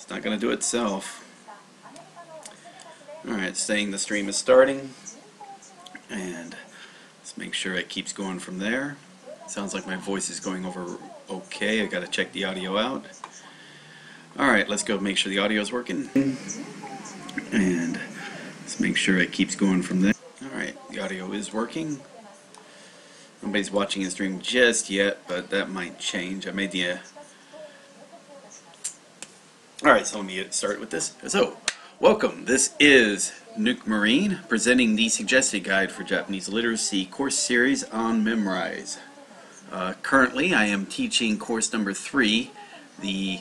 It's not going to do it itself. Alright, saying the stream is starting. And let's make sure it keeps going from there. Sounds like my voice is going over okay. I got to check the audio out. Alright, let's go make sure the audio is working. And let's make sure it keeps going from there. Alright, the audio is working. Nobody's watching the stream just yet, but that might change. I made the... Alright, so let me get started with this. So, welcome. This is Nuke Marine presenting the suggested guide for Japanese literacy course series on Memrise. Currently, I am teaching course number 3, the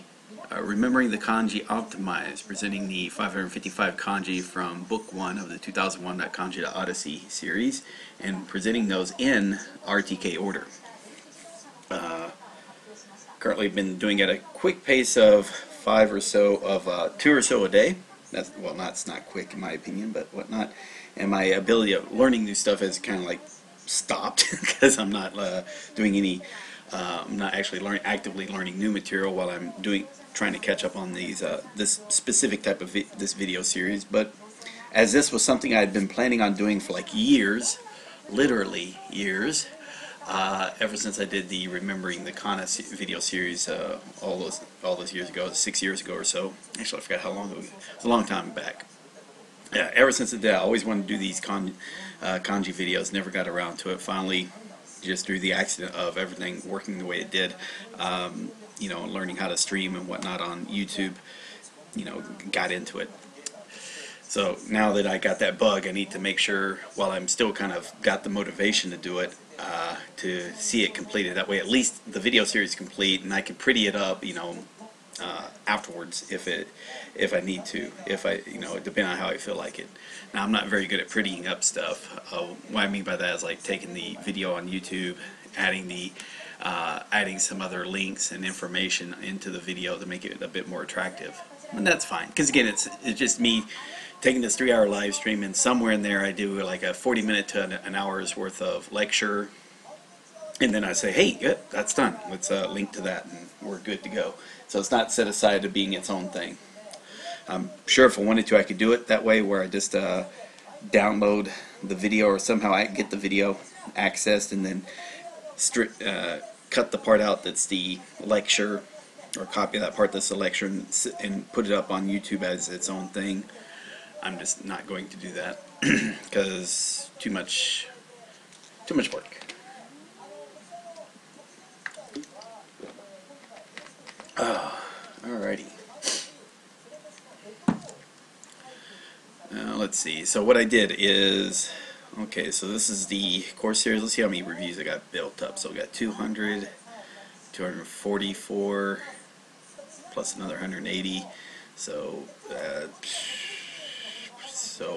Remembering the Kanji Optimized, presenting the 555 kanji from book 1 of the 2001 Kanji to Odyssey series, and presenting those in RTK order. Currently been doing at a quick pace of 2 or so a day. That's, well, it's not quick in my opinion, but whatnot. And my ability of learning new stuff has kind of like stopped because I'm not doing any. I'm not actually actively learning new material while I'm trying to catch up on these this specific type of this video series. But as this was something I had been planning on doing for like years, literally years, ever since I did the Remembering the Kana video series all those years ago, 6 years ago or so. Actually, I forgot how long it was. It was a long time back. Yeah, ever since the day, I always wanted to do these kanji videos. Never got around to it. Finally, just through the accident of everything working the way it did, you know, learning how to stream and whatnot on YouTube, you know, got into it. So now that I got that bug, I need to make sure, while I'm still kind of got the motivation to do it, to see it completed. That way, at least the video series is complete, and I can pretty it up, you know, afterwards if I need to, you know, depending on how I feel like it. Now, I'm not very good at prettying up stuff. What I mean by that is like taking the video on YouTube, adding some other links and information into the video to make it a bit more attractive, and that's fine. Because again, it's just me taking this 3-hour live stream, and somewhere in there I do like a 40-minute to an hour's worth of lecture, and then I say, hey, yeah, that's done. Let's link to that, and we're good to go. So it's not set aside to being its own thing. I'm sure if I wanted to, I could do it that way, where I just download the video, or somehow I get the video accessed, and then cut the part out that's the lecture, or copy that part that's the lecture, and put it up on YouTube as its own thing. I'm just not going to do that because too much work. Alrighty. Let's see. So what I did is, okay, so this is the course series. Let's see how many reviews I got built up. So we got 200, 244, plus another 180. So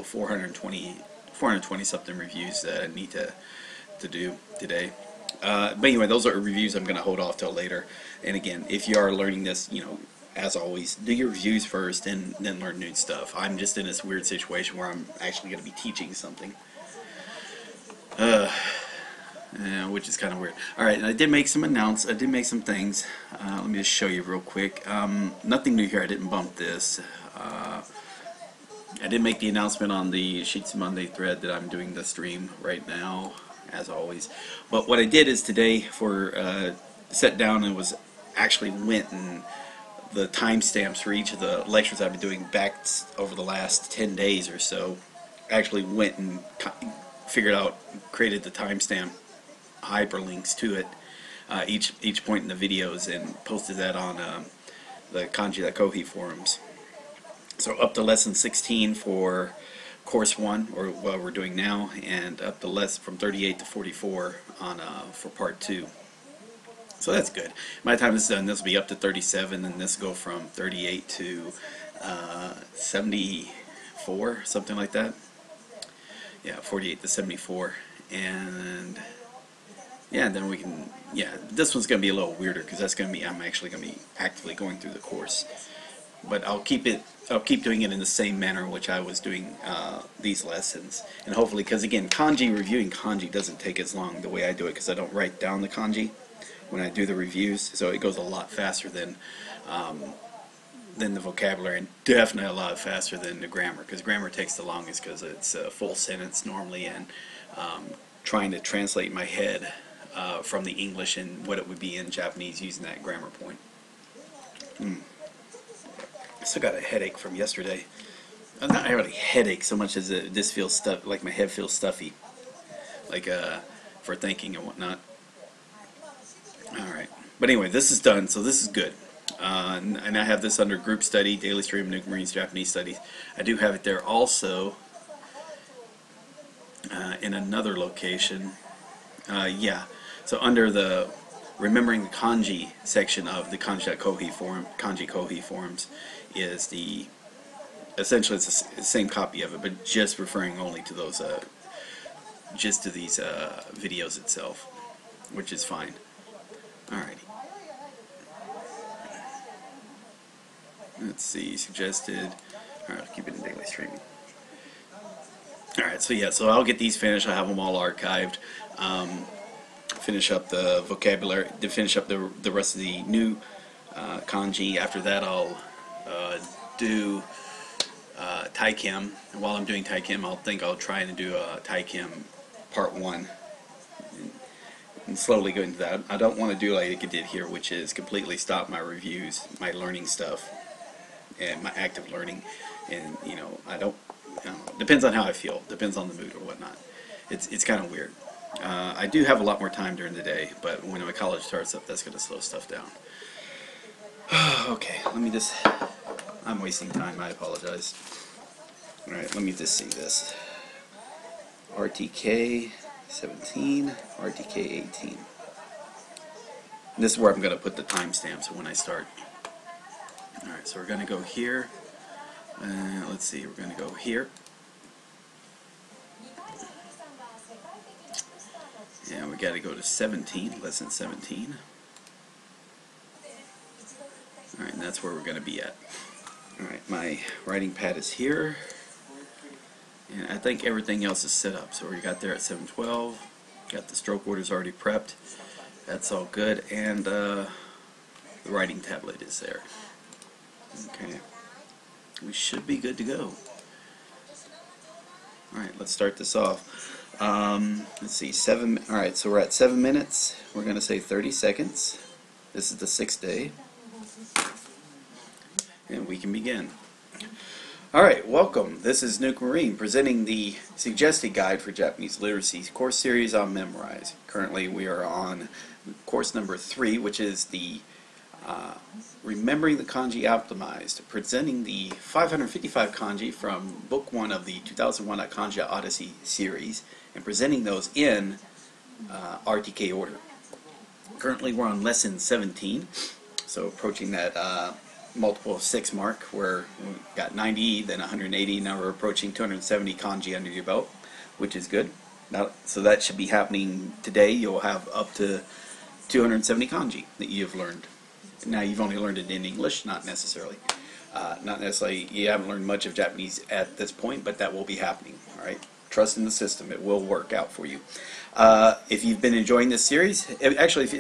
420 something reviews that I need to do today. But anyway, those are reviews I'm going to hold off till later. And again, if you are learning this, you know, as always, do your reviews first and then learn new stuff. I'm just in this weird situation where I'm actually going to be teaching something, which is kind of weird. Alright, and I did make some things. Let me just show you real quick. Nothing new here. I didn't bump this. I did make the announcement on the Sheets Monday thread that I'm doing the stream right now, as always. But what I did is today, for sat down and was actually went and the timestamps for each of the lectures I've been doing back over the last 10 days or so. Actually went and figured out, created the timestamp hyperlinks to it, each point in the videos, and posted that on the Kanji.Kohi forums. So up to lesson 16 for course 1, or what we're doing now, and up to from 38 to 44 on for part 2. So that's good. By the time this is done, this will be up to 37, and this will go from 38 to 74, something like that. Yeah, 48 to 74, and yeah, then we can. Yeah, this one's gonna be a little weirder because that's gonna be. I'm actually gonna be actively going through the course, but I'll keep doing it in the same manner in which I was doing these lessons, and hopefully, because again, reviewing kanji doesn't take as long the way I do it, because I don't write down the kanji when I do the reviews, so it goes a lot faster than than the vocabulary, and definitely a lot faster than the grammar, because grammar takes the longest because it's a full sentence normally, and trying to translate in my head from the English and what it would be in Japanese using that grammar point. I still got a headache from yesterday. Not really headache so much as this feels stuff, like my head feels stuffy, like for thinking and whatnot. All right, but anyway, this is done, so this is good. And I have this under group study, daily stream, Nuke Marines Japanese studies. I do have it there also in another location. Yeah, so under the remembering the kanji section of the Kanji Kohi forums is the essentially it's the same copy of it, but just referring only to those just to these videos itself, which is fine. Alrighty. Let's see, suggested. Alright, I'll keep it in daily streaming. Alright, so yeah, so I'll get these finished. I'll have them all archived. Finish up the vocabulary, to finish up the rest of the new kanji. After that, I'll do Taikim. And while I'm doing Taikim, I'll try and do Taikim Part 1. And slowly go into that. I don't want to do like I did here, which is completely stop my reviews, my learning stuff, and my active learning. And I don't know, depends on how I feel, depends on the mood or whatnot. It's kind of weird. I do have a lot more time during the day, but when my college starts up, that's going to slow stuff down. Okay, let me just, I'm wasting time, I apologize. Alright, let me just see this. RTK 17, RTK 18. And this is where I'm going to put the timestamps when I start. Alright, so we're going to go here. Let's see, we're going to go here. And we got to go to 17, lesson 17. Alright, and that's where we're going to be at. Alright, my writing pad is here. And I think everything else is set up. So we got there at 7:12. Got the stroke orders already prepped. That's all good. And the writing tablet is there. Okay. We should be good to go. Alright, let's start this off. Let's see, alright, so we're at 7 minutes. We're going to say 30 seconds. This is the 6th day. And we can begin. Alright, welcome. This is Nuke Marine presenting the suggested guide for Japanese literacy course series on Memorize. Currently we are on course number 3, which is the Remembering the Kanji Optimized, presenting the 555 kanji from book 1 of the 2001 Kanji Odyssey series, and presenting those in RTK order. Currently we're on lesson 17, so approaching that multiple of 6 mark, where we got 90, then 180, now we're approaching 270 kanji under your belt, which is good. Now, so that should be happening today. You'll have up to 270 kanji that you've learned. Now you've only learned it in English, not necessarily. Not necessarily, you haven't learned much of Japanese at this point, but that will be happening. Alright? Trust in the system, it will work out for you. If you've been enjoying this series, actually if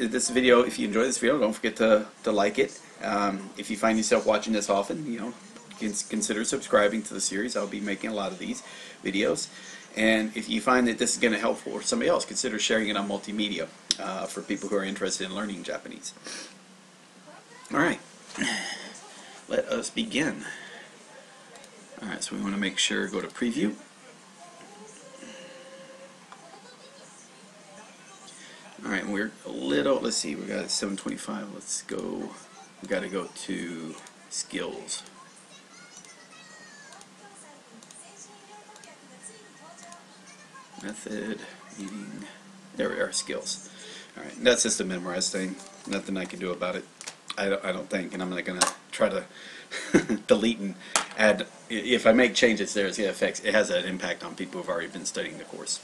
you enjoy this video, don't forget to like it. If you find yourself watching this often, consider subscribing to the series. I'll be making a lot of these videos. And if you find that this is going to help for somebody else, consider sharing it on multimedia for people who are interested in learning Japanese. Alright, let us begin. Alright, so we want to make sure, go to preview. Alright, we're a little, let's see, we got 7:25, let's go, we got to go to skills. Method, meaning, there we are, skills. Alright, that's just a memorize thing, nothing I can do about it. I don't think, and I'm not going to try to delete and add. If I make changes there, it has an impact on people who have already been studying the course.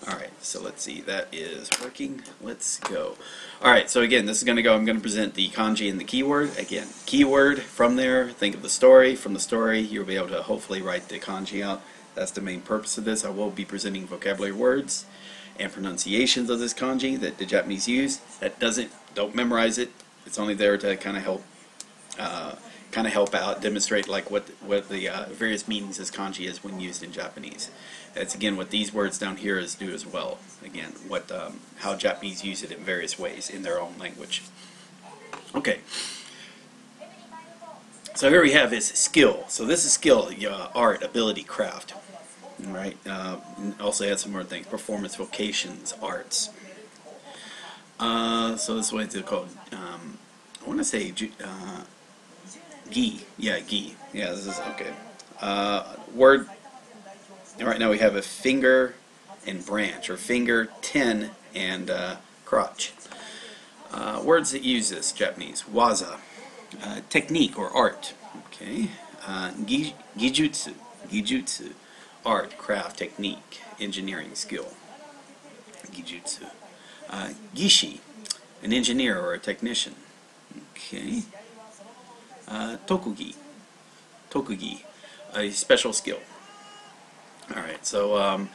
Alright, so let's see, that is working. Let's go. Alright, so again, this is going to go, I'm going to present the kanji and the keyword. Again, keyword, from there, think of the story. From the story, you'll be able to hopefully write the kanji out. That's the main purpose of this. I will be presenting vocabulary words and pronunciations of this kanji that the Japanese use. Don't memorize it. It's only there to kind of help kind of help out, demonstrate like what the various meanings as kanji is when used in Japanese. That's again what these words down here is do as well. Again, what how Japanese use it in various ways in their own language. Okay. So here we have is skill. So this is skill, art, ability, craft. Right. Also had some more things: performance, vocations, arts. So this is what it's called. I want to say gi. Yeah, gi. Yeah, this is okay. Word. Right now we have a finger and branch, or finger, tin, and crotch. Words that use this Japanese: waza, technique or art. Okay. Gijutsu, gijutsu, art, craft, technique, engineering, skill. Gijutsu. Gishi, an engineer or a technician. Okay. Tokugi, tokugi, a special skill. Alright, so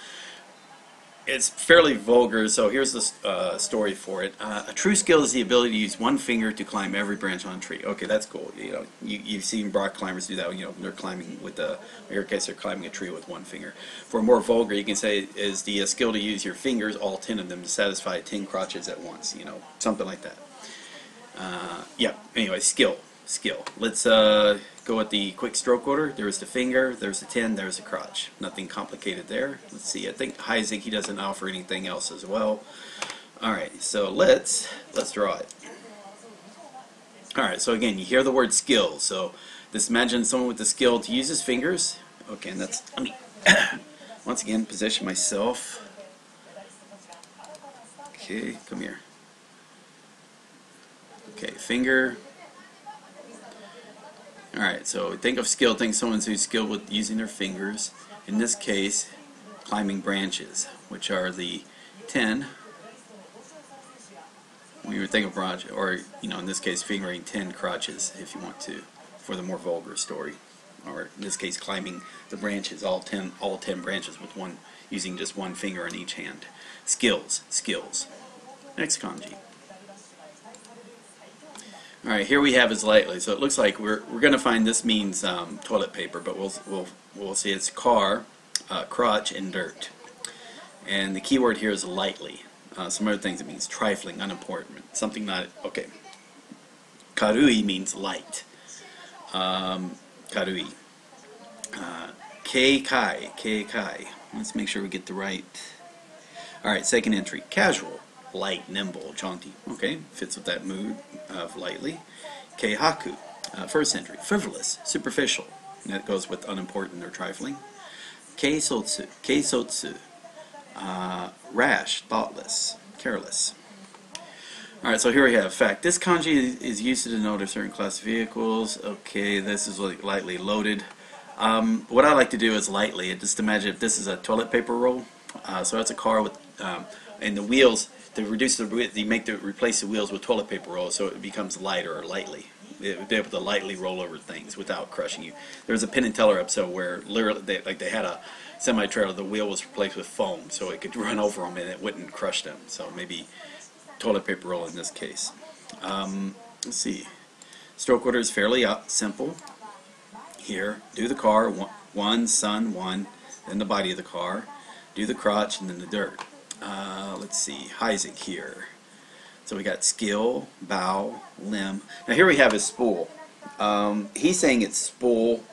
it's fairly vulgar, so here's the story for it. A true skill is the ability to use one finger to climb every branch on a tree. Okay, that's cool. You know, you've seen rock climbers do that. You know, they're climbing with in your case, they're climbing a tree with one finger. For more vulgar, you can say is the skill to use your fingers, all 10 of them, to satisfy 10 crotches at once. You know, something like that. Yeah. Anyway, skill. Let's go with the quick stroke order. There's the finger, there's the 10, there's the crotch. Nothing complicated there. Let's see. I think Heisig, he doesn't offer anything else as well. All right. So let's draw it. All right. So again, you hear the word skill. So just imagine someone with the skill to use his fingers. Okay, and that's let me once again position myself. Okay, come here. Okay, finger. Alright, so think of skill, think someone who's skilled with using their fingers. In this case, climbing branches, which are the 10. When you would think of branch, or you know, in this case, fingering 10 crotches, if you want to, for the more vulgar story. Or in this case, climbing the branches, all 10 branches with one, using just one finger in each hand. Skills. Next kanji. Alright, here we have is lightly. So it looks like we're going to find this means toilet paper, but we'll see it's car, crotch, and dirt. And the key word here is lightly. Some other things it means trifling, unimportant, something not okay. Karui means light. Karui. Keikai. Let's make sure we get the right. Alright, second entry. Casual. Light, nimble, jaunty. Okay, fits with that mood of lightly. Keihaku, first entry. Frivolous, superficial. And that goes with unimportant or trifling. Keisotsu, rash, thoughtless, careless. Alright, so here we have fact. This kanji is used to denote a certain class of vehicles. Okay, this is like lightly loaded. What I like to do is lightly. Just imagine if this is a toilet paper roll. So that's a car with, and the wheels. To reduce the width, you replace the wheels with toilet paper roll, so it becomes lighter or lightly. It would be able to lightly roll over things without crushing you. There was a Penn and Teller episode where literally they had a semi-trailer. The wheel was replaced with foam, so it could run over them and it wouldn't crush them. So maybe toilet paper roll in this case. Let's see. Stroke order is fairly simple. Here, do the car, one, sun, one, then the body of the car. Do the crotch and then the dirt. Let's see, Heisig here. So we got skill, bow, limb. Now here we have his spool. He's saying it's spool.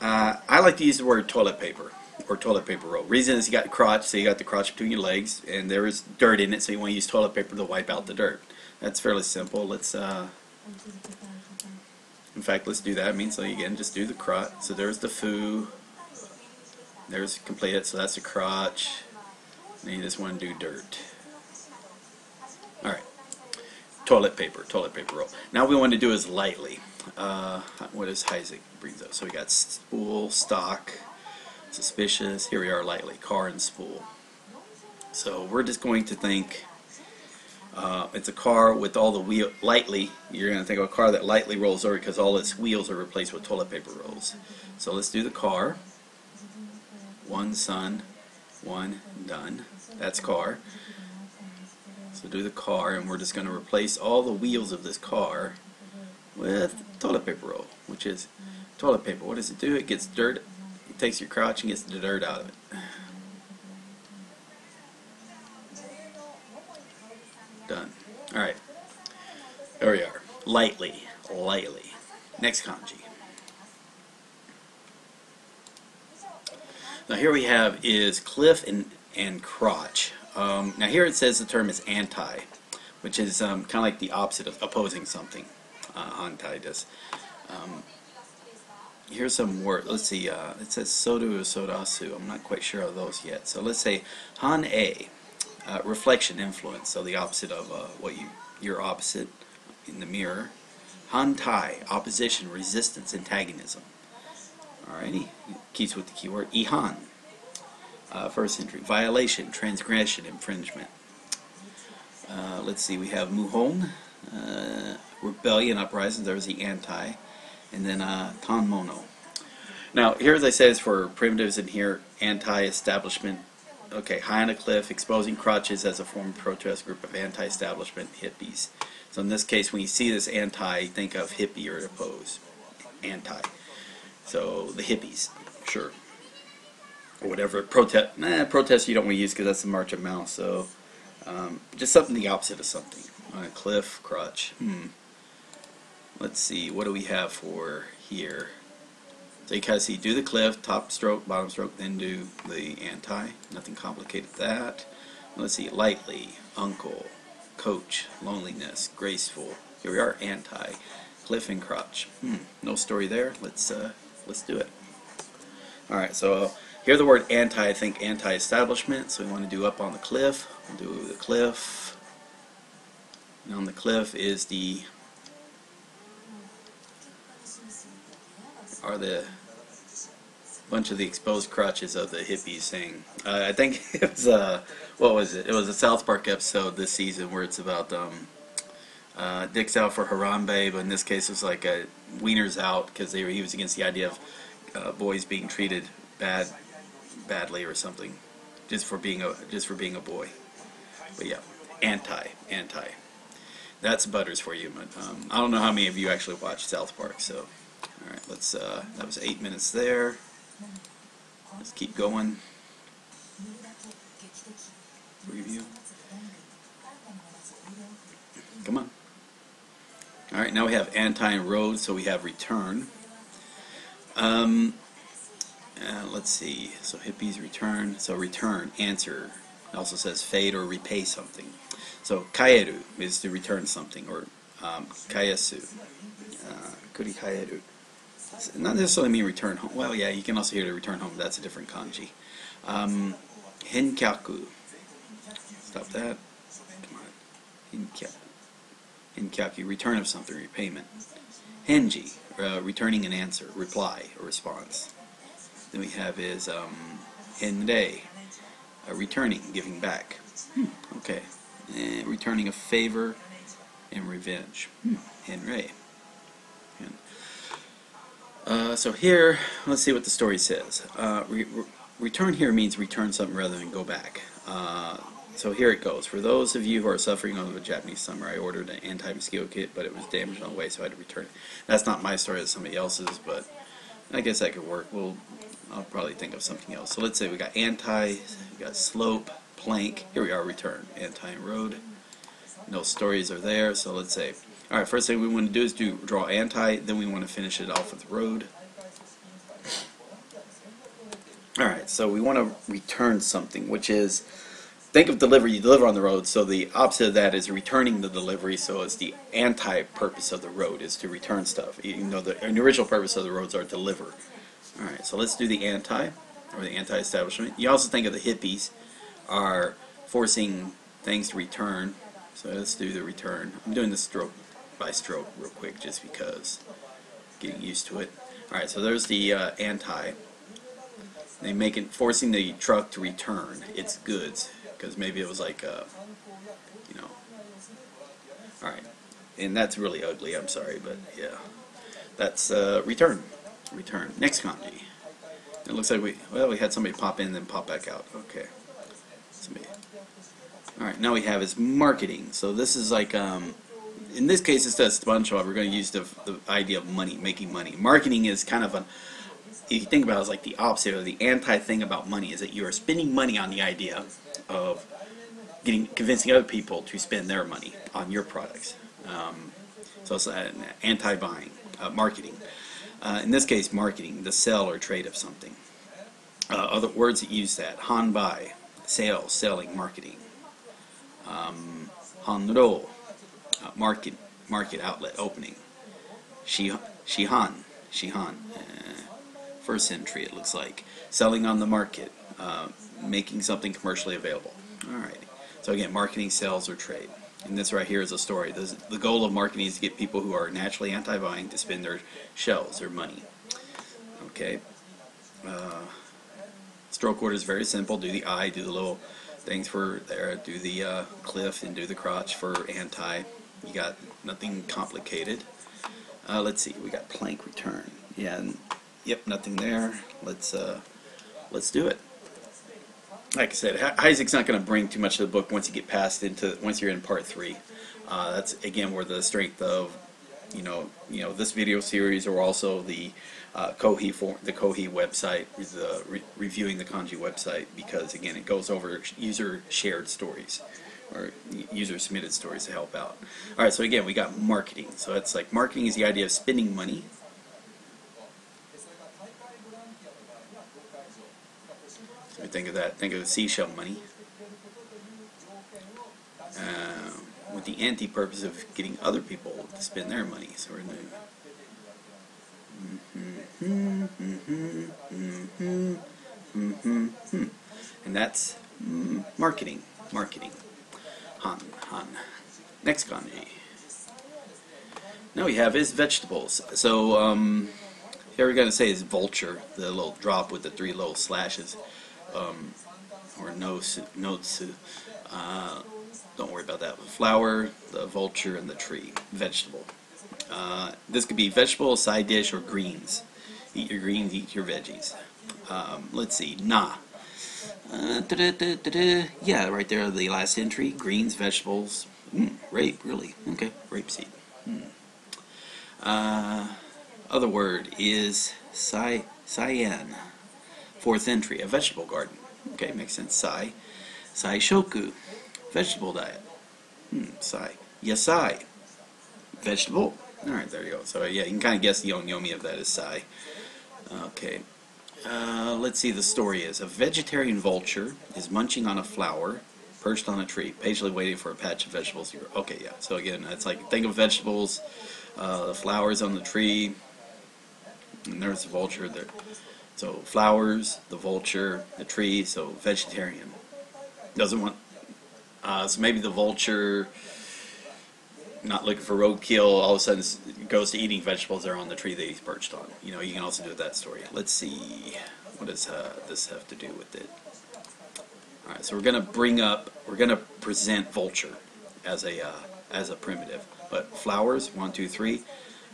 I like to use the word toilet paper or toilet paper roll. Reason is you got the crotch, so you got the crotch between your legs, and there is dirt in it, so you want to use toilet paper to wipe out the dirt. That's fairly simple. Let's, in fact, let's do that. I mean, so again, just do the crotch. So there's the foo. There's completed, so that's the crotch. Now you just want to do dirt. Alright. Toilet paper roll. Now what we want to do is lightly. What does Heisig brings up? So we got spool, stock, suspicious. Here we are lightly. Car and spool. So we're just going to think it's a car with all the wheel lightly. You're going to think of a car that lightly rolls over because all its wheels are replaced with toilet paper rolls. So let's do the car. One sun, one done. That's car. So do the car, and we're just going to replace all the wheels of this car with toilet toilet paper roll, which is toilet paper. What does it do? It gets dirt. It takes your crotch and gets the dirt out of it. Done. Alright. There we are. Lightly. Lightly. Next kanji. Now here we have is cliff and crotch. Now here it says the term is anti, which is kind of like the opposite of opposing something. Anti does. Here's some words. Let's see. It says sodu or sodasu. I'm not quite sure of those yet. So let's say han a, reflection, influence. So the opposite of your opposite in the mirror. Han tai, opposition, resistance, antagonism. Alrighty, keeps with the keyword. Ihan, first entry. Violation, transgression, infringement. Let's see, we have muhon, rebellion, uprising. There's the anti. And then tanmono. Now, here as I said, is for primitives in here, anti-establishment. Okay, high on a cliff, exposing crotches as a form of protest, group of anti-establishment hippies. So in this case, when you see this anti, think of hippie or oppose. Anti. So the hippies, sure. Or whatever, protest. Protest you don't want to use because that's the March of Mouse. So just something the opposite of something. On a cliff, crotch. Let's see, what do we have for here? So you kind of see, do the cliff, top stroke, bottom stroke, then do the anti. Nothing complicated that. Let's see, lightly, uncle, coach, loneliness, graceful. Here we are, anti, cliff and crotch. No story there. Let's do it. All right, so here the word anti, I think anti-establishment. So we want to do up on the cliff. We'll do the cliff. And on the cliff is the bunch of the exposed crotches of the hippies saying. I think it was what was it? It was a South Park episode this season where it's about dicks out for Harambe, but in this case it's like wieners out because he was against the idea of boys being treated badly or something just for being a boy. But yeah, anti. That's Butters for you. But I don't know how many of you actually watch South Park, so. Alright, let's, that was 8 minutes there. Let's keep going. Review. Come on. Alright, now we have anti and road, so we have return. Let's see, so hippies return, so return, answer. It also says fade or repay something. So kaeru is to return something, or kayasu. Kuri kaeru. Not necessarily mean return home. Well, yeah, you can also hear to return home. That's a different kanji. Henkyaku. Stop that. Come on. Henkyaku. Return of something. Repayment. Henji. Returning an answer. Reply or response. Then we have is henrei. Returning. Giving back. Okay. Returning a favor and revenge. Henrei. So here, let's see what the story says. Return here means return something rather than go back. So here it goes. For those of you who are suffering under a Japanese summer, I ordered an anti-mosquito kit, but it was damaged on the way, so I had to return it. That's not my story, that's somebody else's, but I guess that could work. I'll probably think of something else. So let's say we got anti, we got slope, plank. Here we are, return. Anti and road. No stories are there, so let's say. Alright, first thing we want to do is draw anti, then we want to finish it off with road. Alright, so we want to return something, which is, think of delivery, you deliver on the road, so the opposite of that is returning the delivery, so it's the anti-purpose of the road, is to return stuff, even though the original purpose of the roads are to deliver. Alright, so let's do the anti, or the anti-establishment. You also think of the hippies are forcing things to return, so let's do the return. I'm doing this stroke by stroke real quick just because getting used to it. Alright, so there's the anti. They make it forcing the truck to return its goods because maybe it was like you know. Alright, and that's really ugly, I'm sorry, but yeah, that's return. Next kanji. It looks like we had somebody pop in and then pop back out. Okay, somebody. Alright, now we have is marketing. So this is like in this case, instead of SpongeBob, we're going to use the idea of money, making money. Marketing is kind of if you think about it, it's like the opposite or the anti-thing about money, is that you are spending money on the idea of convincing other people to spend their money on your products. So it's an anti-buying, marketing. In this case, marketing, the sell or trade of something. Other words that use that: hanbai, sales, selling, marketing. Hanro, market outlet, opening. Shihan, first century it looks like. Selling on the market, making something commercially available. Alright, so again, marketing, sales, or trade. And this right here is a story. The goal of marketing is to get people who are naturally anti-buying to spend their shells, their money. Okay. Stroke order is very simple. Do the eye, do the little things for there, do the cliff, and do the crotch for anti. You got nothing complicated. Let's see, we got plank return. Yeah, and, yep, nothing there. Let's do it. Like I said, Isaac's not going to bring too much of the book once you get past once you're in part 3. That's again where the strength of this video series, or also the Kohi website, reviewing the Kanji website, because again it goes over user shared stories or user submitted stories to help out. Alright, so again we got marketing. So it's like marketing is the idea of spending money. So think of that, think of the seashell money. With the anti-purpose of getting other people to spend their money. So we're going to and that's marketing. Han. Next kanji. Now we have is vegetables. So here we're going to say is vulture, the little drop with the 3 little slashes, or notes. Don't worry about that. Flower, the vulture, and the tree. Vegetable. This could be vegetable, side dish, or greens. Eat your greens, eat your veggies. Let's see. Na. Yeah, right there, the last entry. Greens, vegetables. Rape, really. Okay, rapeseed. Other word is cyan. 4th entry, a vegetable garden. Okay, makes sense. Sai shoku. Vegetable diet. Sai. Yasai. Vegetable. Alright, there you go. So yeah, you can kind of guess the onyomi of that is sai. Okay. Let's see, the story is: a vegetarian vulture is munching on a flower perched on a tree, patiently waiting for a patch of vegetables to grow. Okay, yeah. So again, it's like, think of vegetables, the flowers on the tree, and there's the vulture there. So flowers, the vulture, the tree, so vegetarian. Doesn't want... so maybe the vulture, not looking for roadkill, all of a sudden goes to eating vegetables that are on the tree that he's perched on. You know, you can also do that story. Let's see, what does this have to do with it? Alright, so we're going to present vulture as a primitive. But flowers, 1, 2, 3.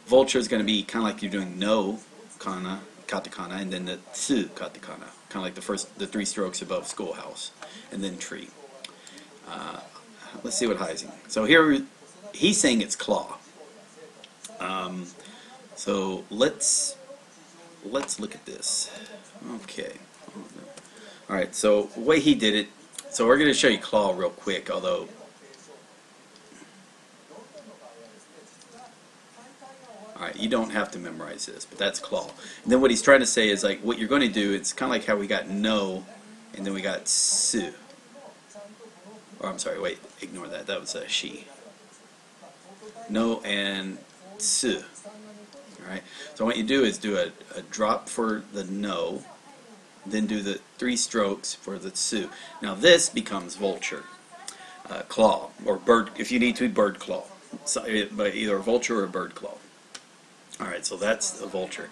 Vulture is going to be kind of like you're doing no kana, katakana, and then the tsu katakana. Kind of like the 3 strokes above schoolhouse. And then tree. Let's see what Heising. So here he's saying it's claw. So let's look at this. Okay. Alright, so the way he did it, so we're going to show you claw real quick, although alright, you don't have to memorize this, but that's claw. And then what he's trying to say is, like, what you're going to do, it's kind of like how we got no, and then we got su. Or I'm sorry, wait, ignore that. That was a she. No and su. Alright, so what you do is do a drop for the no, then do the 3 strokes for the su. Now this becomes vulture, claw, or bird, if you need to, bird claw. So, but either a vulture or a bird claw. Alright, so that's a vulture.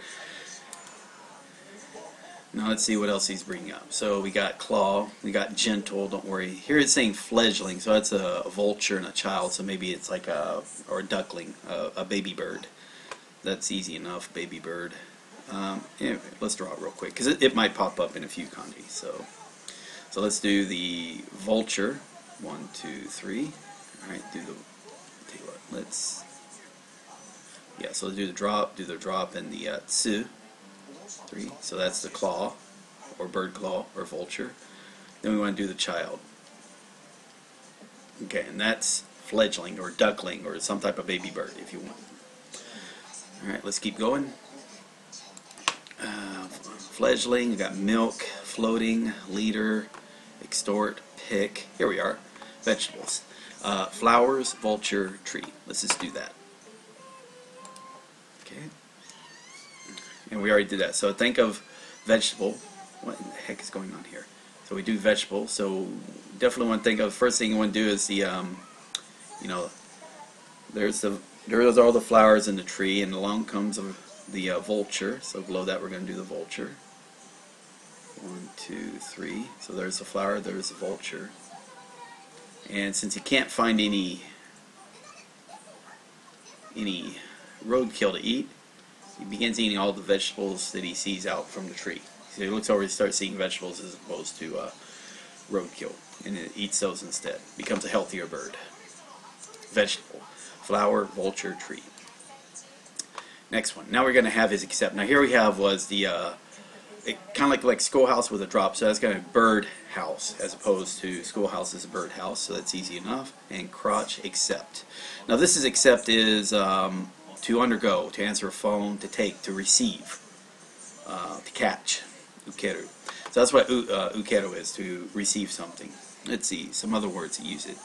Now let's see what else he's bringing up. So we got claw, we got gentle, don't worry. Here it's saying fledgling, so that's a vulture and a child, so maybe it's like or a duckling, a baby bird. That's easy enough, baby bird. Anyway, let's draw it real quick, because it might pop up in a few kanji. So let's do the vulture, 1, 2, 3. Alright, do the So do the drop, and the tsu, 3. So that's the claw, or bird claw, or vulture. Then we want to do the child. Okay, and that's fledgling, or duckling, or some type of baby bird, if you want. Alright, let's keep going. Fledgling, we got milk, floating, leader, extort, pick. Here we are. Vegetables. Flowers, vulture, tree. Let's just do that. Okay. And we already did that. So think of vegetable. What in the heck is going on here? So we do vegetable. So definitely want to think of, first thing you want to do is the, you know, there's all the flowers in the tree, and along comes the vulture. So below that we're going to do the vulture. 1, 2, 3. So there's the flower, there's the vulture. And since he can't find any roadkill to eat, he begins eating all the vegetables that he sees out from the tree. So he looks over and starts eating vegetables as opposed to roadkill, and it eats those instead. Becomes a healthier bird. Vegetable, flower, vulture, tree. Next one. Now we're going to have his accept. Now here we have was the kind of like schoolhouse with a drop. So that's going to be bird house as opposed to schoolhouse is a bird house. So that's easy enough. And crotch accept. Now this is accept is to undergo, to answer a phone, to take, to receive, to catch. Ukeru. So that's what ukeru is, to receive something. Let's see some other words that use it.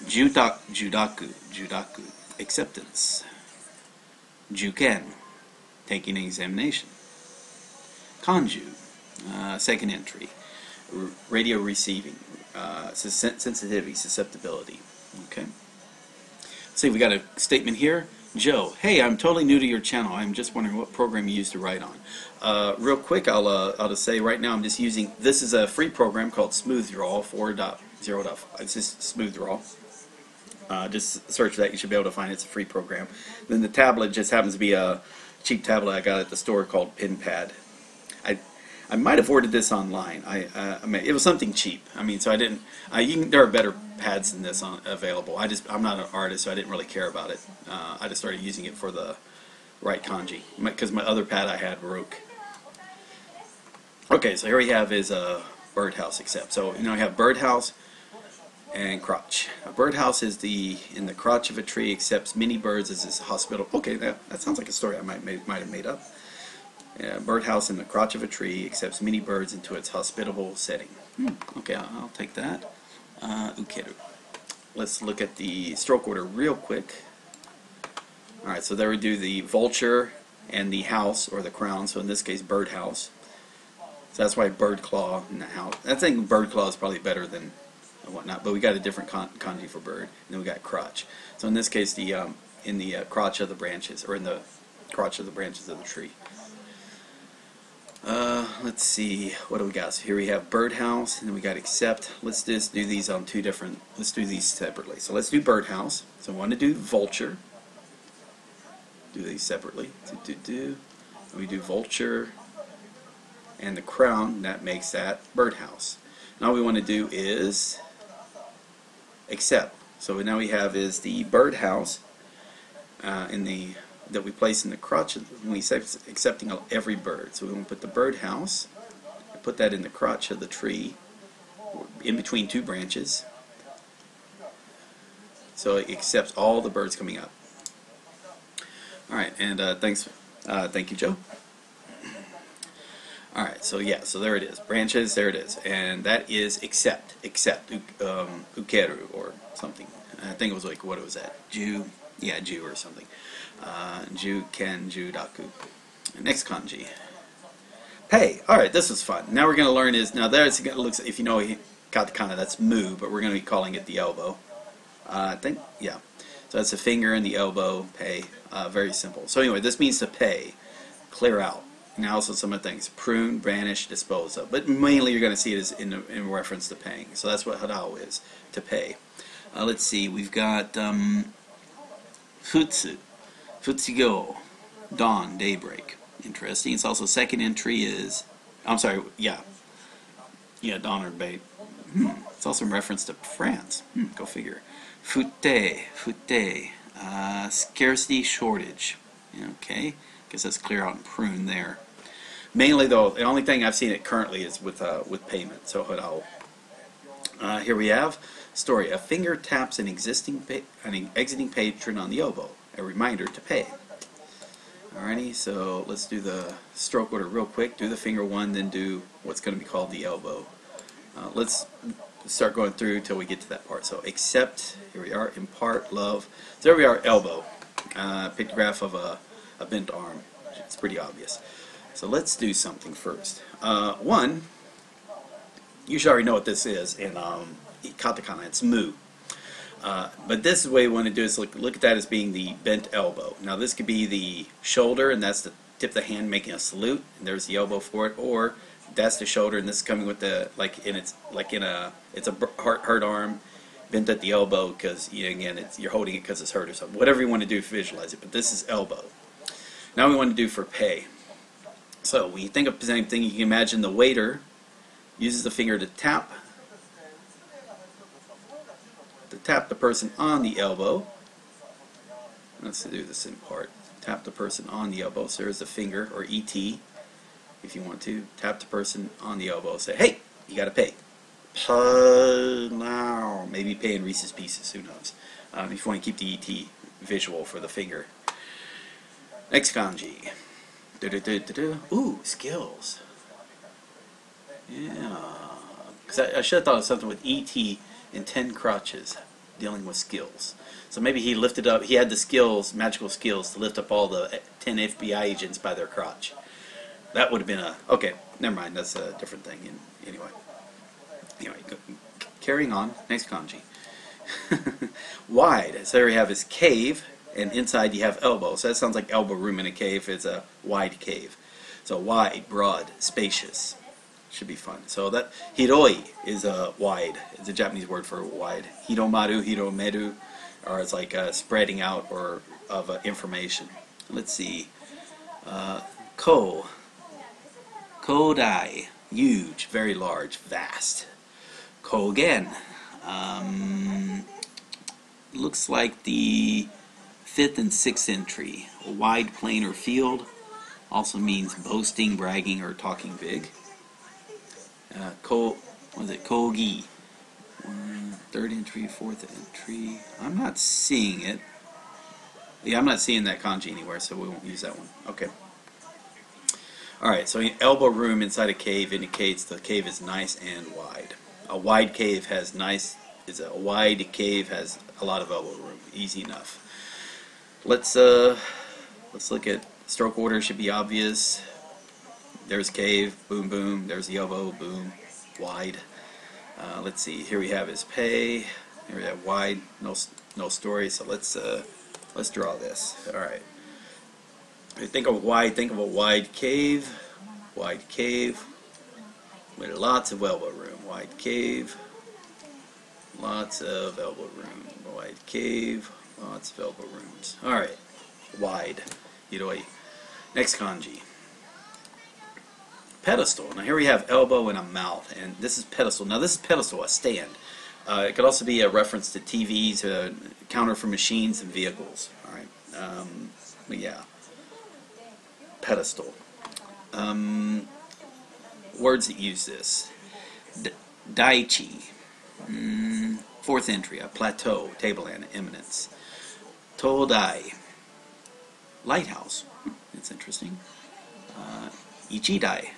Judaku, acceptance. Juken, taking an examination. Kanju, second entry. Radio receiving, sensitivity, susceptibility. Okay. Let's see, we got a statement here. Joe, hey, I'm totally new to your channel. I'm just wondering what program you use to write on. Real quick, I'll just say right now I'm just using, this is a free program called Smooth Draw 4.0. It's just Smooth Draw. Just search that, you should be able to find it. It's a free program. Then the tablet just happens to be a cheap tablet I got at the store called PinPad. I might have ordered this online. I mean, it was something cheap. I mean, so I didn't. There are better pads than this available. I'm not an artist, so I didn't really care about it. I just started using it for the right kanji because my other pad I had broke. Okay, so here we have is a birdhouse accept. So you know, we have birdhouse and crotch. A birdhouse is in the crotch of a tree, accepts many birds as its hospital. Okay, that sounds like a story I might have made up. Birdhouse in the crotch of a tree accepts many birds into its hospitable setting. Okay, I'll take that. Ukeru. Let's look at the stroke order real quick. Alright, so there we do the vulture and the house, or the crown, so in this case birdhouse. So that's why bird claw in the house. I think bird claw is probably better than whatnot, but we got a different kanji for bird, and then we got crotch. So in this case, in the crotch of the branches, or in the crotch of the branches of the tree. Let's see, what do we got? So here we have birdhouse, and then we got accept. Let's just do these on let's do these separately. So let's do birdhouse. So I want to do vulture. Do these separately. We do vulture and the crown, that makes that birdhouse. Now what we want to do is accept. So now we have is the birdhouse that we place in the crotch when we say accepting every bird. So we want to put the birdhouse, put that in the crotch of the tree, in between two branches. So it accepts all the birds coming up. All right, and thank you, Joe. All right, so yeah, so there it is, branches, there it is, and that is accept, ukeru or something. I think it was like, what was that? Ju or something. Ju, ken, judaku. Next kanji. Pay. All right, this was fun. Now we're going to learn is, now there's, it looks, if you know katakana, that's mu, but we're going to be calling it the elbow. I think, yeah. So that's the finger and the elbow, pay. Very simple. So anyway, this means to pay, clear out. Now also some of the things, prune, banish, dispose of. But mainly you're going to see it as in reference to paying. So that's what hadao is, to pay. Let's see, we've got futsu, futsugo, dawn, daybreak. Interesting. It's also second entry is, I'm sorry, yeah, dawn or bay. It's also in reference to France. Go figure. Fute. Scarcity, shortage. Okay, guess that's clear out in prune there. Mainly though, the only thing I've seen it currently is with payment. So here we have story. A finger taps an exiting patron on the elbow. A reminder to pay. Alrighty, so let's do the stroke order real quick. Do the finger one, then do what's going to be called the elbow. Let's start going through till we get to that part. So accept, here we are, impart, love. So there we are, elbow. Pictograph of a bent arm. It's pretty obvious. So let's do something first. One, you should already know what this is in katakana. It's mu. But this is the way you want to do it. Is look at that as being the bent elbow. Now this could be the shoulder, and that's the tip of the hand making a salute, and there's the elbow for it. Or that's the shoulder, and this is coming with the it's a hurt arm, bent at the elbow because again you're holding it because it's hurt or something. Whatever you want to do, visualize it. But this is elbow. Now we want to do for pay. So when you think of the same thing, you can imagine the waiter uses the finger to tap the person on the elbow. Let's do this in part. Tap the person on the elbow. So there's the finger, or ET, if you want to. Tap the person on the elbow. Say, hey, you got to pay. Now. Maybe pay in Reese's Pieces. Who knows? If you want to keep the ET visual for the finger. Next kanji. Ooh, skills. Yeah. Because I should have thought of something with ET and 10 crotches dealing with skills. So maybe he lifted up, he had the skills, magical skills, to lift up all the 10 FBI agents by their crotch. That would have been okay, never mind, that's a different thing. Anyway, carrying on, next kanji. Wide, so there you have his cave, and inside you have elbow. So that sounds like elbow room in a cave. It's a wide cave. So wide, broad, spacious. Should be fun. So that hiroi is wide. It's a Japanese word for wide. Hiromaru, hiromeru, or it's like spreading out or of information. Let's see. Kodai, huge, very large, vast. Kogen, looks like the 5th and 6th century. A wide plain or field. Also means boasting, bragging, or talking big. Kogi. 3rd entry, 4th entry. I'm not seeing it. Yeah, I'm not seeing that kanji anywhere, so we won't use that one. Okay. Alright, so elbow room inside a cave indicates the cave is nice and wide. A wide cave has a lot of elbow room. Easy enough. Let's look at stroke order. Should be obvious. There's cave, boom, boom. There's the elbow, boom, wide. Let's see. Here we have his pay. Here we have wide, no story. So let's draw this. All right. If you think of wide, think of a wide cave with lots of elbow room. Wide cave, lots of elbow room. Wide cave, lots of elbow rooms. All right. Wide. Hiroi. Next kanji. Pedestal. Now here we have elbow and a mouth, and this is pedestal. Now this is pedestal, a stand. It could also be a reference to TVs, a counter for machines and vehicles. All right. But yeah. Pedestal. Words that use this. Daichi. 4th entry, a plateau, tableland, eminence. Todai. Lighthouse. It's interesting. Ichidai.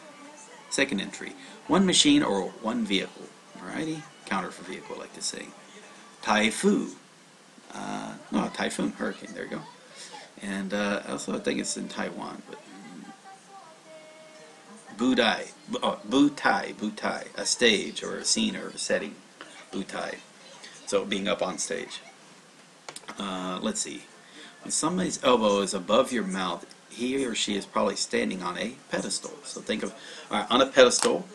2nd entry. One machine or one vehicle. Alrighty. Counter for vehicle, I like to say. Taifu. No, typhoon, hurricane. There you go. And also I think it's in Taiwan. But butai. A stage or a scene or a setting. Butai. So being up on stage. Let's see. When somebody's elbow is above your mouth, he or she is probably standing on a pedestal. So think of, alright, on a pedestal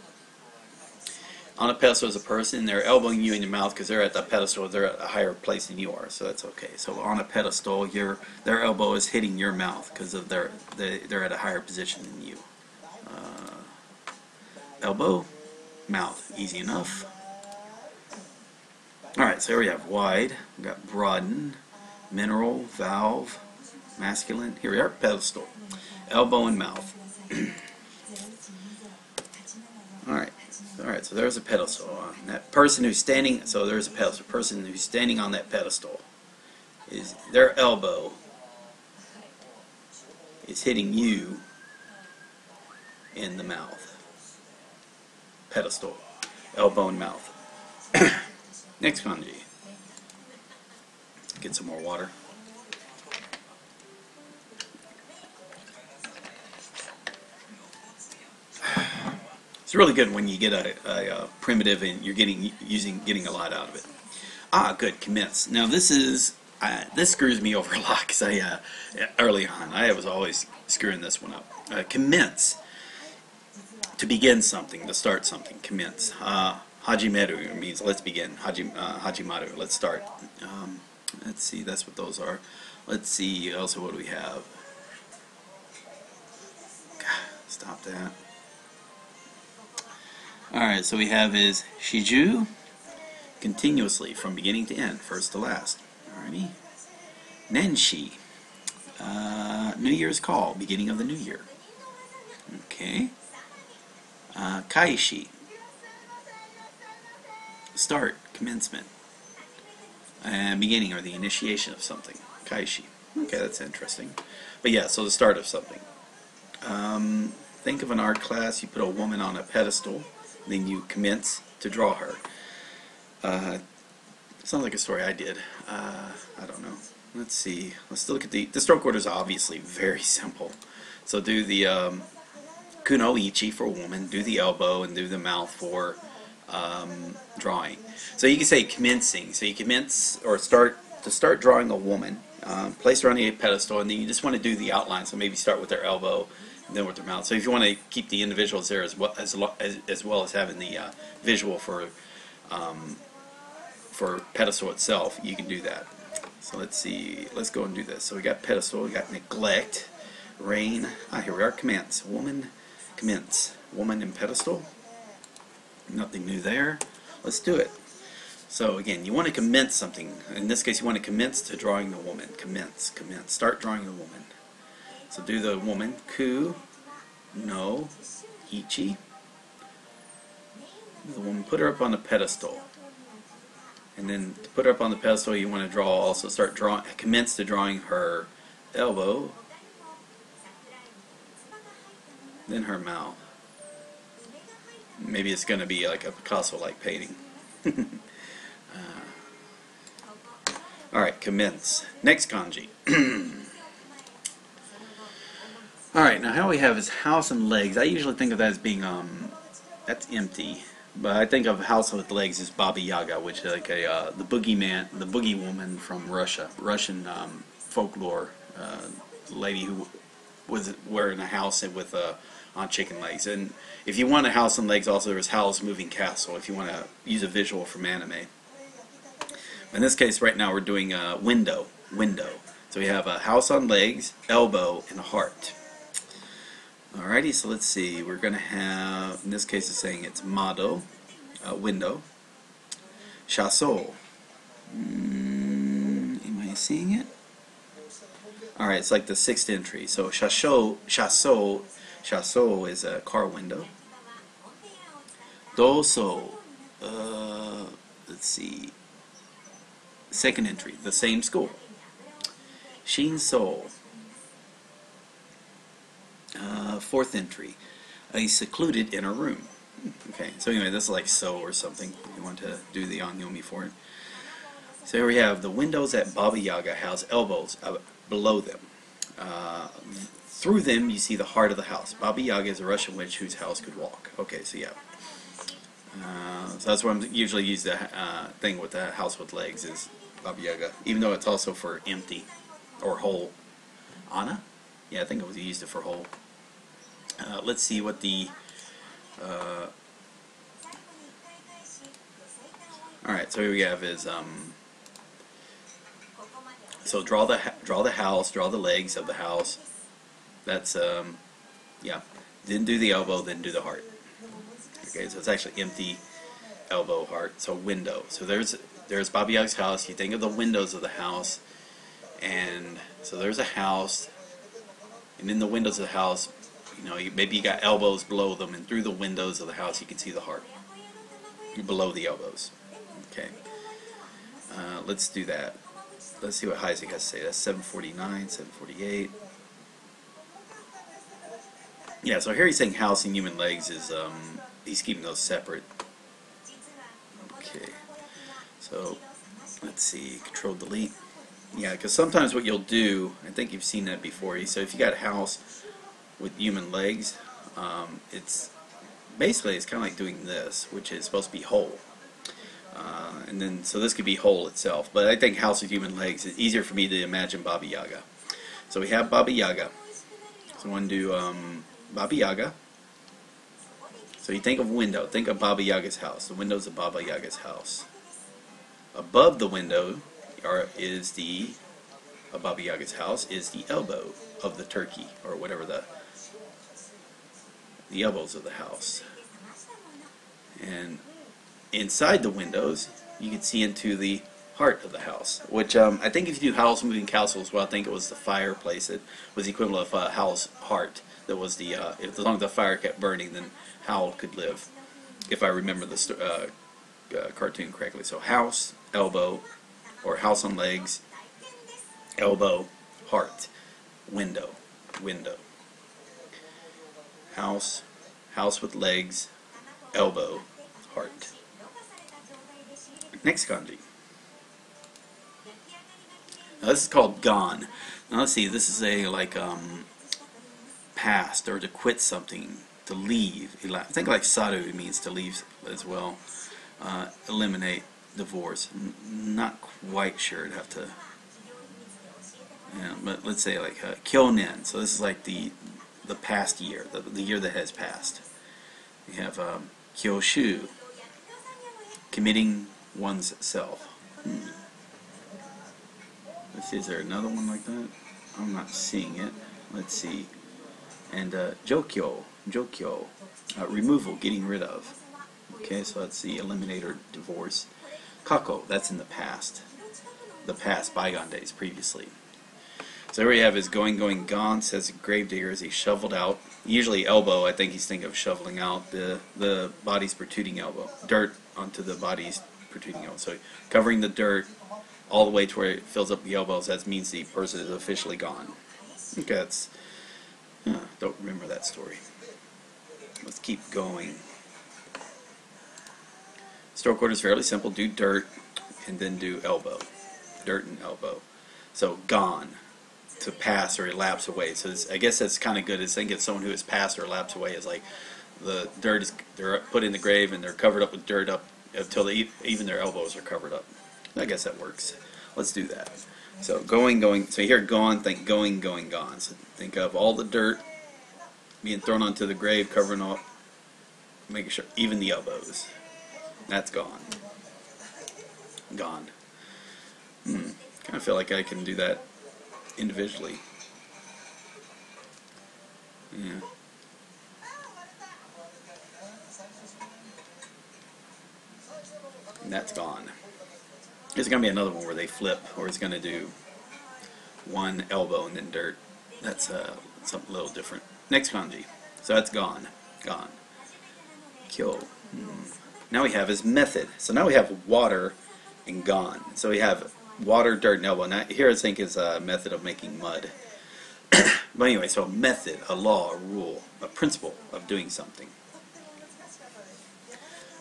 is a person, they're elbowing you in your mouth because they're at the pedestal, they're at a higher place than you are, so that's okay. So on a pedestal, their elbow is hitting your mouth because of they're at a higher position than you. Elbow, mouth, easy enough. Alright, so here we have wide, we got broaden, mineral, valve, masculine. Here we are, pedestal, elbow and mouth. Alright, so there's a pedestal. That person who's standing, so there's a pedestal. Person who's standing on that pedestal, is their elbow is hitting you in the mouth. Pedestal, elbow and mouth. Next kanji. Get some more water. It's really good when you get a primitive and you're getting a lot out of it. Ah, good, commence. Now this screws me over a lot because early on I was always screwing this one up. Commence, to begin something, to start something. Commence. Hajimeru means let's begin. Hajimaru, let's start. Let's see, that's what those are. Let's see, also what do we have? God, stop that. Alright, so we have is shiju, continuously from beginning to end, first to last. Alrighty. Nenshi, New Year's call, beginning of the new year. Okay. Kaishi, start, commencement. And beginning or the initiation of something. Kaishi. Okay, that's interesting. But yeah, so the start of something. Think of an art class, you put a woman on a pedestal, then you commence to draw her. Sounds like a story I did. I don't know. Let's see. Let's look at the stroke order is obviously very simple. So do the kunoichi for woman, do the elbow, and do the mouth for drawing. So you can say commencing. So you commence or start drawing a woman, place her on a pedestal, and then you just want to do the outline. So maybe start with their elbow, and then with their mouth. So if you want to keep the individuals there as well as having the visual for pedestal itself, you can do that. So let's see. Let's go and do this. So we got pedestal. We got neglect, rain. Here we are. Commence. Woman. Commence. Woman and pedestal. Nothing new there. Let's do it. So again, you want to commence something. In this case, you want to commence to drawing the woman. Commence. Commence. Start drawing the woman. So do the woman. Ku, no, ichi. The woman, put her up on the pedestal. And then to put her up on the pedestal, you want to draw, also start drawing, commence to drawing her elbow, then her mouth. Maybe it's going to be like a Picasso-like painting. Alright, commence. Next kanji. Alright, now how we have is house and legs. I usually think of that as being, that's empty. But I think of house with legs as Baba Yaga, which is like the boogeyman, the boogie woman from Russia, Russian folklore, lady who was wearing a house with on chicken legs. And if you want a house and legs, also there's Howl's Moving Castle. If you want to use a visual from anime. In this case, right now we're doing window. So we have a house on legs, elbow, and a heart. Alrighty, so let's see. We're going to have, in this case, it's saying it's mado, window. Shaso. Am I seeing it? Alright, it's like the sixth entry. So shaso is a car window. Doso, let's see. Second entry, the same school. Shinso. Fourth entry, a secluded inner room. Okay, so anyway, this is like so or something. You want to do the onyomi for it. So here we have the windows at Baba Yaga house, elbows below them. Through them, you see the heart of the house. Baba Yaga is a Russian witch whose house could walk. Okay, so yeah. So that's why I'm usually use the thing with the house with legs is Baba Yaga, even though it's also for empty or whole. Anna? Yeah, I think it was used it for whole. Let's see what the alright, so here we have is so draw the house, draw the legs of the house. That's yeah. Then do the elbow, then do the heart. Okay, so it's actually empty elbow, heart. So window. So there's Baba Yaga's house. You think of the windows of the house, and so there's a house, and in the windows of the house, maybe you got elbows below them, and through the windows of the house you can see the heart below the elbows. Okay, let's do that. Let's see what Heisig has to say. That's 749, 748. Yeah, so here he's saying house and human legs is, he's keeping those separate. Okay, so let's see, Control Delete. Yeah, because sometimes what you'll do, I think you've seen that before, so if you got a house with human legs, it's kind of like doing this, which is supposed to be whole. And then, so this could be whole itself, but I think house with human legs is easier for me to imagine Baba Yaga. So we have Baba Yaga. So I want to do Baba Yaga. So you think of window, think of Baba Yaga's house, the windows of Baba Yaga's house. Above the window is the Baba Yaga's house is the elbow of the turkey, or whatever the elbows of the house. And inside the windows, you can see into the heart of the house, which I think if you do Howl's Moving Castle as well, I think it was the fireplace. It was the equivalent of Howl's heart. That was the as long as the fire kept burning, then Howl could live, if I remember the cartoon correctly. So house, elbow, or house on legs, elbow, heart, window, window. House, house with legs, elbow, heart. Next kanji. Now this is called gone. Now let's see, this is a past, or to quit something, to leave. I think like saru means to leave as well. Eliminate, divorce. Not quite sure. I'd have to. Yeah, but let's say like kyonen. So this is like the past year, the year that has passed. We have kyoshu, committing one's self. Let's see, is there another one like that? I'm not seeing it. Let's see. And jokyo, removal, getting rid of. Okay, so let's see, eliminate or divorce. Kako, that's in the past. The past, bygone days, previously. So here we have is going, gone, says gravedigger as he shoveled out. Usually elbow, I think he's thinking of shoveling out the body's protruding elbow. Dirt onto the body's protruding elbow. So covering the dirt all the way to where it fills up the elbows, that means the person is officially gone. Okay, that's... don't remember that story. Let's keep going. Stroke order is fairly simple. Do dirt and then do elbow. Dirt and elbow. So gone, to pass or elapse away. So I guess that's kind of good. Is think of someone who has passed or elapsed away as like the dirt is, they're put in the grave and they're covered up with dirt up until even their elbows are covered up. I guess that works. Let's do that. So going. So you hear gone, think going, gone. So think of all the dirt being thrown onto the grave, covering up, making sure even the elbows. That's gone. Gone. Kind of feel like I can do that individually. Yeah. And that's gone. There's going to be another one where they flip, or it's going to do one elbow and then dirt. That's something a little different. Next kanji. So that's gone. Gone. Kyo. Now we have his method. So now we have water and gone. So we have water, dirt, and elbow. Now here I think is a method of making mud. But anyway, so a method, a law, a rule, a principle of doing something.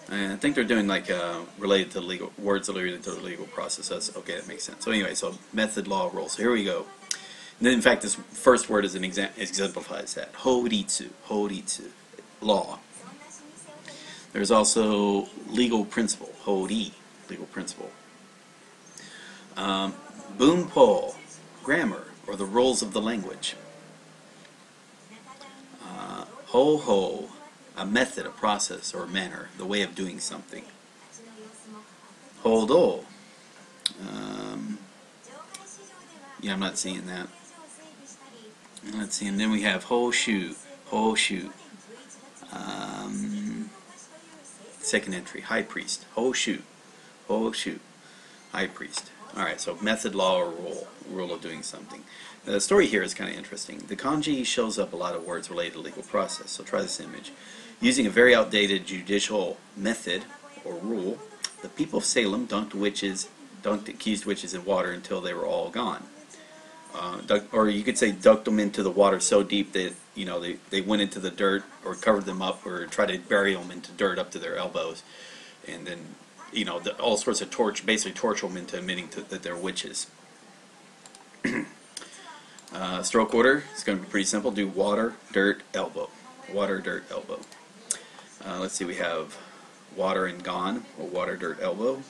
And I think they're doing like related to legal words related to the legal process. That's okay. That makes sense. So anyway, so method, law, rule. So here we go. And then in fact, this first word is an exemplifies that. Horitsu, law. There's also legal principle. Hori, legal principle. Bunpo, grammar, or the rules of the language. Ho, a method, a process, or a manner, the way of doing something. Hodo. Yeah, I'm not seeing that. Let's see, and then we have hoshu. Let's second entry, high priest, hoshu, hoshu, high priest. Alright, so method, law, or rule of doing something. Now, the story here is kind of interesting. The kanji shows up a lot of words related to legal process, so try this image. Using a very outdated judicial method, or rule, the people of Salem dunked accused witches in water until they were all gone. Or you could say dunked them into the water so deep that they went into the dirt or covered them up or tried to bury them into dirt up to their elbows, and then all sorts of basically torture them into admitting that they're witches. Stroke order is going to be pretty simple. Do water, dirt, elbow. Water, dirt, elbow. Let's see, we have water and gone, or water, dirt, elbow.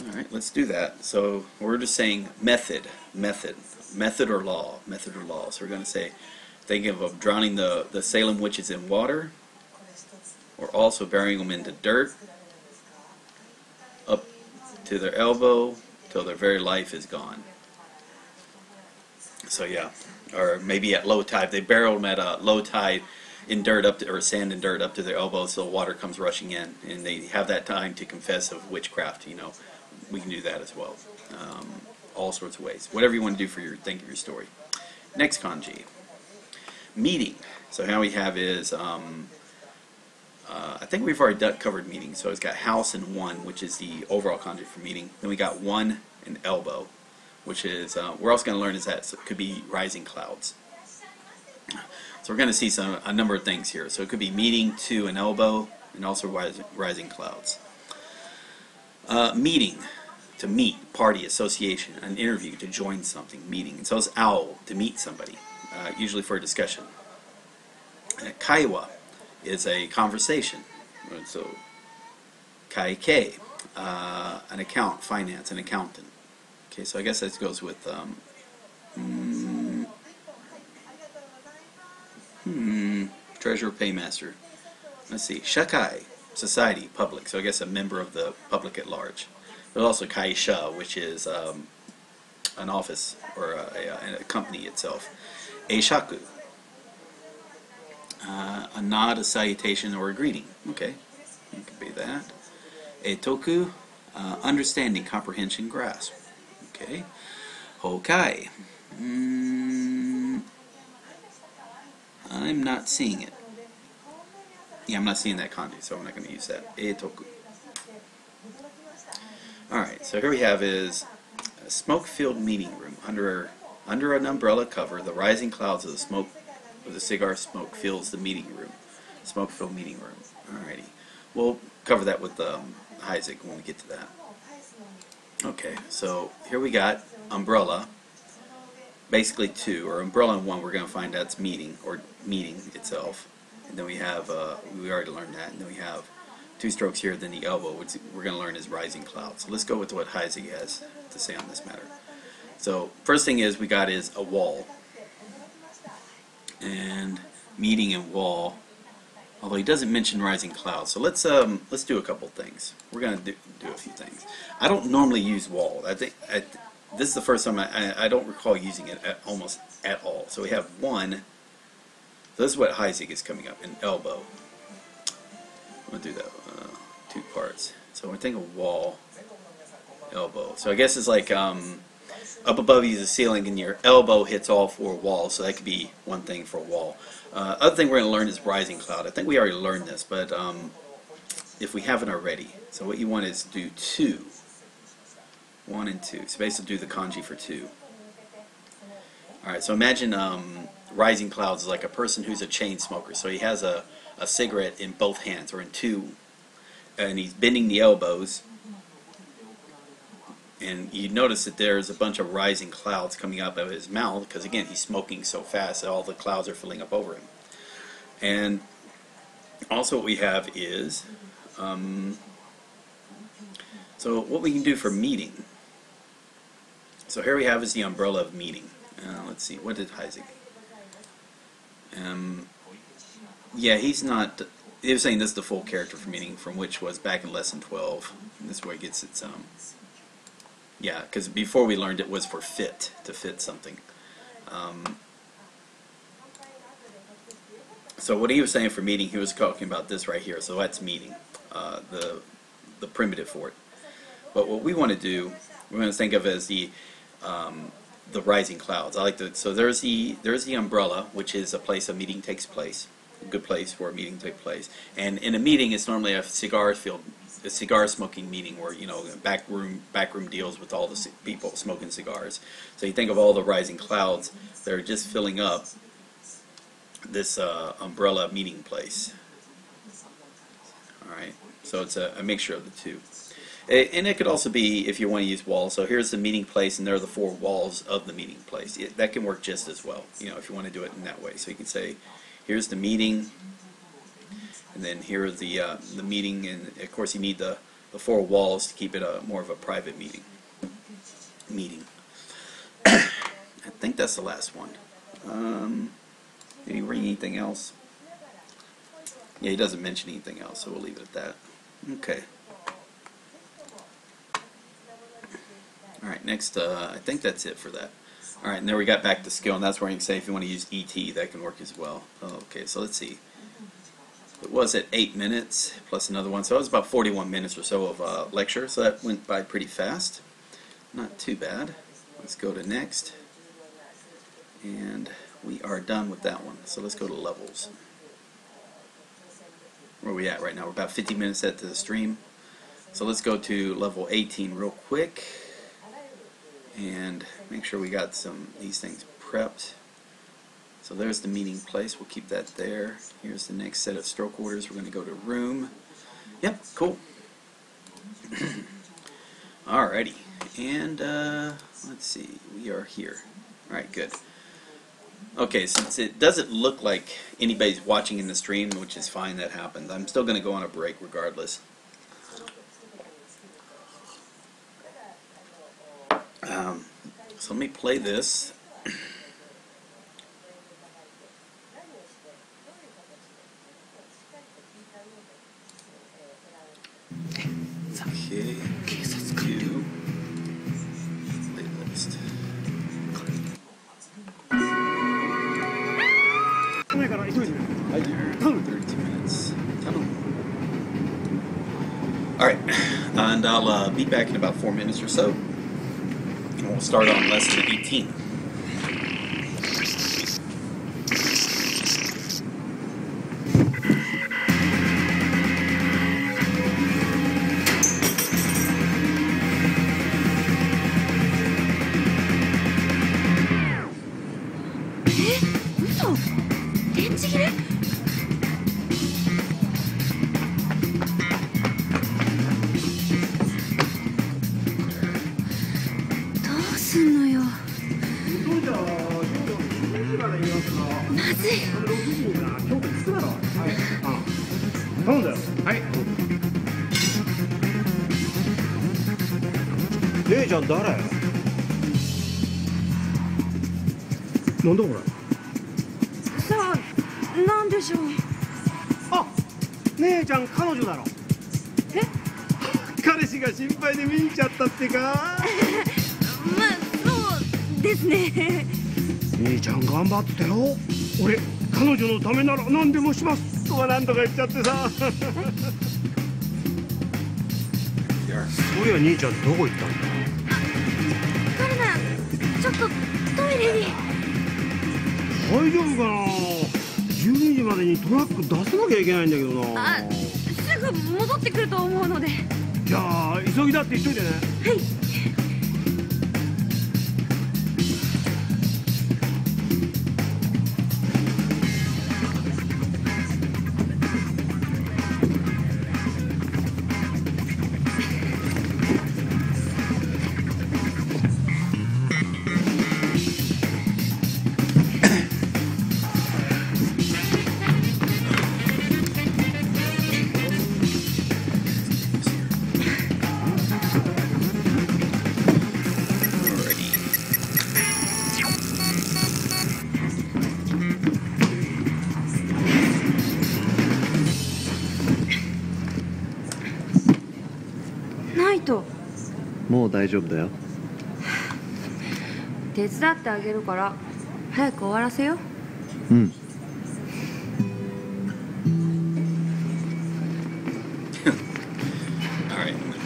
Alright, let's do that. So we're just saying method or law. So we're going to say, think of drowning the Salem witches in water, or also burying them into dirt, up to their elbow, till their very life is gone. So yeah, or maybe at low tide. They bury them at low tide in dirt or sand and dirt up to their elbows, so water comes rushing in, and they have that time to confess of witchcraft. We can do that as well. All sorts of ways. Whatever you want to do for think of your story. Next kanji. Meeting. So how we have is, I think we've already covered meeting. So it's got house and one, which is the overall kanji for meeting. Then we got one and elbow, which is, we're also going to learn is that it could be rising clouds. So we're going to see a number of things here. So it could be meeting, to, an elbow, and also rising clouds. Meeting, to meet, party, association, an interview, to join something, meeting. And so is owl, to meet somebody, usually for a discussion. Kaiwa is a conversation. So kaike, an account, finance, an accountant. Okay, so I guess that goes with treasurer, paymaster. Let's see, shakai, society, public. So I guess a member of the public at large. But also kaisha, which is an office or a company itself. Eishaku, a nod, a salutation, or a greeting. Okay, it could be that. Eitoku, understanding, comprehension, grasp. Okay. Hokai. I'm not seeing it. Yeah, I'm not seeing that kanji, so I'm not going to use that. Eitoku. Alright, so here we have is a smoke-filled meeting room. Under an umbrella cover, the rising clouds of the cigar smoke fills the meeting room. Smoke-filled meeting room. Alrighty. We'll cover that with Isaac when we get to that. Okay, so here we got umbrella, basically two, or umbrella and one. We're going to find that's meeting, or meeting itself. And then we have, we already learned that, and then we have two strokes here, then the elbow, which we're going to learn is rising cloud. So let's go with what Isaac has to say on this matter. So first thing is we got is a wall, and meeting and wall, although he doesn't mention rising clouds. So let's do a couple things. We're going to do a few things. I don't normally use wall. I think this is the first time I don't recall using it almost at all. So we have one. So this is what Isaac is coming up, an elbow. I'm going to do that two parts. So we're thinking wall, elbow. So I guess it's like up above you is the ceiling and your elbow hits all four walls. So that could be one thing for a wall. Other thing we're going to learn is rising cloud. I think we already learned this, but if we haven't already. So what you want is do two. 1 and 2. So basically do the kanji for 2. Alright, so imagine rising clouds is like a person who's a chain smoker. So he has a cigarette in both hands, or in two, and he's bending the elbows. And you notice that there's a bunch of rising clouds coming up out of his mouth, because again, he's smoking so fast that all the clouds are filling up over him. And also what we have is, so what we can do for meeting. So here we have is the umbrella of meeting. Let's see, what did Isaac? Yeah, he's not, he was saying this is the full character for meeting, from which was back in lesson 12. And this is where it gets its, yeah, because before we learned it was for fit, to fit something. So what he was saying for meeting, he was talking about this right here. So that's meeting, the primitive for it. But what we want to do, we want to think of as the rising clouds. I like the so there's the umbrella, which is a place a meeting takes place, a good place for a meeting to take place. And in a meeting, it's normally a cigar smoking meeting where back room deals with all the people smoking cigars. So you think of all the rising clouds that are just filling up this umbrella meeting place. All right, so it's a mixture of the two. And it could also be if you want to use walls. So here's the meeting place, and there are the four walls of the meeting place. That can work just as well, if you want to do it in that way. So you can say, here's the meeting, and then here are the meeting, and of course you need the four walls to keep it more of a private meeting. I think that's the last one. Did he bring anything else? Yeah, he doesn't mention anything else, so we'll leave it at that. Okay. Alright, next, I think that's it for that. Alright, and then we got back to skill, and that's where you can say if you want to use ET, that can work as well. Okay, so let's see. It was at 8 minutes, plus another one, so it was about 41 minutes or so of lecture, so that went by pretty fast. Not too bad. Let's go to next. And we are done with that one. So let's go to levels. Where are we at right now? We're about 50 minutes into the stream. So let's go to level 18 real quick. And make sure we got these things prepped. So there's the meeting place. We'll keep that there. Here's the next set of stroke orders. We're going to go to room. Yep, cool. Alrighty. And let's see. We are here. Alright, good. Okay, since it doesn't look like anybody's watching in the stream, which is fine, that happens, I'm still going to go on a break regardless. So let me play this. Okay, do playlist. 32 minutes. Alright, and I'll be back in about 4 minutes or so. And we'll start on lesson 18.姉ちゃん誰？なんだこれ？さあ、なんでしょう。あ、姉ちゃん彼女だろ。え？彼氏が心配で見に来ちゃったってか？まあ、そうですね。姉ちゃん頑張ってよ。俺彼女のためなら何でもしますとは何とか言っちゃってさ。そりゃ兄ちゃんどこ行ったんだ？カルナ、ちょっとトイレに。大丈夫かな？12時までにトラック出さなきゃいけないんだけどな。あ、すぐ戻ってくると思うので。じゃあ急ぎだって言っといてね。はい。もう大丈夫だよ。手伝ってあげるから早く終わらせよう。うん。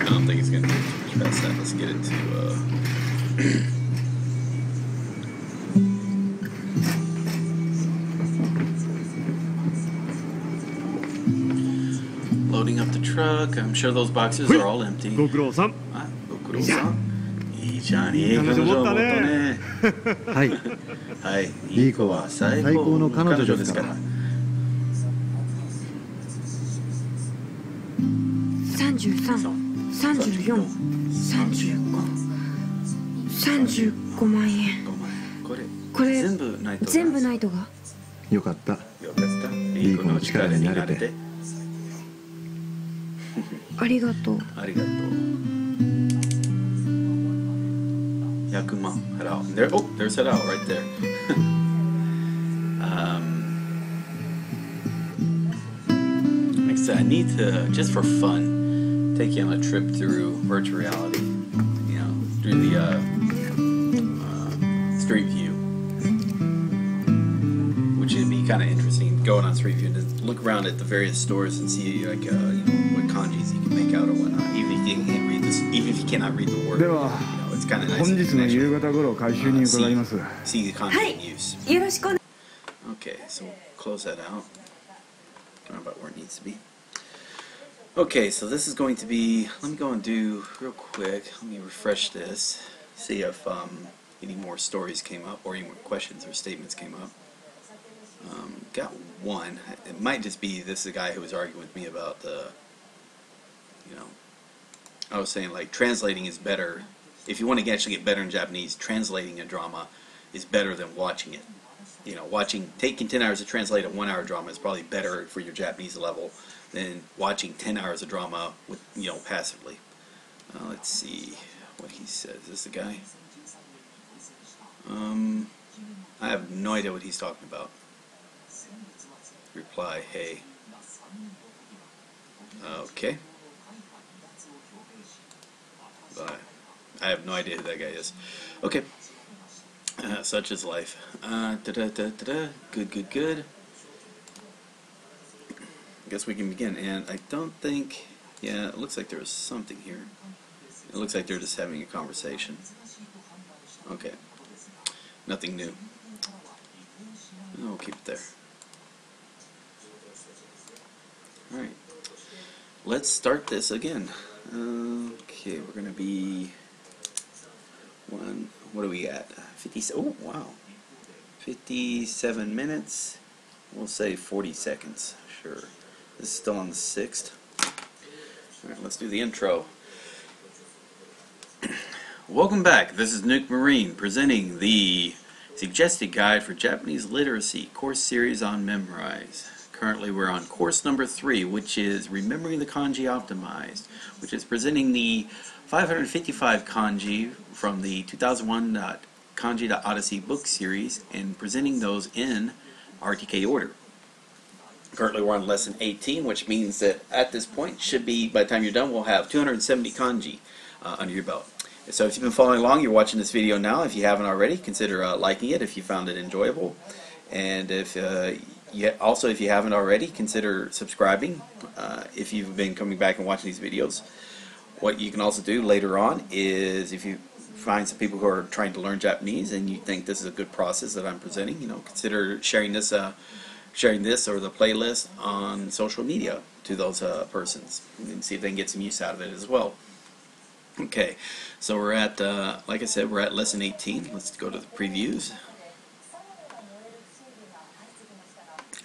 I don't think it's going to be too much past that. Let's get into loading up the truck. I'm sure those boxes are all empty. ご苦労さん。あ、ご苦労さん。いいじゃん、いい彼女持ったね。はい。はい、いい子は最高の彼女ですから。33、34、35、35万円。これ全部ナイトが。よかった。よかった。いい子の力になれて。ありがとう。ありがとう。100万払おう。There, oh, there's that out right there. Like I said, I need to, just for fun, take you on a trip through virtual reality. You know, through the Street View, which would be kind of interesting. Going on Street View and just look around at the various stores and see like you know, what kanjis you can make out or whatnot. Even if you can't read this, even if you cannot read the word. It's kind of nice. 本日の夕方頃回収に伺います。 See the kanji in use. よろしくお願い。 Okay, so we'll close that out. Don't know about where it needs to be. Okay, so this is going to be. Let me go and do real quick. Let me refresh this. See if any more stories came up or any more questions or statements came up. Got one. It might just be this is a guy who was arguing with me about the. You know, I was saying like translating is better. If you want to actually get better in Japanese, translating a drama is better than watching it. You know, taking 10 hours to translate a 1 hour drama is probably better for your Japanese level than watching 10 hours of drama with, you know, passively. Let's see what he says. Is this the guy? I have no idea what he's talking about. Reply, hey. Okay. But I have no idea who that guy is. Okay. Such is life. Good. I guess we can begin. And I don't think... Yeah, it looks like there was something here. It looks like they're just having a conversation. Okay. Nothing new. We'll keep it there. Alright. Let's start this again. Okay, we're going to be... What are we at? 50. Oh, wow. 57 minutes. We'll say 40 seconds. Sure. This is still on the 6th. Alright, let's do the intro. Welcome back. This is Nuke Marine presenting the Suggested Guide for Japanese Literacy course series on Memorize. Currently we're on course number 3, which is Remembering the Kanji Optimized, which is presenting the 555 kanji from the 2001 Kanji.Odyssey book series and presenting those in RTK order. Currently we're on lesson 18, which means that at this point, should be, by the time you're done, we'll have 270 kanji under your belt. So if you've been following along, you're watching this video now. If you haven't already, consider liking it if you found it enjoyable. And if if you haven't already, consider subscribing if you've been coming back and watching these videos. What you can also do later on is if you find some people who are trying to learn Japanese and you think this is a good process that I'm presenting, you know, consider sharing this or the playlist on social media to those persons and see if they can get some use out of it as well. Okay, so we're at, like I said, we're at lesson 18. Let's go to the previews.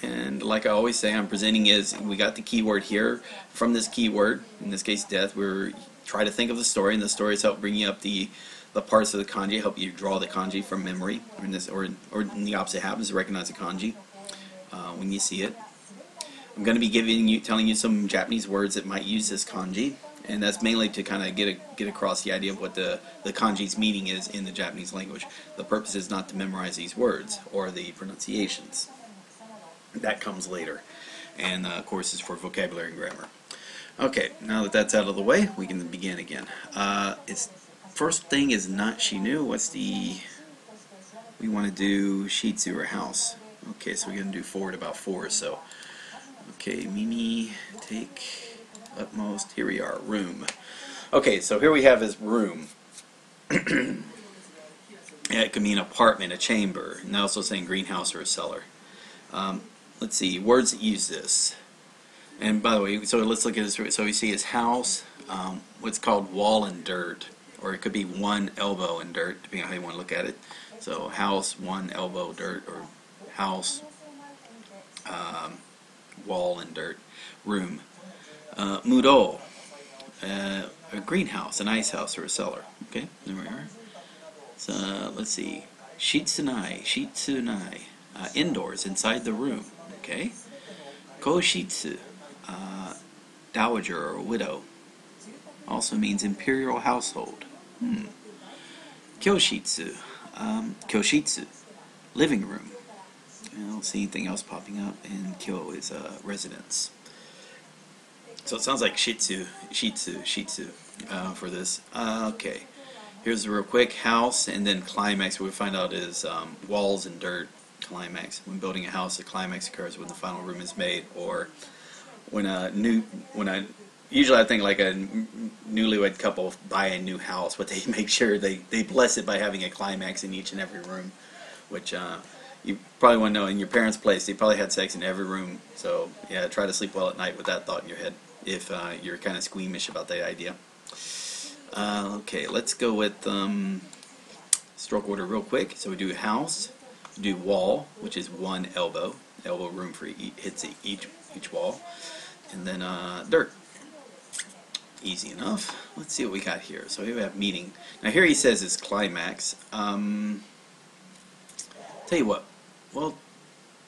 And like I always say, I'm presenting is we got the keyword here. From this keyword, in this case death, we're try to think of the story, and the stories help bring you up the parts of the kanji, help you draw the kanji from memory, or in the opposite happens, recognize the kanji when you see it. I'm going to be telling you some Japanese words that might use this kanji, and that's mainly to kind of get across the idea of what the kanji's meaning is in the Japanese language. The purpose is not to memorize these words or the pronunciations. That comes later, and of course is for vocabulary and grammar. Okay, now that that's out of the way, we can begin again. First thing is not shinu. We want to do shitsu or house. Okay, so we're going to do forward about 4 or so. Okay, Mimi, take, utmost, here we are, room. Okay, so here we have his room. Yeah, it could mean apartment, a chamber, and also saying greenhouse or a cellar. Let's see, words that use this. And by the way, so let's look at this. So we see his house, what's called wall and dirt, or it could be one elbow in dirt, depending on how you want to look at it. So house, one elbow dirt, or house, wall and dirt. Room. Mudo, a greenhouse, an ice house, or a cellar. Okay, there we are. So let's see. Shitsunai, indoors, inside the room. Okay. Koshitsu, dowager or widow. Also means imperial household. Kyoshitsu, kyoshitsu, living room. I don't see anything else popping up, and kyo is residence. So it sounds like shitsu for this. Okay, here's the real quick when and then climax. What we find out is walls and dirt. Climax. When building a house, the climax occurs when the final room is made, or usually I think like a newlywed couple buy a new house, but they make sure they bless it by having a climax in each and every room, which you probably want to know. In your parents' place, they probably had sex in every room. So yeah, try to sleep well at night with that thought in your head if you're kind of squeamish about that idea. Okay, let's go with stroke order real quick. So we do house, we do wall, which is one elbow room for hits each wall, and then dirt. Easy enough. Let's see what we got here. So here we have meeting. Now here he says it's climax. Tell you what, we'll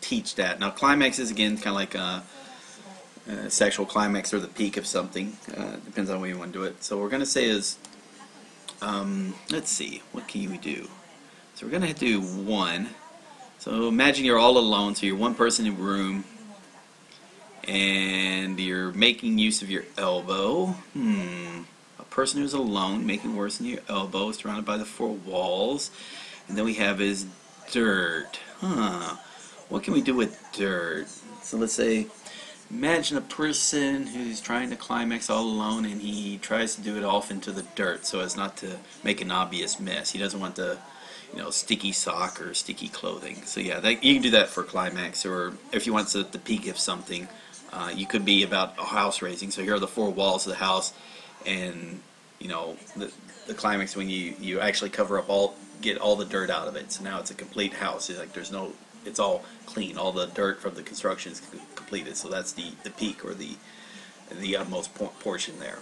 teach that. Now climax is again kind of like a sexual climax or the peak of something. Depends on the way you want to do it. So what we're going to say is, let's see, what can we do? So we're going to do one. So imagine you're all alone, so you're one person in a room, and you're making use of your elbow. A person who's alone, making worse than your elbow, surrounded by the four walls. And then we have his dirt. What can we do with dirt? So let's say, imagine a person who's trying to climax all alone, and he tries to do it off into the dirt so as not to make an obvious mess. He doesn't want the sticky sock or sticky clothing. So yeah, you can do that for climax, or if you want to the peak of something, you could be about a house raising. So here are the four walls of the house, and the climax when you actually cover up get all the dirt out of it. So now it's a complete house. It's like it's all clean. All the dirt from the construction is completed. So that's the peak or the utmost portion there.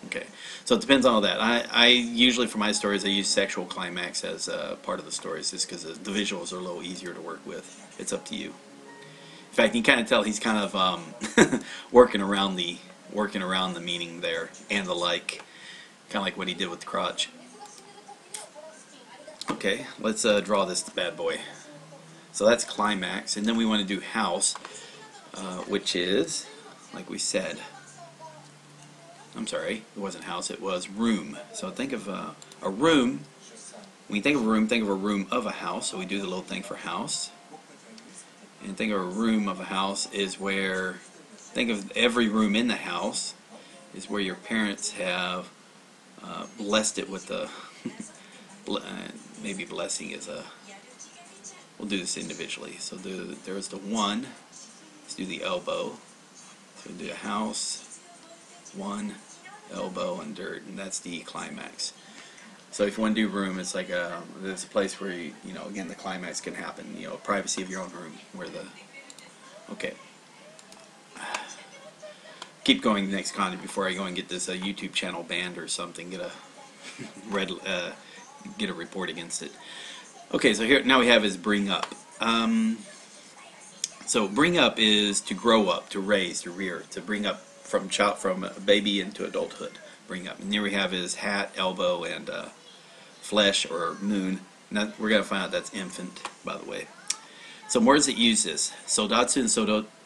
Okay, so it depends on all that. I usually, for my stories, I use sexual climax as part of the stories, just because the visuals are a little easier to work with. It's up to you. In fact, you can kind of tell he's kind of working around the meaning there, and the like, kind of like what he did with the crotch. Okay, let's draw this bad boy. So that's climax, and then we want to do house, which is, like we said, I'm sorry, it wasn't house, it was room. So think of a room. When you think of a room, think of a room of a house. So we do the little thing for house. And think of a room of a house is where, think of every room in the house is where your parents have blessed it with the, maybe blessing is we'll do this individually. So there's the one, let's do the elbow. So we'll do a house, one, elbow, and dirt, and that's the climax. So if you want to do room, it's like there's a place where again the climax can happen. Privacy of your own room, where okay. Keep going to the next content before I go and get this YouTube channel banned or something. Get a get a report against it. Okay, so here now we have is bring up. So bring up is to grow up, to raise, to rear, to bring up from a baby into adulthood. Bring up, and here we have his hat, elbow, and flesh or moon. Now we're gonna find out that's infant, by the way. Some words that use this: sodatsu and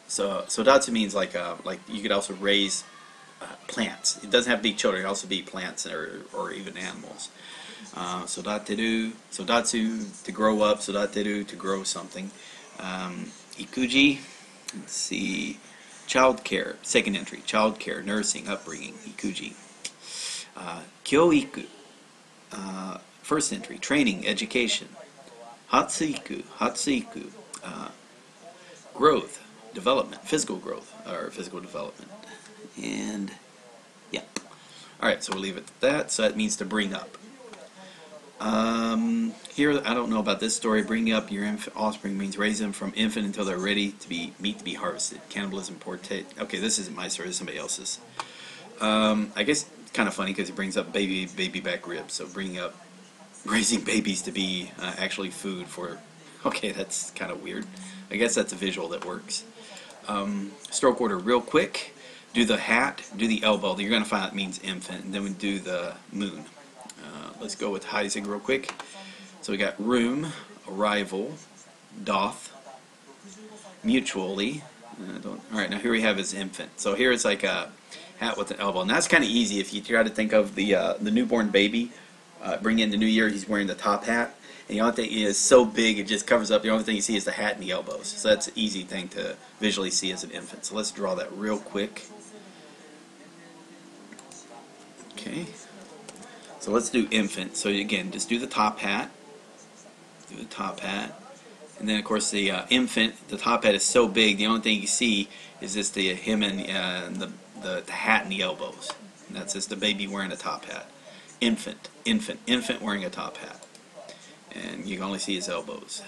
sodatsu means like you could also raise plants. It doesn't have to be children; it can also be plants or even animals. Sodateru, sodatsu, to grow up. Sodateru, to grow something. Ikuji, let's see. Child care, second entry. Child care, nursing, upbringing, ikuji. Kyoiku, first entry, training, education. Hatsuiku, growth, development, physical growth, or physical development. And, yeah. Alright, so we'll leave it at that. So that means to bring up. Here, I don't know about this story. Bringing up your offspring means raise them from infant until they're ready to be meat to be harvested. Cannibalism, okay, this isn't my story. This is somebody else's. I guess it's kind of funny because it brings up baby back ribs. So bringing up raising babies to be actually food for. Okay, that's kind of weird. I guess that's a visual that works. Stroke order real quick. Do the hat, do the elbow. You're going to find out it means infant. And then we do the moon. Let's go with Heising real quick. So we got room, arrival, doth, mutually. Alright, now here we have his infant. So here it's like a hat with an elbow. And that's kind of easy if you try to think of the newborn baby. Bring in the new year, he's wearing the top hat. And the only thing is so big it just covers up. The only thing you see is the hat and the elbows. So that's an easy thing to visually see as an infant. So let's draw that real quick. Okay. So let's do infant. So again, just do the top hat. Do the top hat. And then of course the infant, the top hat is so big, the only thing you see is just him and the hat and the elbows. And that's just the baby wearing a top hat. Infant wearing a top hat. And you can only see his elbows.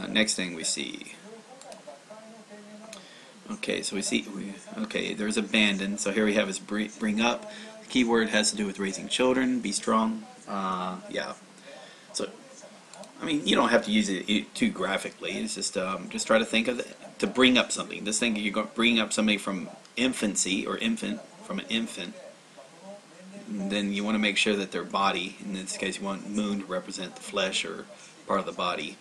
Next thing we see. Okay, so we see, okay, there's abandon. So here we have his bring up. The key word has to do with raising children, be strong. Yeah. So, I mean, you don't have to use it too graphically. It's just try to think of it, to bring up something. This thing, you're bringing up somebody from infancy, or from an infant. And then you want to make sure that their body, in this case you want moon to represent the flesh or part of the body.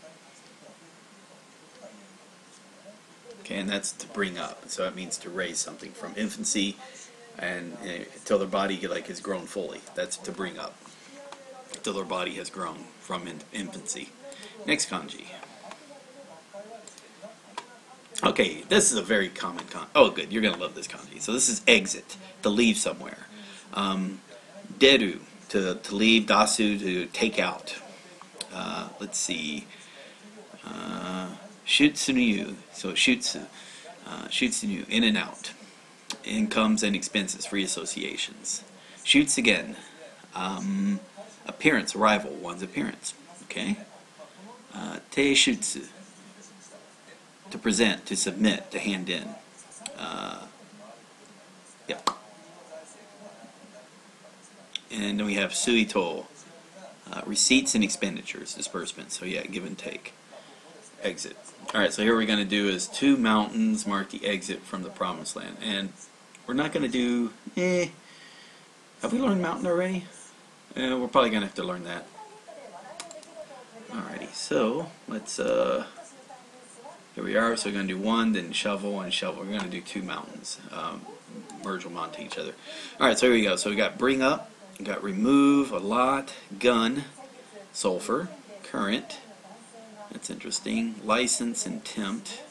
Okay, and that's to bring up. So that means to raise something from infancy and until their body is grown fully. That's to bring up. Until their body has grown from infancy. Next kanji. Okay, this is a very common kanji. Oh, good, you're going to love this kanji. So this is exit, to leave somewhere. Deru, to leave. Dasu, to take out. Let's see. Shutsunyu, so shutsu. Shutsunyu, in and out. Incomes and expenses, free associations. Shoots again. Appearance, arrival, one's appearance. Okay? Teishutsu, to present, to submit, to hand in. Yep. And then we have suito, receipts and expenditures, disbursements. So yeah, give and take. Exit. Alright, so here we're going to do is 2 mountains mark the exit from the promised land. And we're not going to do, have we learned mountain already? We're probably going to have to learn that. Alrighty, so let's, here we are. So we're going to do 1, then shovel and shovel. We're going to do 2 mountains. Merge them onto each other. Alright, so here we go. So we got bring up, we got remove, a lot, gun, sulfur, current. That's interesting. License and tempt.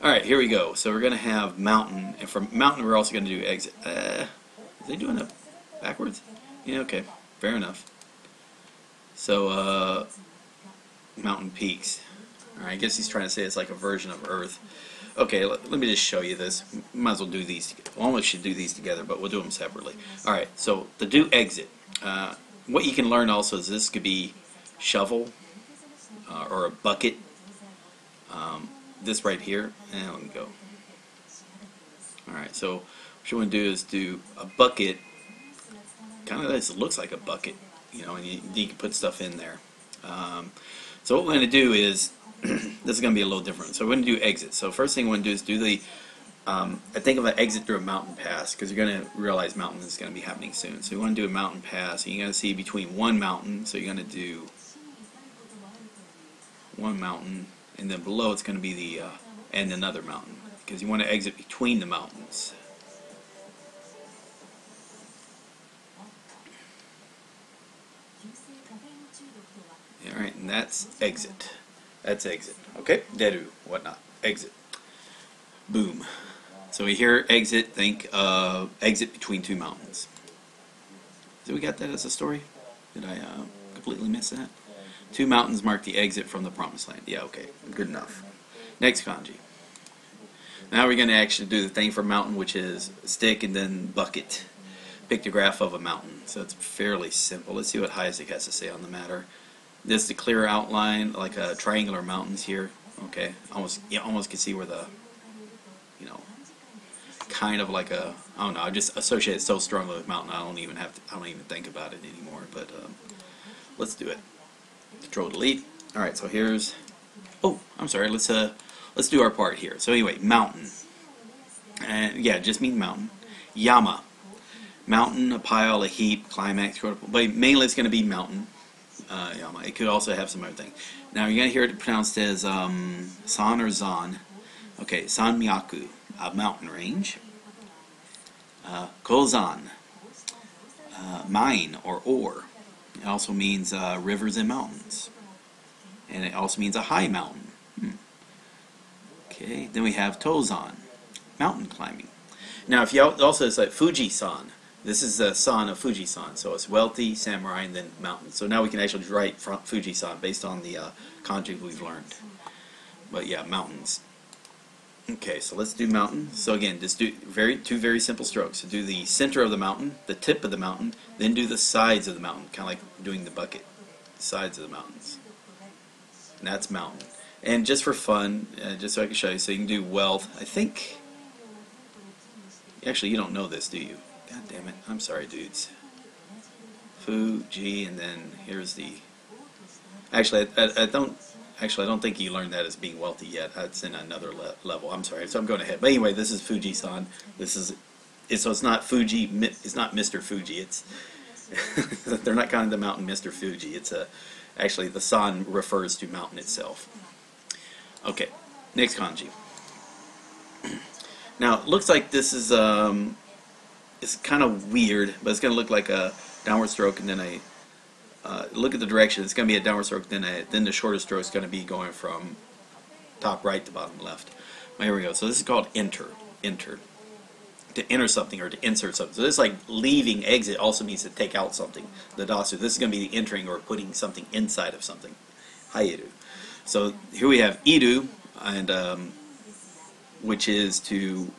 Alright, here we go. So we're going to have mountain. And from mountain, we're also going to do exit. Are they doing it backwards? Yeah, okay. Fair enough. So, mountain peaks. Alright, I guess he's trying to say it's like a version of Earth. Okay, let me just show you this. Might as well do these together. Well, we should do these together, but we'll do them separately. Alright, so to do exit. What you can learn also is this could be shovel. Or a bucket. This right here, and let me go. Alright, so what you want to do is do a bucket. Kind of this looks like a bucket, you know, and you can put stuff in there. So what we're going to do is, this is going to be a little different. So we're going to do exit. So first thing we want to do is do the, I think of an exit through a mountain pass, because you're going to realize mountain is going to be happening soon. So you want to do a mountain pass, and you're going to see between one mountain, so you're going to do one mountain, and then below it's going to be the and another mountain, because you want to exit between the mountains. Alright, and that's exit. That's exit. Okay? Deru, whatnot. Exit. Boom. So we hear exit, think exit between 2 mountains. So we got that as a story? Did I completely miss that? 2 mountains mark the exit from the promised land. Yeah, okay. Good enough. Next kanji. Now we're going to actually do the thing for mountain, which is stick and then bucket. Pictograph of a mountain. So it's fairly simple. Let's see what Isaac has to say on the matter. This is the clear outline, like a triangular mountains here. Okay, you almost can see where the, you know, kind of like a, I don't know. I just associate it so strongly with mountain. I don't even think about it anymore. But let's do it. Control Delete. All right. So here's. Oh, I'm sorry. Let's do our part here. So anyway, mountain. And yeah, just mean mountain. Yama. Mountain, a pile, a heap, climax, but mainly it's going to be mountain. Yama. It could also have some other thing. Now you're going to hear it pronounced as san or zan. Okay, sanmyaku, a mountain range. Kozan, mine or ore. It also means rivers and mountains. And it also means a high mountain. Okay, then we have Tozan, mountain climbing. Now if you also, it's like Fuji-san. This is the san of Fuji-san, so it's wealthy, samurai, and then mountain. So now we can actually write Fuji-san based on the kanji we've learned. But yeah, mountains. Okay, so let's do mountain. So again, just do two very simple strokes. So do the center of the mountain, the tip of the mountain, then do the sides of the mountain, kind of like doing the bucket. Sides of the mountains. And that's mountain. And just for fun, just so I can show you, so you can do wealth. I think, actually you don't know this, do you? God damn it. I'm sorry, dudes. Fuji, and then here's the... Actually, I don't think you learned that as being wealthy yet. That's in another level. I'm sorry. So I'm going ahead. But anyway, this is Fuji-san. So it's not Fuji. It's not Mr. Fuji. It's they're not calling the mountain Mr. Fuji. It's actually the san refers to mountain itself. Okay, next kanji. Now it looks like this is it's kind of weird, but it's going to look like a downward stroke and then a look at the direction. It's going to be a downward stroke, then the shorter stroke is going to be going from top right to bottom left. Well, here we go. So this is called enter. To enter something or to insert something. So this is like leaving, exit also means to take out something. The dasu. This is going to be the entering or putting something inside of something. Haeru. So here we have iru, and which is to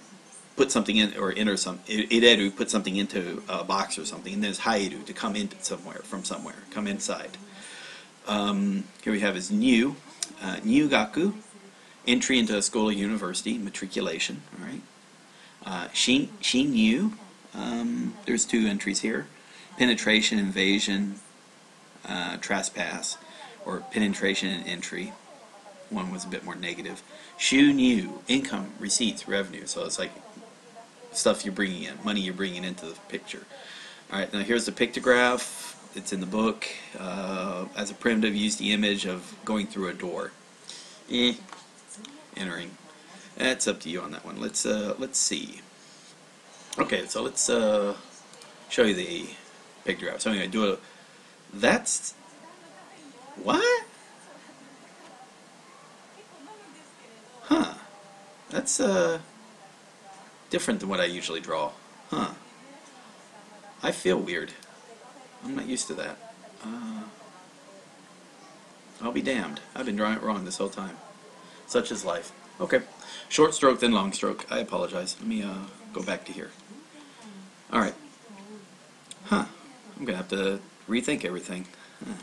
put something in or enter something. Ireru, put something into a box or something, and then there's haeru, to come into somewhere, from somewhere, come inside. Here we have is new, nyugaku, entry into a school or university, matriculation. All right. Shinyu, there's 2 entries here. Penetration, invasion, trespass, or penetration and entry. One was a bit more negative. Shunyu, income, receipts, revenue. So it's like stuff you're bringing in, money you're bringing into the picture. Alright, now here's the pictograph. It's in the book. As a primitive, use the image of going through a door. Entering. That's up to you on that one. Let's see. Okay, so let's show you the pictograph. So anyway, that's what? Huh. That's different than what I usually draw. Huh. I feel weird. I'm not used to that. I'll be damned. I've been drawing it wrong this whole time. Such is life. Okay. Short stroke, then long stroke. I apologize. Let me go back to here. Alright. Huh. I'm going to have to rethink everything. Huh.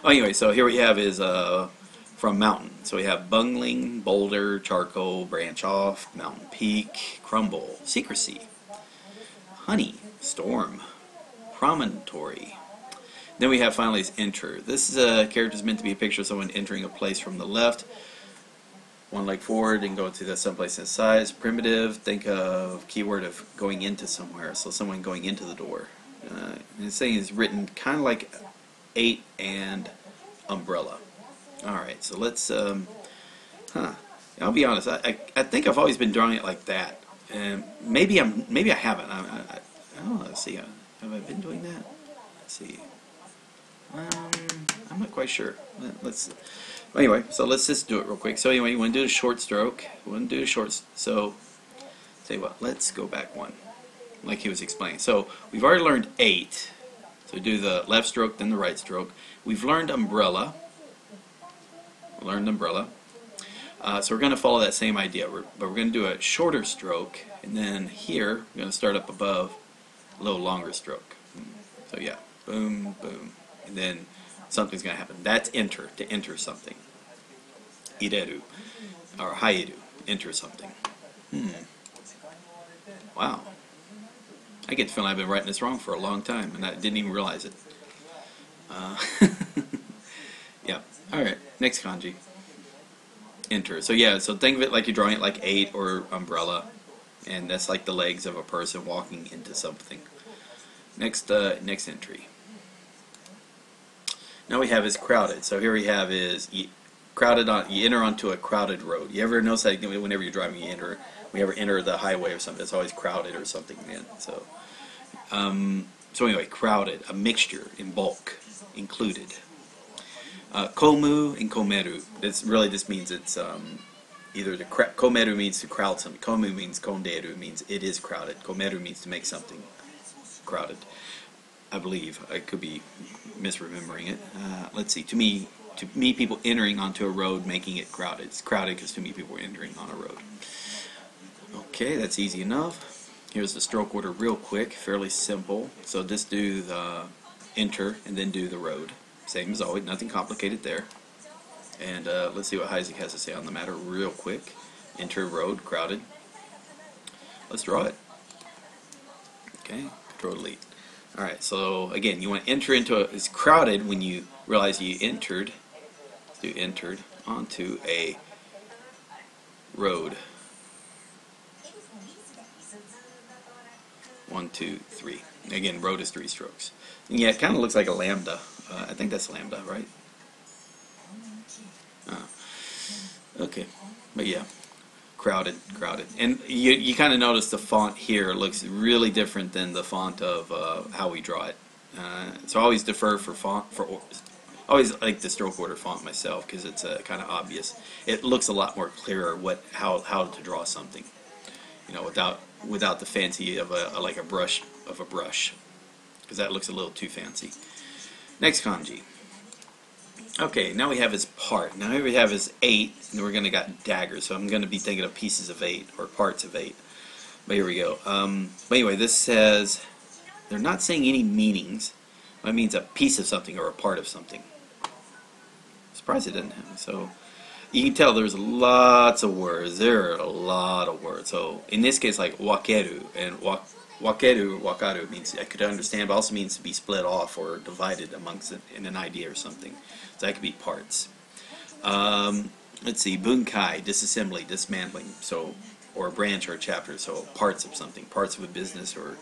Oh, anyway, so here we have is from mountain. So we have bungling, boulder, charcoal, branch off, mountain peak, crumble, secrecy, honey, storm, promontory. Then we have finally is enter. This is a character is meant to be a picture of someone entering a place from the left. One leg forward and go to the someplace inside. It's primitive. Think of keyword of going into somewhere. So someone going into the door. This thing is written kind of like 8 and umbrella. Alright, so let's, I'll be honest, I think I've always been drawing it like that. And maybe I haven't. I don't know, let's see, have I been doing that? Let's see. I'm not quite sure. Anyway, so let's just do it real quick. So anyway, you want to do a short stroke. So, tell you what, let's go back one, like he was explaining. So, we've already learned 8. So do the left stroke, then the right stroke. We've learned umbrella. So we're going to follow that same idea, but we're going to do a shorter stroke, and then here we're going to start up above, a little longer stroke. So yeah, boom, boom, and then something's going to happen. That's enter, to enter something. Ireru, or hairu, enter something. Wow. I get the feeling I've been writing this wrong for a long time, and I didn't even realize it. Yeah. All right. Next kanji. Enter. So yeah. So think of it like you're drawing it like 8 or umbrella, and that's like the legs of a person walking into something. Next entry. Now we have is crowded. So here we have is crowded on. You enter onto a crowded road. You ever notice that whenever you're driving, we ever enter the highway or something, it's always crowded or something, man. So, so anyway, crowded, a mixture in bulk, included. Komu and komeru. This really just means it's either the komeru means to crowd something. Komu means konderu, means it is crowded. Komeru means to make something crowded. I believe I could be misremembering it. Let's see. To me, people entering onto a road, making it crowded. It's crowded because to me, people are entering on a road. Okay, that's easy enough. Here's the stroke order real quick, fairly simple. So just do the enter and then do the road. Same as always, nothing complicated there. And let's see what Heisig has to say on the matter real quick. Enter road, crowded. Let's draw it. Okay, Control Delete. Alright, so again, you want to enter into it's crowded when you realize you entered, do entered onto a road. 1, 2, 3. Again, road is 3 strokes. And yeah, it kind of looks like a lambda. I think that's lambda, right? Okay, but yeah, crowded. And you kind of notice the font here looks really different than the font of how we draw it. So I always defer for font, always like the stroke order font myself because it's kind of obvious. It looks a lot more clearer how to draw something, you know, without the fancy of a brush, because that looks a little too fancy. Next kanji. Okay, now we have his part. Now here we have his 8, and we're going to got daggers. So I'm going to be thinking of pieces of 8 or parts of 8. But here we go. But anyway, this says they're not saying any meanings. That means a piece of something or a part of something. Surprised it didn't have. So you can tell there's lots of words. There are a lot of words. So in this case, like wakeru and wakaru means I could understand, but also means to be split off or divided amongst it in an idea or something. So that could be parts. Let's see, bunkai, disassembly, dismantling, so or a branch or a chapter. So parts of something, parts of a business or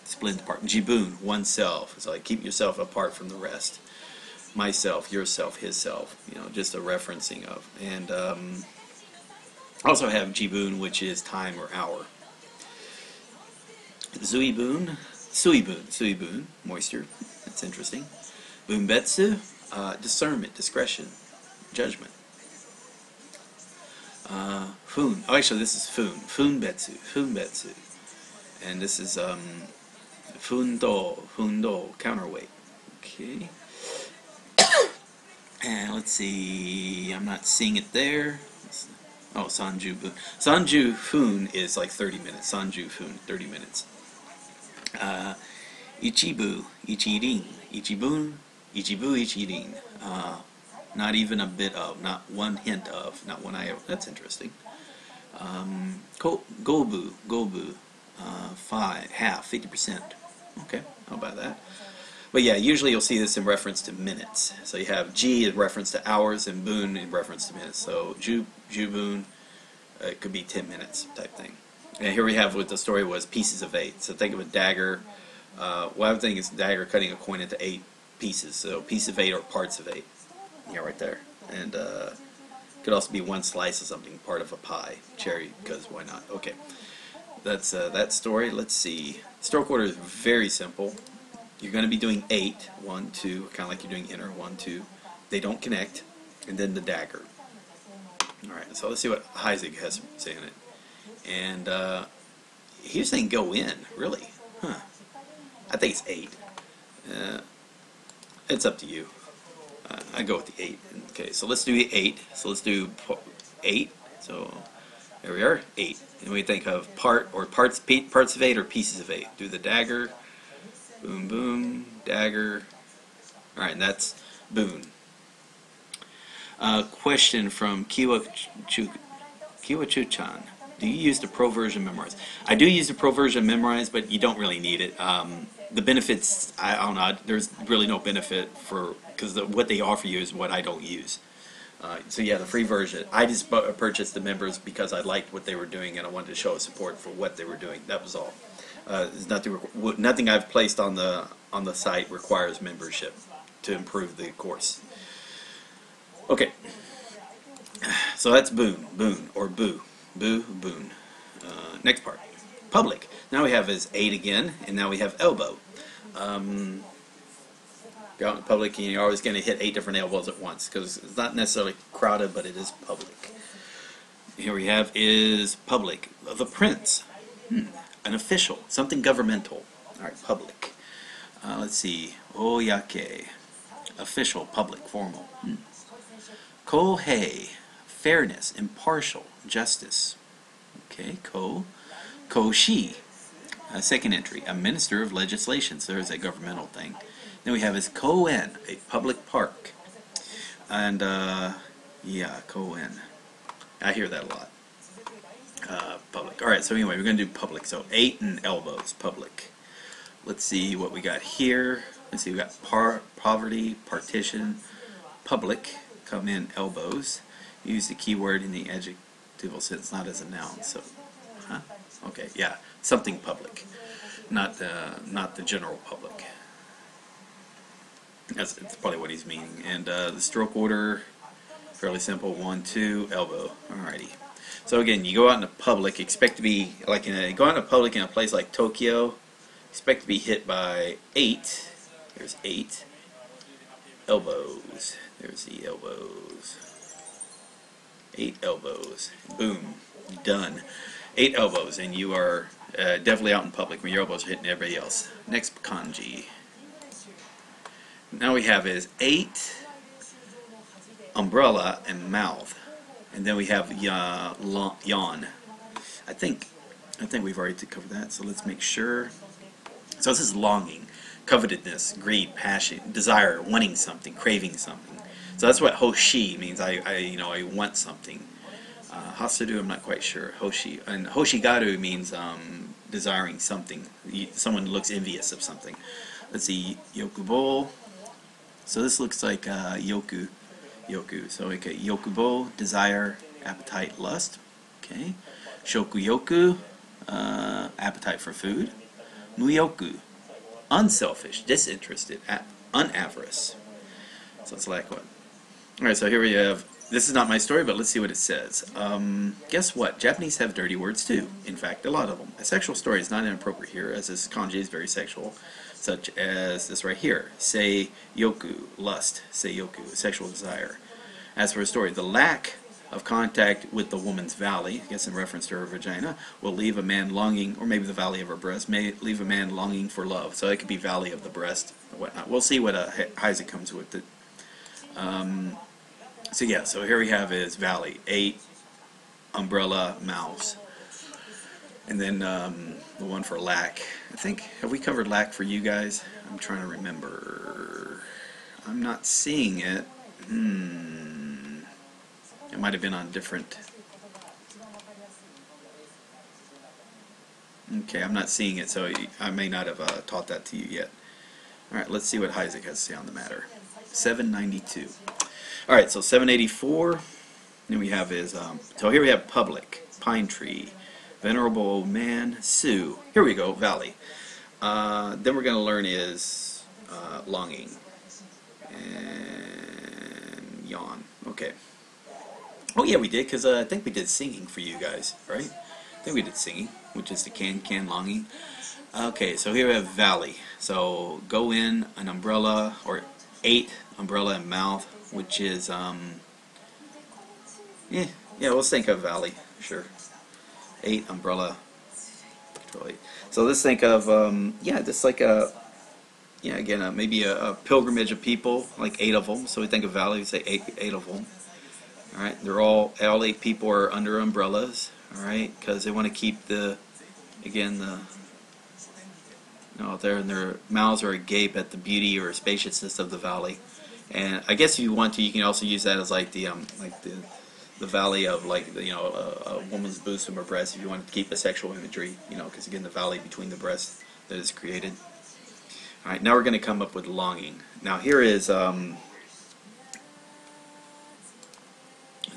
split apart. Jibun, oneself. So like keep yourself apart from the rest. Myself, yourself, his self. You know, just a referencing of. And also have jibun, which is time or hour. Suibun, moisture. That's interesting. Bunbetsu, discernment, discretion, judgment. Fun. Oh, actually, this is fun. Funbetsu. And this is fundo, counterweight. Okay. And let's see. I'm not seeing it there. Oh, Sanju Bun. Sanju Fun is like 30 minutes. Sanju Fun, 30 minutes. Ichibu, Ichirin, Ichibun, Ichirin. Not even a bit of, not one hint of, not one iota. That's interesting. Gobu, 50%. Okay, how about that? But yeah, usually you'll see this in reference to minutes. So you have G in reference to hours and Bun in reference to minutes. So Jubun, it could be 10 minutes type thing. And here we have what the story was, pieces of 8. So think of a dagger. What I'm thinking is a dagger cutting a coin into 8 pieces. So piece of 8 or parts of 8. Yeah, right there. And could also be one slice of something, part of a pie. Cherry, because why not? Okay. That's that story. Let's see. Stroke order is very simple. You're going to be doing 8, 1, 2, kind of like you're doing enter, 1, 2. They don't connect. And then the dagger. Alright, so let's see what Heisig has to say in it. And he was saying go in, really. Huh. I think it's 8. It's up to you. I go with the 8. Okay, so let's do the 8. So let's do 8. So there we are, 8. And we think of parts of 8 or pieces of 8. Do the dagger, boom, boom, dagger. All right, and that's boon. Question from Kiwachu-chan. Do you use the Pro version Memorize? I do use the Pro version Memorize, but you don't really need it. The benefits, I don't know, there's really no benefit because what they offer you is what I don't use. So yeah, the free version. I just purchased the members because I liked what they were doing and I wanted to show support for what they were doing. That was all. Nothing I've placed on the site requires membership to improve the course. Okay, so that's boon, or boo, boon. Next part, public. Now we have is 8 again, and now we have elbow. Go out in public, and you're always going to hit 8 different elbows at once because it's not necessarily crowded, but it is public. Here we have is public. The prince, an official, something governmental. All right, public. Let's see, oyake, official, public, formal. Kohei, fairness, impartial, justice. Okay, Koshi, second entry, a minister of legislation. So there's a governmental thing. Then we have is Koen, a public park. And, yeah, Koen. I hear that a lot. Public. Alright, so anyway, we're going to do public. So 8 and elbows, public. Let's see what we got here. Let's see, we got poverty, partition, public, come in elbows. Use the keyword in the adjectival sense, not as a noun. So, okay, yeah, something public, not the general public. That's probably what he's meaning. And the stroke order, fairly simple: 1, 2, elbow. Alrighty. So again, you go out in the public, expect to be like go out in public in a place like Tokyo. Expect to be hit by 8. There's 8 elbows. There's the elbows. 8 elbows. Boom. Done. 8 elbows, and you are definitely out in public when your elbows are hitting everybody else. Next kanji. Now we have is 8 umbrella and mouth, and then we have yawn. I think we've already covered that. So let's make sure. So this is longing, covetedness, greed, passion, desire, wanting something, craving something. So that's what hoshi means. I want something. Hasadu, I'm not quite sure. Hoshi and hoshigaru means desiring something. Someone looks envious of something. Let's see, yokubo. So this looks like yoku. So okay, yokubo, desire, appetite, lust. Okay, shokuyoku, appetite for food. Muyoku, unselfish, disinterested, unavarice. So it's like what? All right, so here we have. This is not my story, but let's see what it says. Guess what? Japanese have dirty words too. In fact, a lot of them. A sexual story is not inappropriate here, as this kanji is very sexual, such as this right here. Say yoku, lust. Say yoku, sexual desire. As for a story, the lack of contact with the woman's valley, I guess in reference to her vagina, will leave a man longing, or maybe the valley of her breast, may leave a man longing for love. So it could be valley of the breast or whatnot. We'll see what Isaac comes with it. So yeah, so here we have is valley, 8, umbrella, mouse. And then the one for lack. I think, have we covered lack for you guys? I'm trying to remember. I'm not seeing it. It might have been on different. Okay, I'm not seeing it, so I may not have taught that to you yet. Alright, let's see what Isaac has to say on the matter. 792. Alright, so 784. Then we have is, so here we have public, pine tree, venerable old man, Sue. Here we go, valley. Then we're going to learn is longing and yawn. Okay. Oh yeah, we did, because I think we did singing for you guys, right? I think we did singing, which is the can longing. Okay, so here we have valley. So go in an umbrella, or 8 umbrella and mouth, which is yeah, let's think of valley, sure. 8 umbrella, control 8. So let's think of yeah, just like a yeah, again, maybe a pilgrimage of people, like 8 of them. So we think of valley, we say eight of them. All right, they're all 8 people are under umbrellas. All right, because they want to keep their mouths are agape at the beauty or spaciousness of the valley. And I guess if you want to, you can also use that as like the valley of a woman's bosom or breast if you want to keep a sexual imagery, because again the valley between the breasts that is created. All right, now we're going to come up with longing. Now here is let's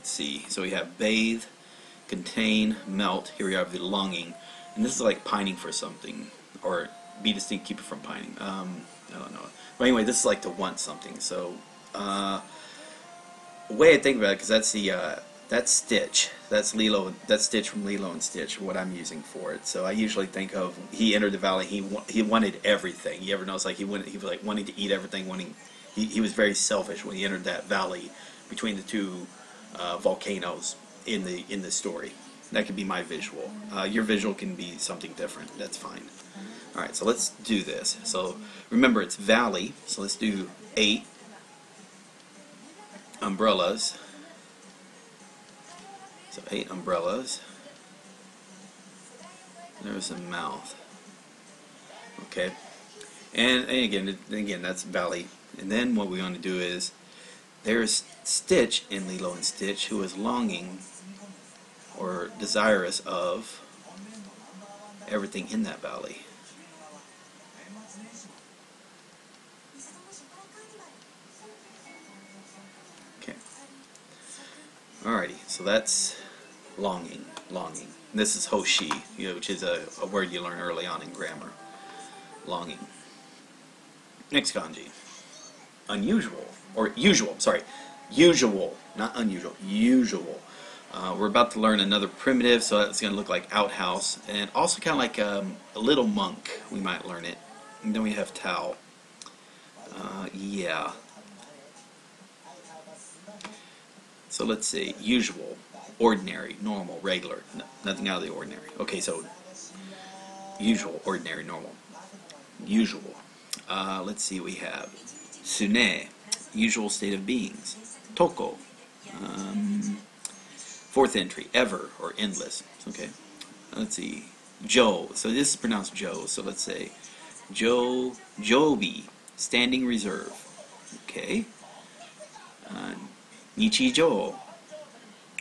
see. So we have bathe, contain, melt. Here we have the longing, and this is like pining for something, or be distinct, keep it from pining. I don't know. But anyway, this is like to want something. So the way I think about it, because that's that's Stitch. That's Lilo. That's Stitch from Lilo and Stitch. What I'm using for it. So I usually think of he entered the valley. He wanted everything. You ever notice like he was like wanting to eat everything. He was very selfish when he entered that valley between the two volcanoes in the story. That could be my visual. Your visual can be something different. That's fine. All right. So let's do this. So remember it's valley. So let's do 8 umbrellas. So 8 umbrellas. There's a mouth. Okay. And again, that's valley. And then what we want to do is, there's Stitch in Lilo and Stitch, who is longing or desirous of everything in that valley. Okay. Alrighty, so that's longing. This is Hoshi, which is a word you learn early on in grammar. Longing. Next kanji. Unusual. Or usual, sorry. Usual, not unusual. Usual. We're about to learn another primitive, so it's going to look like outhouse. And also kind of like a little monk, we might learn it. And then we have Tao. Yeah. So let's see. Usual. Ordinary, normal, regular. No, nothing out of the ordinary. Okay, so usual, ordinary, normal. Usual. Let's see, we have Sune, usual state of beings. Toko, 4th entry, ever or endless. Okay. Let's see. Jo, so this is pronounced Jo, so let's say Jobi, standing reserve. Okay. Nichijou,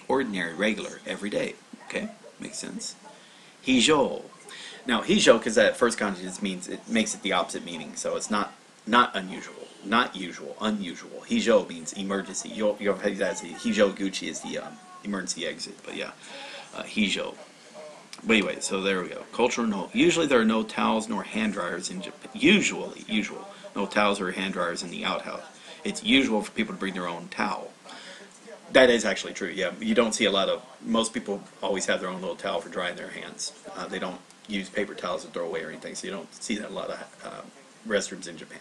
ordinary, regular, everyday. Okay, makes sense. Hijou. Now hijou, because that first kanji just means, it makes it the opposite meaning, so it's not unusual, not usual, unusual. Hijou means emergency. You'll have that as the hijou guchi is the emergency exit, but yeah, hijou. But anyway, so there we go. Cultural note. Usually there are no towels nor hand dryers in Japan. Usually, no towels or hand dryers in the outhouse. It's usual for people to bring their own towel. That is actually true, yeah. You don't see a lot of, most people always have their own little towel for drying their hands. They don't use paper towels to throw away or anything, so you don't see that a lot of restrooms in Japan.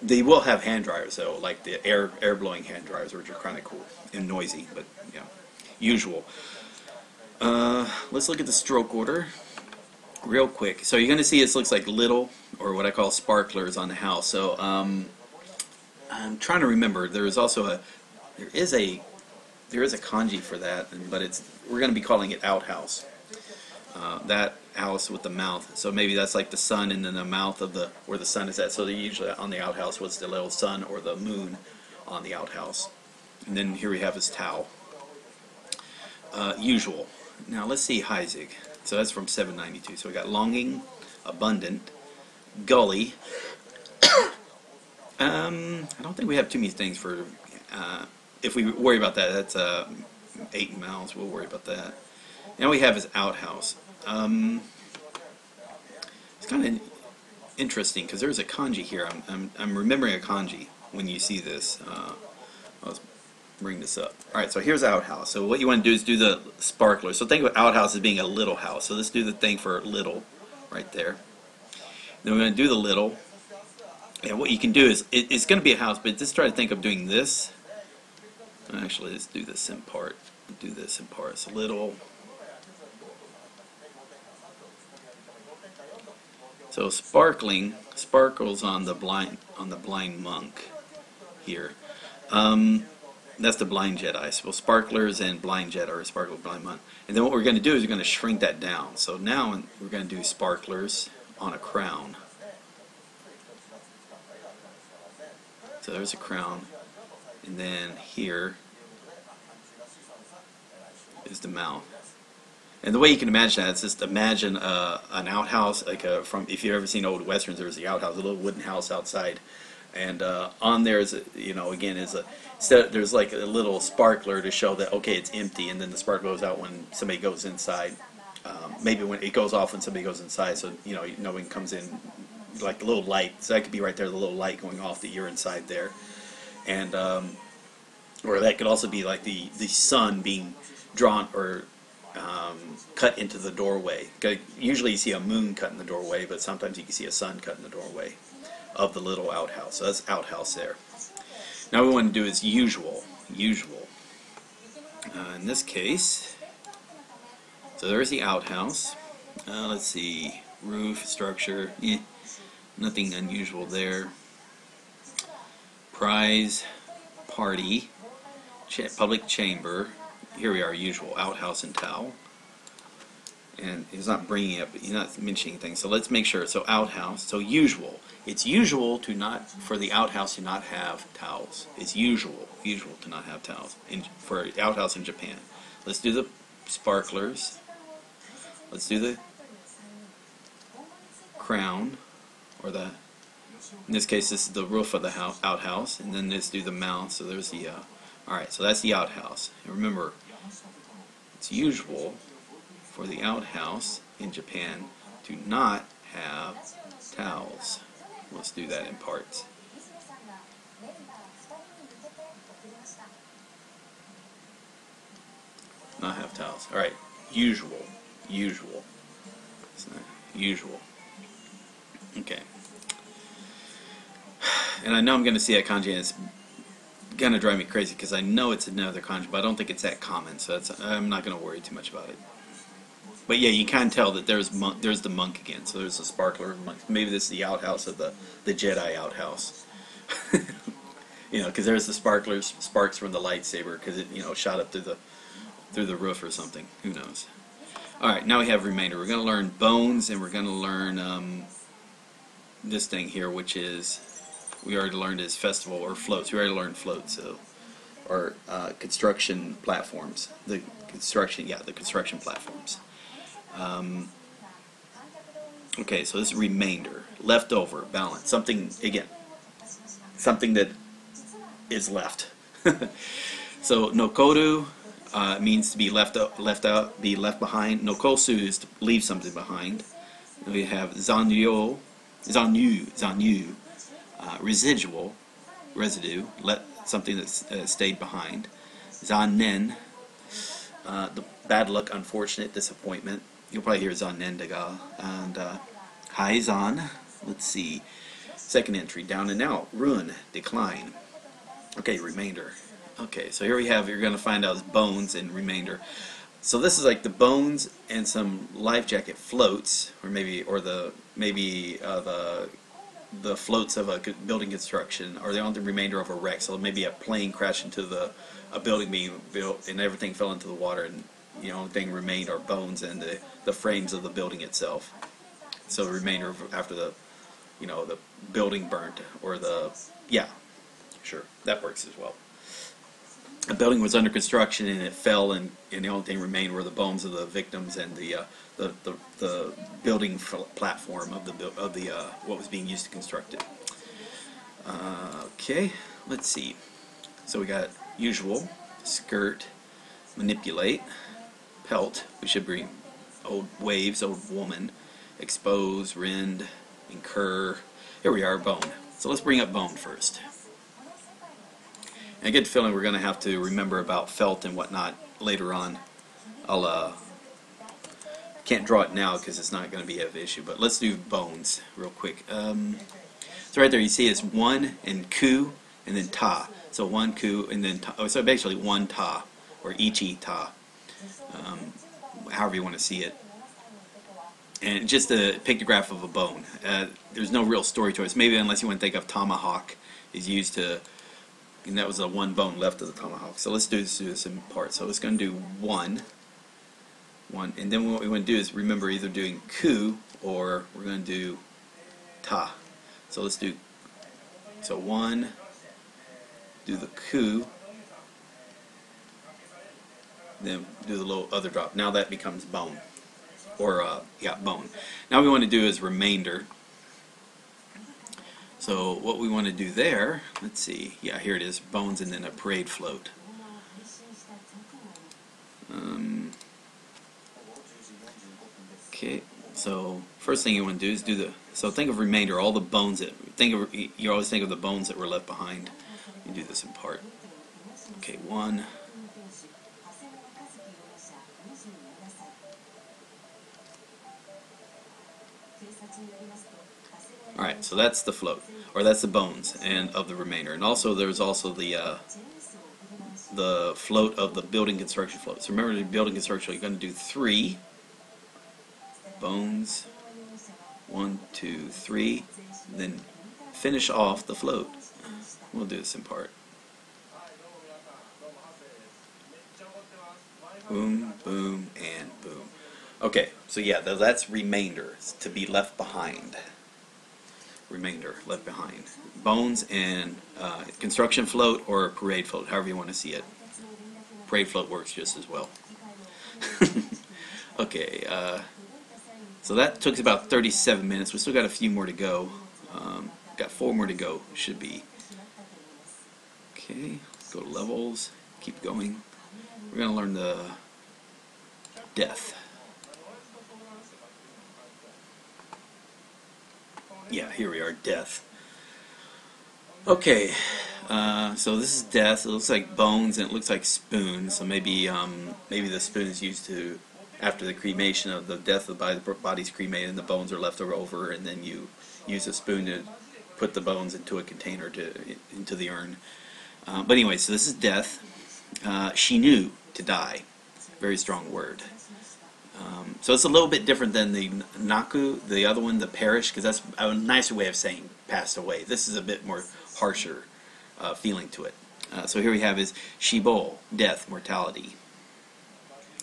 They will have hand dryers though, like the air blowing hand dryers, which are kind of cool and noisy, but yeah, usual. Let's look at the stroke order real quick. So you're going to see this looks like little, or what I call sparklers on the house. So I'm trying to remember. There is a kanji for that, but we're going to be calling it outhouse. That house with the mouth. So maybe that's like the sun and then the mouth of where the sun is at. So they usually on the outhouse was the little sun or the moon on the outhouse. And then here we have his towel. Usual. Now let's see Heisig. So that's from 792. So we got longing, abundant, gully. I don't think we have too many things for. If we worry about that, that's 8 miles. We'll worry about that. Now we have his outhouse. It's kind of interesting because there's a kanji here. I'm remembering a kanji when you see this. Let's bring this up. All right, so here's outhouse. So what you want to do is do the sparkler. So think of outhouse as being a little house. So let's do the thing for little right there. Then we're going to do the little. And what you can do is, it's going to be a house, but just try to think of doing this. Actually, let's do this in part. Do this in parts. Little. So sparkles on the blind monk here. That's the blind Jedi. So sparklers and blind Jedi, or sparkle blind monk. And then what we're going to do is we're going to shrink that down. So now we're going to do sparklers on a crown. So there's a crown, and then here is the mouth. And the way you can imagine that is just imagine an outhouse, like from, if you've ever seen old westerns, there's the outhouse, a little wooden house outside, and on there is there's like a little sparkler to show that okay, it's empty, and then the sparkler goes out when somebody goes inside. Maybe when it goes off when somebody goes inside, so no one comes in, like the little light. So that could be right there, the little light going off that you're inside there, and or that could also be like the sun being drawn or cut into the doorway. Usually you see a moon cut in the doorway, but sometimes you can see a sun cut in the doorway of the little outhouse. So that's outhouse there. Now what we want to do is usual. In this case, so there's the outhouse. Let's see, roof, structure, nothing unusual there. Prize, party, public chamber. Here we are, usual, outhouse and towel. And he's not bringing up, he's not mentioning things. So let's make sure. So outhouse, so usual. It's usual for the outhouse to not have towels. It's usual to not have towels for outhouse in Japan. Let's do the sparklers. Let's do the crown, or in this case this is the roof of the outhouse, and then let's do the mouth. So there's the, alright, so that's the outhouse. And remember, it's usual for the outhouse in Japan to not have towels. Let's do that in parts. Not have towels. Alright, usual. It's not usual. Okay. And I know I'm going to see that kanji, and it's going to drive me crazy because I know it's another kanji, but I don't think it's that common, so I'm not going to worry too much about it. But yeah, you can tell that there's the monk again. So there's a sparkler monk. Maybe this is the outhouse of the Jedi outhouse. Because there's the sparks from the lightsaber, because it shot up through the roof or something. Who knows? All right, now we have remainder. We're going to learn bones, and we're going to learn this thing here, which is, we already learned is festival or floats. We already learned floats, or construction platforms. The construction platforms. Okay, so this is remainder, leftover, balance, something that is left. So nokoru means to be left out, be left behind. Nokosu is to leave something behind. And we have zanyu, residual, residue, something that stayed behind. Zannen, the bad luck, unfortunate, disappointment. You'll probably hear zannen daga. And haizan, let's see, second entry, down and out, ruin, decline. Okay, remainder. Okay, so here we have, you're going to find out bones and remainder. So this is like the bones and some life jacket floats, or maybe the floats of a building construction, or the only remainder of a wreck. So maybe a plane crashed into a building being built, and everything fell into the water, and the only thing remained are bones and the frames of the building itself. So the remainder of, after the building burnt, or sure, that works as well. The building was under construction and it fell, and the only thing remained were the bones of the victims and the building platform of the what was being used to construct it. Okay, let's see. So we got usual, skirt, manipulate, pelt. We should bring old waves, old woman, expose, rend, incur. Here we are, bone. So let's bring up bone first. And I get the feeling we're going to have to remember about felt and whatnot later on. Can't draw it now because it's not going to be an issue, but let's do bones real quick. So right there you see it's one and ku and then ta. So one ku and then ta. So basically one ta, or ichi ta, however you want to see it. and just a pictograph of a bone. There's no real story to it. Maybe unless you want to think of tomahawk is used to, and that was the one bone left of the tomahawk. So let's do this in parts. So it's going to do one, and then what we want to do is remember either doing ku or we're going to do ta. So let's do, so one, do the ku, then do the little other drop. Now that becomes bone, or yeah, bone. Now we want to do is remainder. So what we want to do there, let's see, yeah, here it is, bones and then a parade float. Okay, so first thing you want to do is do the, so think of remainder, all the bones that, you always think of the bones that were left behind. You do this in part. Okay, one. Alright, so that's the float, or that's the bones and of the remainder. And also there's also the float of the building construction float. So remember, the building construction, you're going to do 3 bones, 1, 2, 3, then finish off the float. We'll do this in part. Boom, boom, and boom. Okay, so yeah, that's remainder, to be left behind. Remainder, left behind. Bones and construction float or parade float, however you want to see it. Parade float works just as well. Okay, so that took about 37 minutes. We still got a few more to go. Got 4 more to go, should be. Okay, go to levels, keep going. We're going to learn the death. Yeah, here we are, death. Okay, so this is death. It looks like bones and it looks like spoons. So maybe the spoon is used to, after the cremation of the death of the body's cremated and the bones are left over, and then you use a spoon to put the bones into a container into the urn. But anyway, so this is death. She knew, to die. Very strong word. So it's a little bit different than the naku, the other one, the perish, because that's a nicer way of saying passed away. This is a bit more harsher feeling to it. So here we have is shibo, death, mortality.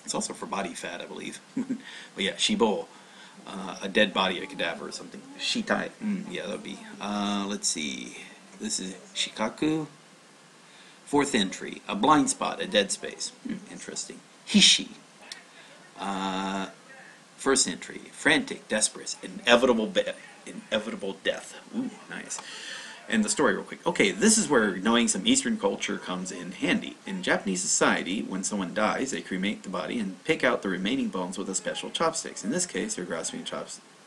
It's also for body fat, I believe. But yeah, shibo, a dead body, a cadaver or something. Shitai, yeah, that would be. Let's see, this is shikaku. 4th entry, a blind spot, a dead space. Interesting. Hishi. 1st entry, frantic, desperate, inevitable death. Ooh, nice. And the story real quick. Okay, this is where knowing some Eastern culture comes in handy. In Japanese society, when someone dies, they cremate the body and pick out the remaining bones with a special chopsticks. In this case, they're grasping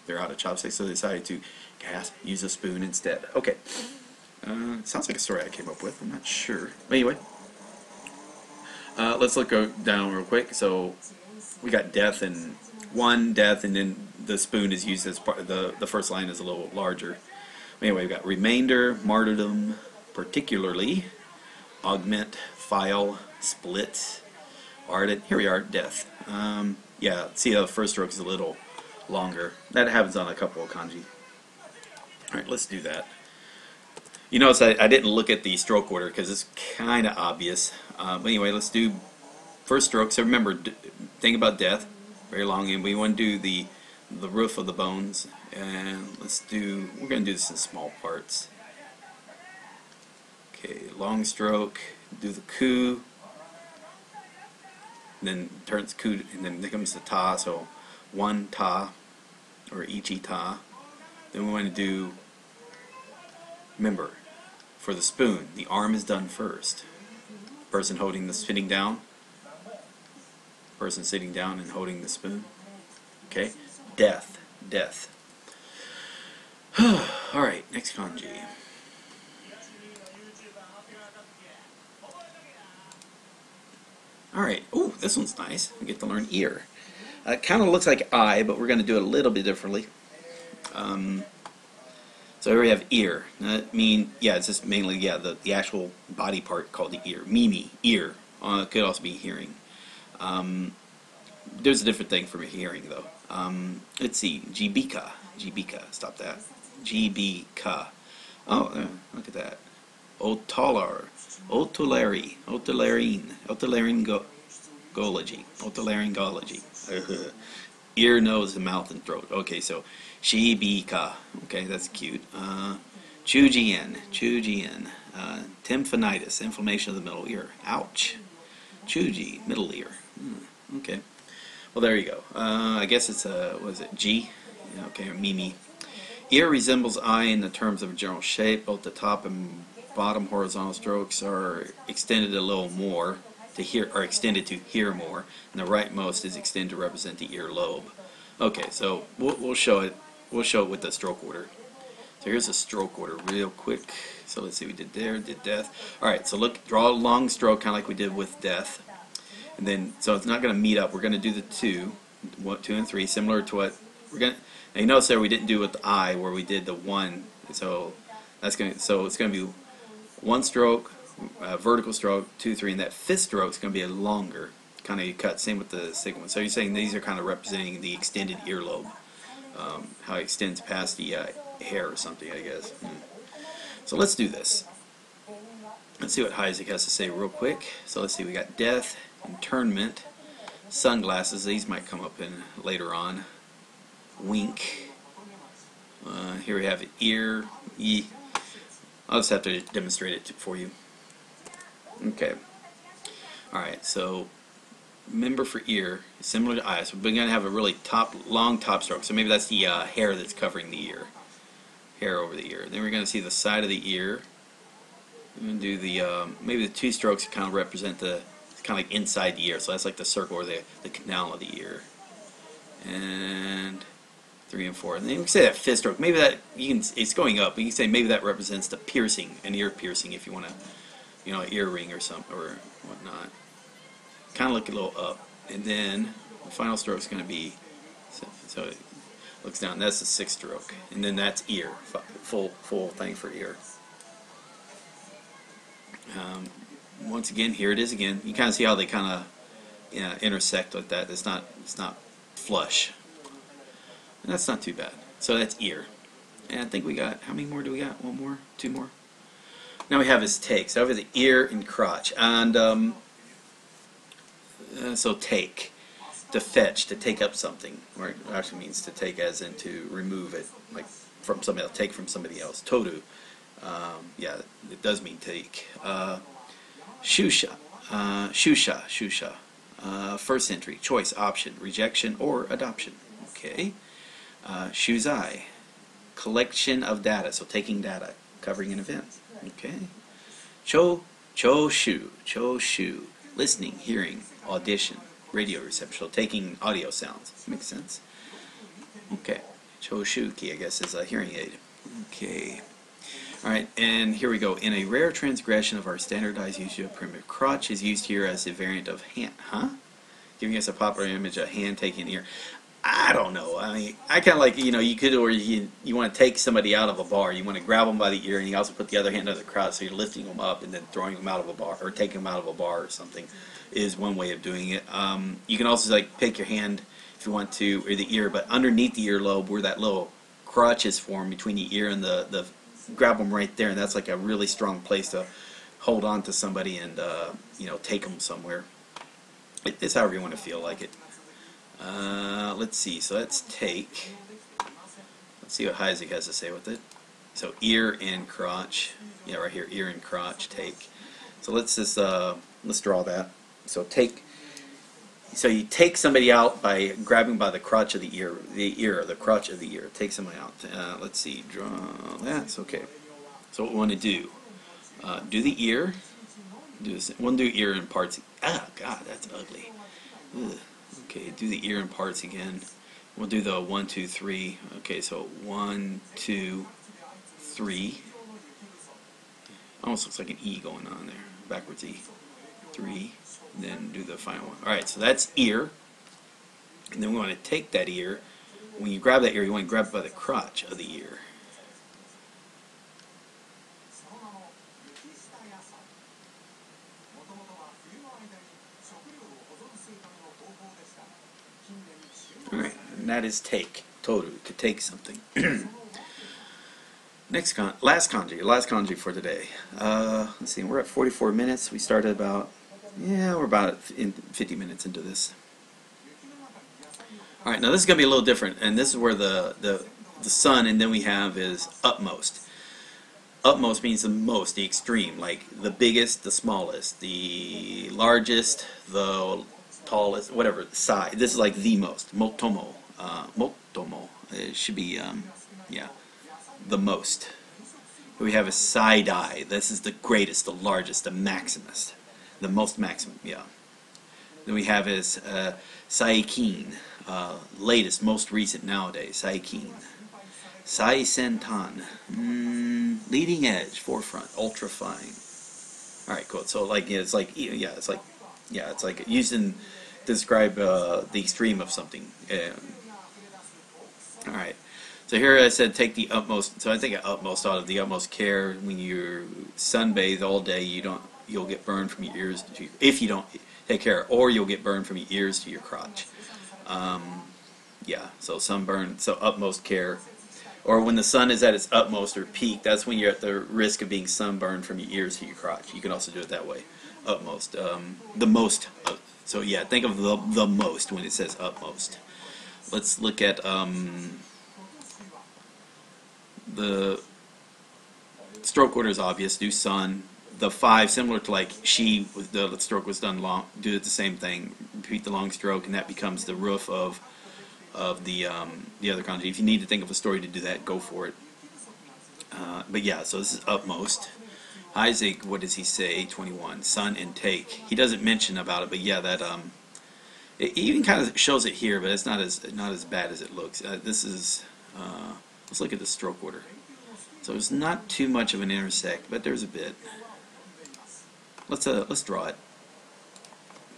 they're out of chopsticks, so they decided to use a spoon instead. Okay. Sounds like a story I came up with. I'm not sure. But anyway, let's go down real quick. So we got death and death, and then the spoon is used as part of the first line is a little larger. Anyway, we've got remainder, martyrdom, particularly, augment, file, split, ardent. Here we are, death. Yeah, see how the first stroke is a little longer. That happens on a couple of kanji. Alright, let's do that. You notice I didn't look at the stroke order because it's kind of obvious. But anyway, let's do first stroke. So remember, think about death, very long, and we want to do the roof of the bones. And we're going to do this in small parts. Okay, long stroke, do the ku, then turns ku, and then there comes the ta, so 1 ta, or ichi ta. Then we want to do, remember, for the spoon, the arm is done first. Person holding the sitting down, person sitting down and holding the spoon. Okay, death, death. Alright, next kanji. Alright, ooh, this one's nice. We get to learn ear. It kind of looks like eye, but we're going to do it a little bit differently. So here we have ear. It's just mainly, the actual body part called the ear. Mimi, ear. It could also be hearing. there's a different thing for hearing though. Let's see, Jibika, stop that. Jibika. Oh, look at that. Otolar, otolaryngology. Ear, nose, and mouth and throat. Okay, so Shibika. Okay, that's cute. Chujien, tymphanitis, inflammation of the middle ear. Ouch. Chuji, middle ear. Okay. Well, there you go. I guess it's what is it? G? Yeah, okay, Mimi. Ear resembles eye in the terms of general shape. Both the top and bottom horizontal strokes are extended a little more to hear, are extended to hear more, and the rightmost is extended to represent the ear lobe. Okay, so we'll show it. We'll show it with the stroke order. So here's a stroke order real quick. So let's see, we did there, did death. All right, so look, draw a long stroke, kind of like we did with death. And then, so it's not going to meet up. We're going to do the 2, 1, 2, and 3, similar to what we're going to. Now you notice there we didn't do it with the I, where we did the 1. So that's going to. So it's going to be 1 stroke, vertical stroke, 2, 3, and that 5th stroke is going to be a longer kind of cut. Same with the 2nd one. So you're saying these are kind of representing the extended earlobe, how it extends past the hair or something, I guess. So let's do this. Let's see what Isaac has to say real quick. So let's see, we got death, internment, sunglasses. These might come up in later on. Wink. Here we have ear. I'll just have to demonstrate it for you. Okay. Alright, so remember for ear, similar to eye, so we're going to have a really long top stroke. So maybe that's the hair that's covering the ear. Hair over the ear. Then we're going to see the side of the ear. We're going to do the, maybe the 2 strokes kind of represent the, kind of like inside the ear. So that's like the circle or the canal of the ear. And 3 and 4. And then we can say that 5th stroke. Maybe that, you can, it's going up, but you can say maybe that represents the piercing, an ear piercing if you want to, you know, an earring or something or whatnot. Kind of look a little up. And then the final stroke is going to be, so it looks down. That's the 6th stroke. And then that's ear, full thing for ear. Once again, here it is again. You kind of see how they kind of intersect like that. It's not flush. And that's not too bad. So that's ear. And I think we got, how many more do we got? 1 more? 2 more? Now we have his take. So over the ear and crotch. And so take. To fetch, to take up something. Or it actually means to take as in to remove it. Like from somebody else. Take from somebody else. Toru. Yeah, it does mean take. Shusha. Shusha. First entry. Choice, option, rejection, or adoption. Okay. Shuzai. Collection of data. So taking data. Covering an event. Okay. Choshu. Listening, hearing, audition, radio reception. So taking audio sounds. Makes sense. Okay. Choshuki, I guess, is a hearing aid. Okay. Alright, and here we go. In a rare transgression of our standardized usage of primitive, crotch is used here as a variant of hand. Huh? Giving us a popular image of hand taking ear. I don't know. I mean, I kind of like, you know, you could, or you want to take somebody out of a bar. You want to grab them by the ear, and you also put the other hand under the crotch, so you're lifting them up and then throwing them out of a bar, or taking them out of a bar or something, is one way of doing it. You can also, like, pick your hand, if you want to, or the ear, but underneath the earlobe, where that little crotch is formed between the ear and the grab them right there, and that's like a really strong place to hold on to somebody and, you know, take them somewhere. It's however you want to feel like it. Let's see, so let's take, let's see what Isaac has to say with it. So ear and crotch, yeah, right here, ear and crotch, take. So let's just, let's draw that. So take, so you take somebody out by grabbing by the crotch of the ear, the crotch of the ear, take somebody out. Let's see, draw that, it's okay. So what we want to do the ear, we'll do ear in parts. Ah, God, that's ugly. Ugh. Okay, do the ear in parts again. We'll do the 1, 2, 3. Okay, so 1, 2, 3. Almost looks like an E going on there. Backwards E. 3. And then do the final one. Alright, so that's ear. And then we want to take that ear. When you grab that ear, you want to grab it by the crotch of the ear. and that is take. Toru, to take something. Last kanji for today. Let's see, we're at 44 minutes. We started about, we're about 50 minutes into this. Alright, now this is going to be a little different, and this is where the sun, and then we have is utmost. Utmost means the most, the extreme, like the biggest, the smallest, the largest, the tallest, whatever, the size. This is like the most, motomo. Motomo. It should be, yeah, the most. We have a side-eye. This is the greatest, the largest, the maximus. The most maximum, yeah. Then we have is saikin, latest, most recent nowadays, saikin. Sai-sentan, leading edge, forefront, ultra fine. All right, cool. So like, it's like used in to describe the extreme of something. All right. So here I said take the utmost. So I think utmost out of the utmost care. When you sunbathe all day, you'll get burned from your ears to if you don't take care, or you'll get burned from your ears to your crotch. Yeah. So sunburn. So utmost care. Or when the sun is at its utmost or peak, that's when you're at the risk of being sunburned from your ears to your crotch. You can also do it that way. Utmost. The most. So yeah, think of the most when it says utmost. Let's look at the stroke order is obvious. Do sun. The 5, similar to like she, the stroke was done long. Do it the same thing. Repeat the long stroke, and that becomes the roof of the other kanji. If you need to think of a story to do that, go for it. But yeah, so this is utmost. Isaac, what does he say? 21. Sun and take. He doesn't mention about it, but yeah, that it even kind of shows it here, but it's not as bad as it looks. This is let's look at the stroke order. So it's not too much of an intersect, but there's a bit. Let's draw it.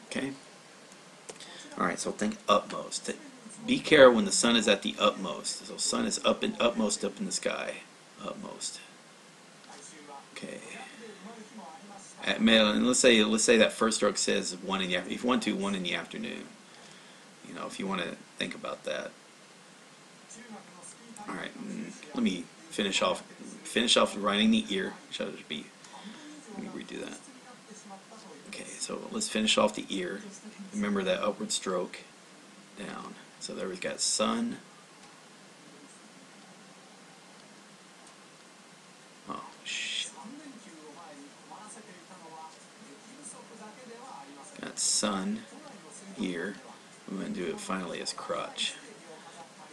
Okay. All right. So think utmost. Be careful when the sun is at the utmost. So sun is utmost up in the sky. Utmost. Okay. And let's say that first stroke says 1 in the afternoon. If you want to, 1 in the afternoon. You know, if you want to think about that. All right. Let me finish off writing the ear. Let me redo that. Okay. So let's finish off the ear. Remember that upward stroke down. So there we've got sun. Oh, shit. Got sun, ear. I'm going to do it finally as crotch.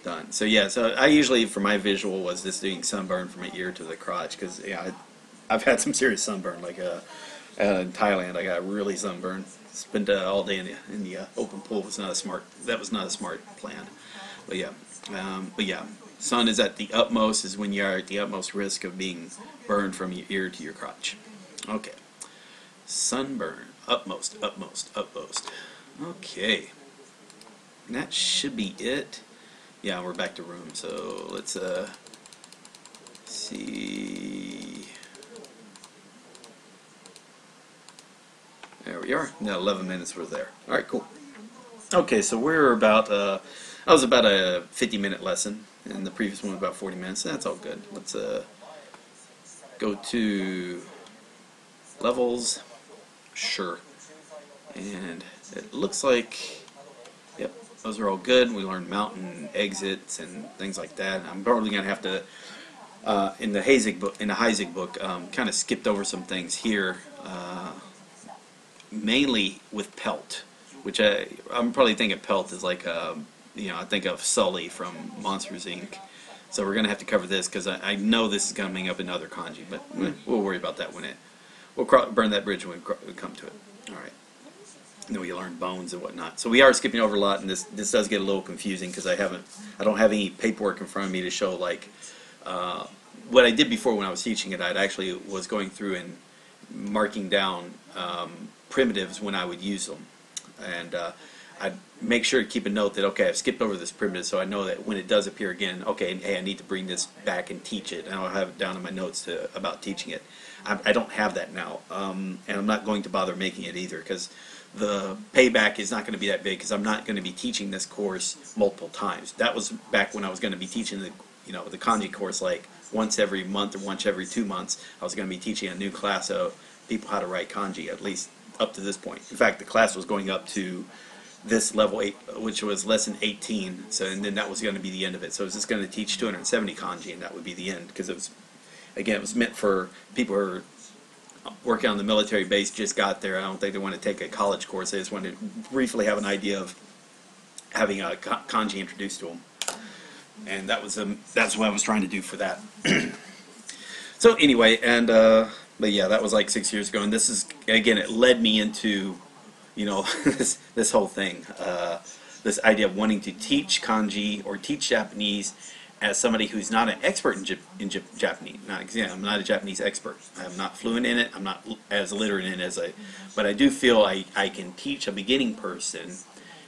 Done. So yeah, so I usually, for my visual, was this doing sunburn from my ear to the crotch, because yeah, I've had some serious sunburn. Like in Thailand, I got really sunburned. Spent all day in the open pool. That was not a smart plan. But yeah, sun is at the utmost, is when you are at the utmost risk of being burned from your ear to your crotch. Okay, sunburn, utmost. Okay, and that should be it. Yeah, we're back to room. So let's see. There we are. Now 11 minutes we're there. All right, cool. Okay, so we're about that was about a 50-minute lesson, and the previous one was about 40 minutes. That's all good. Let's go to levels. Sure. And it looks like, yep, those are all good. We learned mountain exits and things like that. I'm probably gonna have to in the Heisig book, kind of skipped over some things here. Mainly with Pelt, which I'm probably thinking Pelt is like, I think of Sully from Monsters Inc. So we're going to have to cover this, because I know this is coming up in other kanji, but we'll worry about that we'll burn that bridge when we come to it. All right. And then we learn bones and whatnot. So we are skipping over a lot, and this does get a little confusing, because I don't have any paperwork in front of me to show like what I did before when I was teaching it. I actually was going through and marking down primitives when I would use them, and I'd make sure to keep a note that, okay, I've skipped over this primitive, so I know that when it does appear again, okay, hey, I need to bring this back and teach it, and I'll have it down in my notes about teaching it. I don't have that now, and I'm not going to bother making it either, because the payback is not going to be that big because I'm not going to be teaching this course multiple times. That was back when I was going to be teaching the the kanji course like once every month or once every 2 months. I was going to be teaching a new class of people how to write kanji, at least up to this point. In fact, the class was going up to this level 8, which was lesson 18. So, and then that was going to be the end of it. So I was just going to teach 270 kanji, and that would be the end, because it was, again, it was meant for people who are working on the military base, just got there. I don't think they want to take a college course. They just want to briefly have an idea of having a kanji introduced to them. And that was that's what I was trying to do for that. So anyway, and but yeah, that was like 6 years ago, and this is, again, it led me into this whole thing, this idea of wanting to teach kanji or teach Japanese as somebody who's not an expert in Japanese. I'm not a Japanese expert. I'm not fluent in it. I'm not as literate in it but I do feel I can teach a beginning person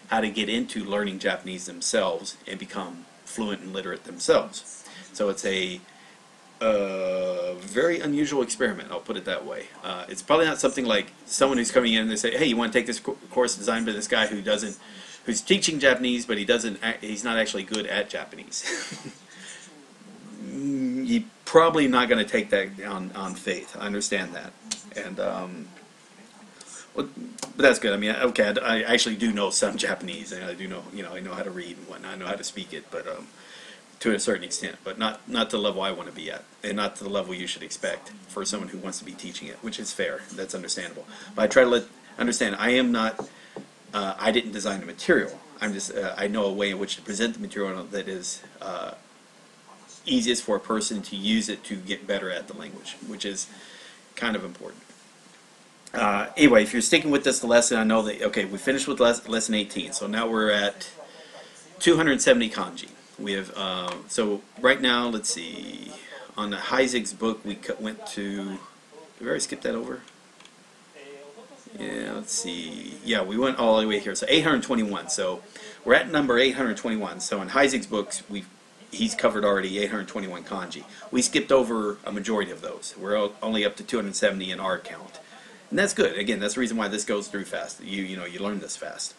how to get into learning Japanese themselves and become fluent and literate themselves. So it's a very unusual experiment, I'll put it that way. It's probably not something like someone who's coming in and they say, hey, you want to take this course designed by this guy who's teaching Japanese, but he's not actually good at Japanese. You're probably not going to take that on faith. I understand that. And but that's good. I mean, okay, I actually do know some Japanese, and I do know, I know how to read and whatnot. I know how to speak it, but to a certain extent, but not to the level I want to be at, and not to the level you should expect for someone who wants to be teaching it, which is fair. That's understandable. But I try to understand. I am not. I didn't design the material. I'm just. I know a way in which to present the material that is easiest for a person to use it to get better at the language, which is kind of important. Anyway, if you're sticking with this lesson, I know that, okay, we finished with lesson 18, so now we're at 270 kanji. We have, so right now, let's see, on the Heisig's book, we went to, did we already skip that over? Yeah, let's see, yeah, we went all the way here, so 821, so we're at number 821, so in Heisig's books, he's covered already 821 kanji. We skipped over a majority of those. We're only up to 270 in our count. And that's good. Again, that's the reason why this goes through fast. You learn this fast.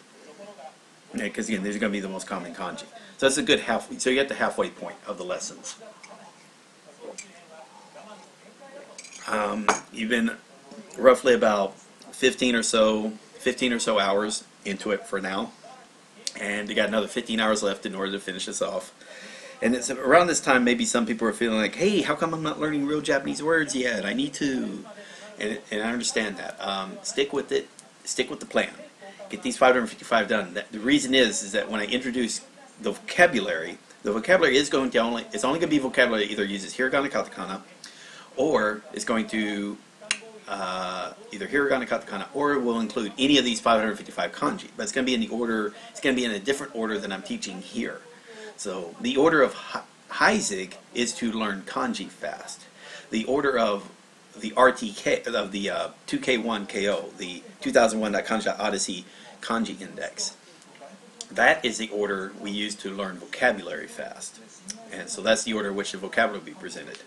Because again, these are going to be the most common kanji. So that's a good halfway. So you get the halfway point of the lessons. You've been roughly about 15 or so hours into it for now, and you got another 15 hours left in order to finish this off. And it's around this time, maybe some people are feeling like, hey, how come I'm not learning real Japanese words yet? I need to. And I understand that. Stick with it. Stick with the plan. Get these 555 done. The reason is that when I introduce the vocabulary is going to it's only going to be vocabulary that either uses hiragana, katakana, or it's going to either hiragana, katakana, or it will include any of these 555 kanji. But it's going to be in the order. It's going to be in a different order than I'm teaching here. So the order of Heisig is to learn kanji fast. The order of the RTK of the 2K1 KO, the 2001 Kanji Odyssey Kanji Index. That is the order we use to learn vocabulary fast, and so that's the order in which the vocabulary will be presented.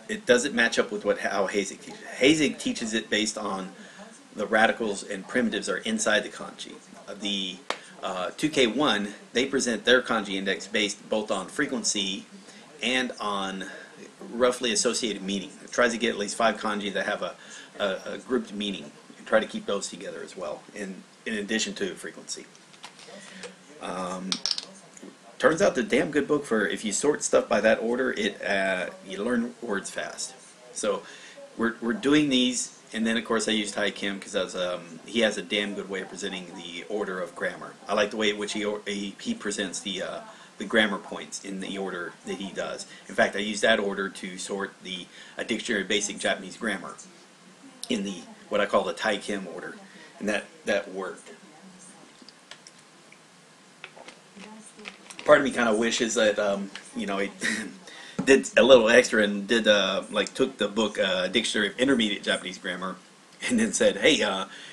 It doesn't match up with how Heisig teaches. Heisig teaches it based on the radicals and primitives are inside the kanji. The 2K1, they present their kanji index based both on frequency and on roughly associated meaning. It tries to get at least 5 kanji that have a grouped meaning, and try to keep those together as well, in addition to frequency. Turns out the damn good book for if you sort stuff by that order, you learn words fast. So we're doing these, and then of course I used Hai Kim because he has a damn good way of presenting the order of grammar. I like the way in which he presents the grammar points in the order that he does. In fact, I use that order to sort a dictionary of basic Japanese grammar in what I call the Tai Kim order, and that worked. Part of me kind of wishes that he did a little extra and did took the book Dictionary of Intermediate Japanese Grammar and then said, hey,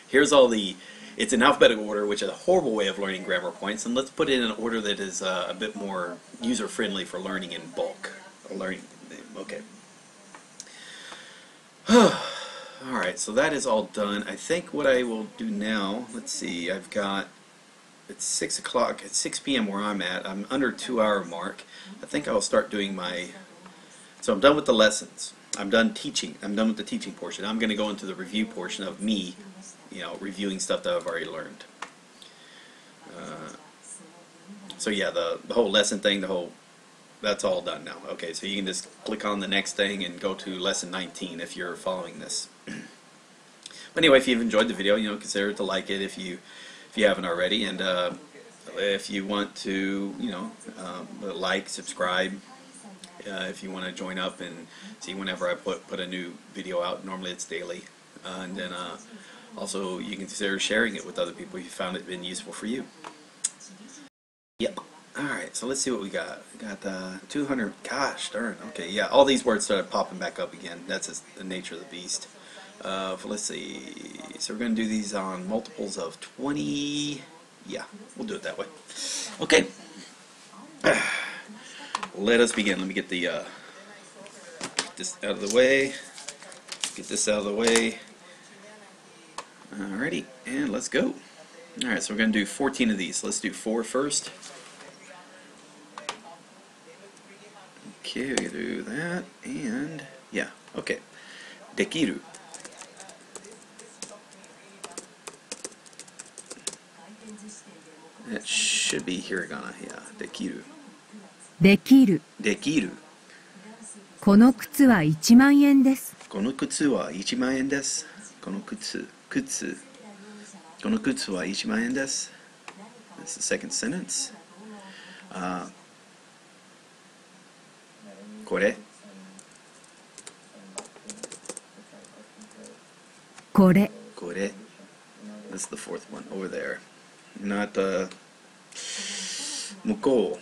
here's all it's in alphabetical order, which is a horrible way of learning grammar points, and let's put it in an order that is a bit more user-friendly for learning in bulk. Okay. Alright, so that is all done. I think what I will do now, let's see, I've got, it's 6 o'clock, it's 6 p.m. where I'm at. I'm under 2-hour mark. I think I will start doing my, so I'm done with the lessons. I'm done teaching. I'm done with the teaching portion. I'm going to go into the review portion of me, reviewing stuff that I've already learned. So yeah, the whole lesson thing, that's all done now. Okay, so you can just click on the next thing and go to lesson 19 if you're following this. But anyway, if you've enjoyed the video, consider to like it if you haven't already, and if you want to, like, subscribe. If you want to join up and see whenever I put a new video out. Normally it's daily, and then also you can consider sharing it with other people if you found it been useful for you. Yep. Alright, so let's see what we got. We got 200, gosh darn, okay, yeah, all these words started popping back up again. That's just the nature of the beast. Let's see, so we're going to do these on multiples of 20, yeah, we'll do it that way. Okay, let us begin. Let me get get this out of the way, get this out of the way. Alrighty, and let's go. Alright, so we're going to do 14 of these. Let's do 4 first. Okay, we do that, and yeah, okay. Dekiru. That should be hiragana, yeah. Dekiru. できる。できる。この靴は1万円です。この靴は1万円です。この靴は1万円です。That's the second sentence. これ。これ。これ。That's the fourth one over there. Not 向こ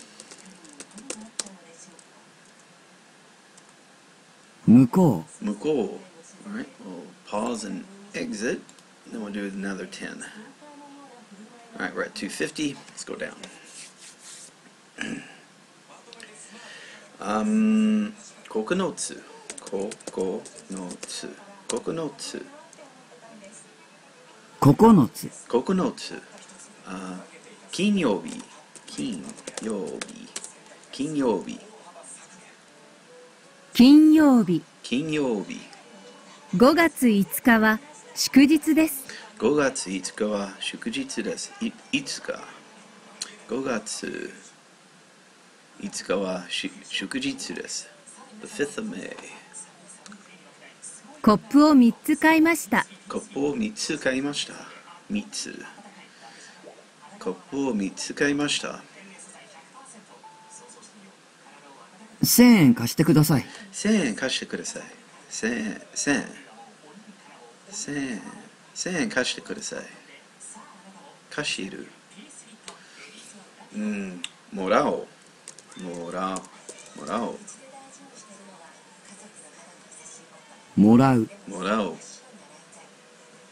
う。向こう。向こう。Alright, we'll pause and exit. Then we'll do another 10. Alright, we're at 250. Let's go down. 9つ。9つ。9つ。9つ。9つ。金曜日。金曜日。金曜日。金曜日。金曜日。5月5日は祝日です。5月5日は祝日です。5日。5月5日は祝日です。The 5th of May. コップを3つ買いました。コップを3つ買いました。3つ。コップを3つ買いました。1000円貸してください。1000円貸してください。1000円貸してください。貸している。もらおう。もらう。もらう。もらおう。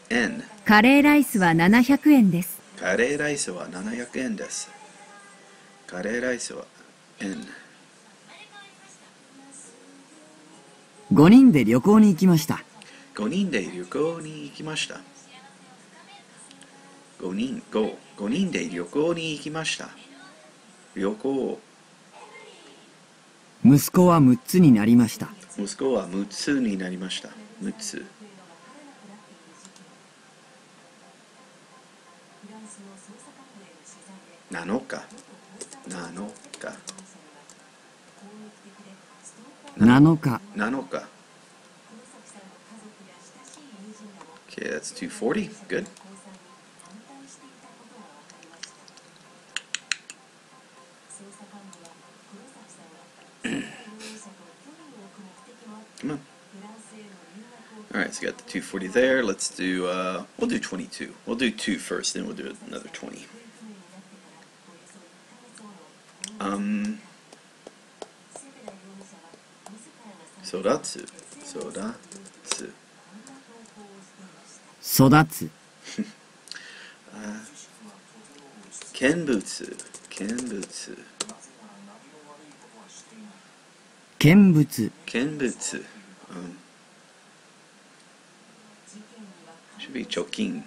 円。カレーライスは700円です。カレーライスは700円です。カレーライスは円。5人で旅行に行きました。5人で旅行に行きました。5人で旅行に行きました。旅行。息子は6つになりました。息子は6つになりました。6つ。7日。7日。7日。7日。Okay, that's 240. Good. Come on. Alright, so we got the 240 there. Let's do, we'll do 22. We'll do 2 first, then we'll do another 20. 育つ。見物。Should be 貯金。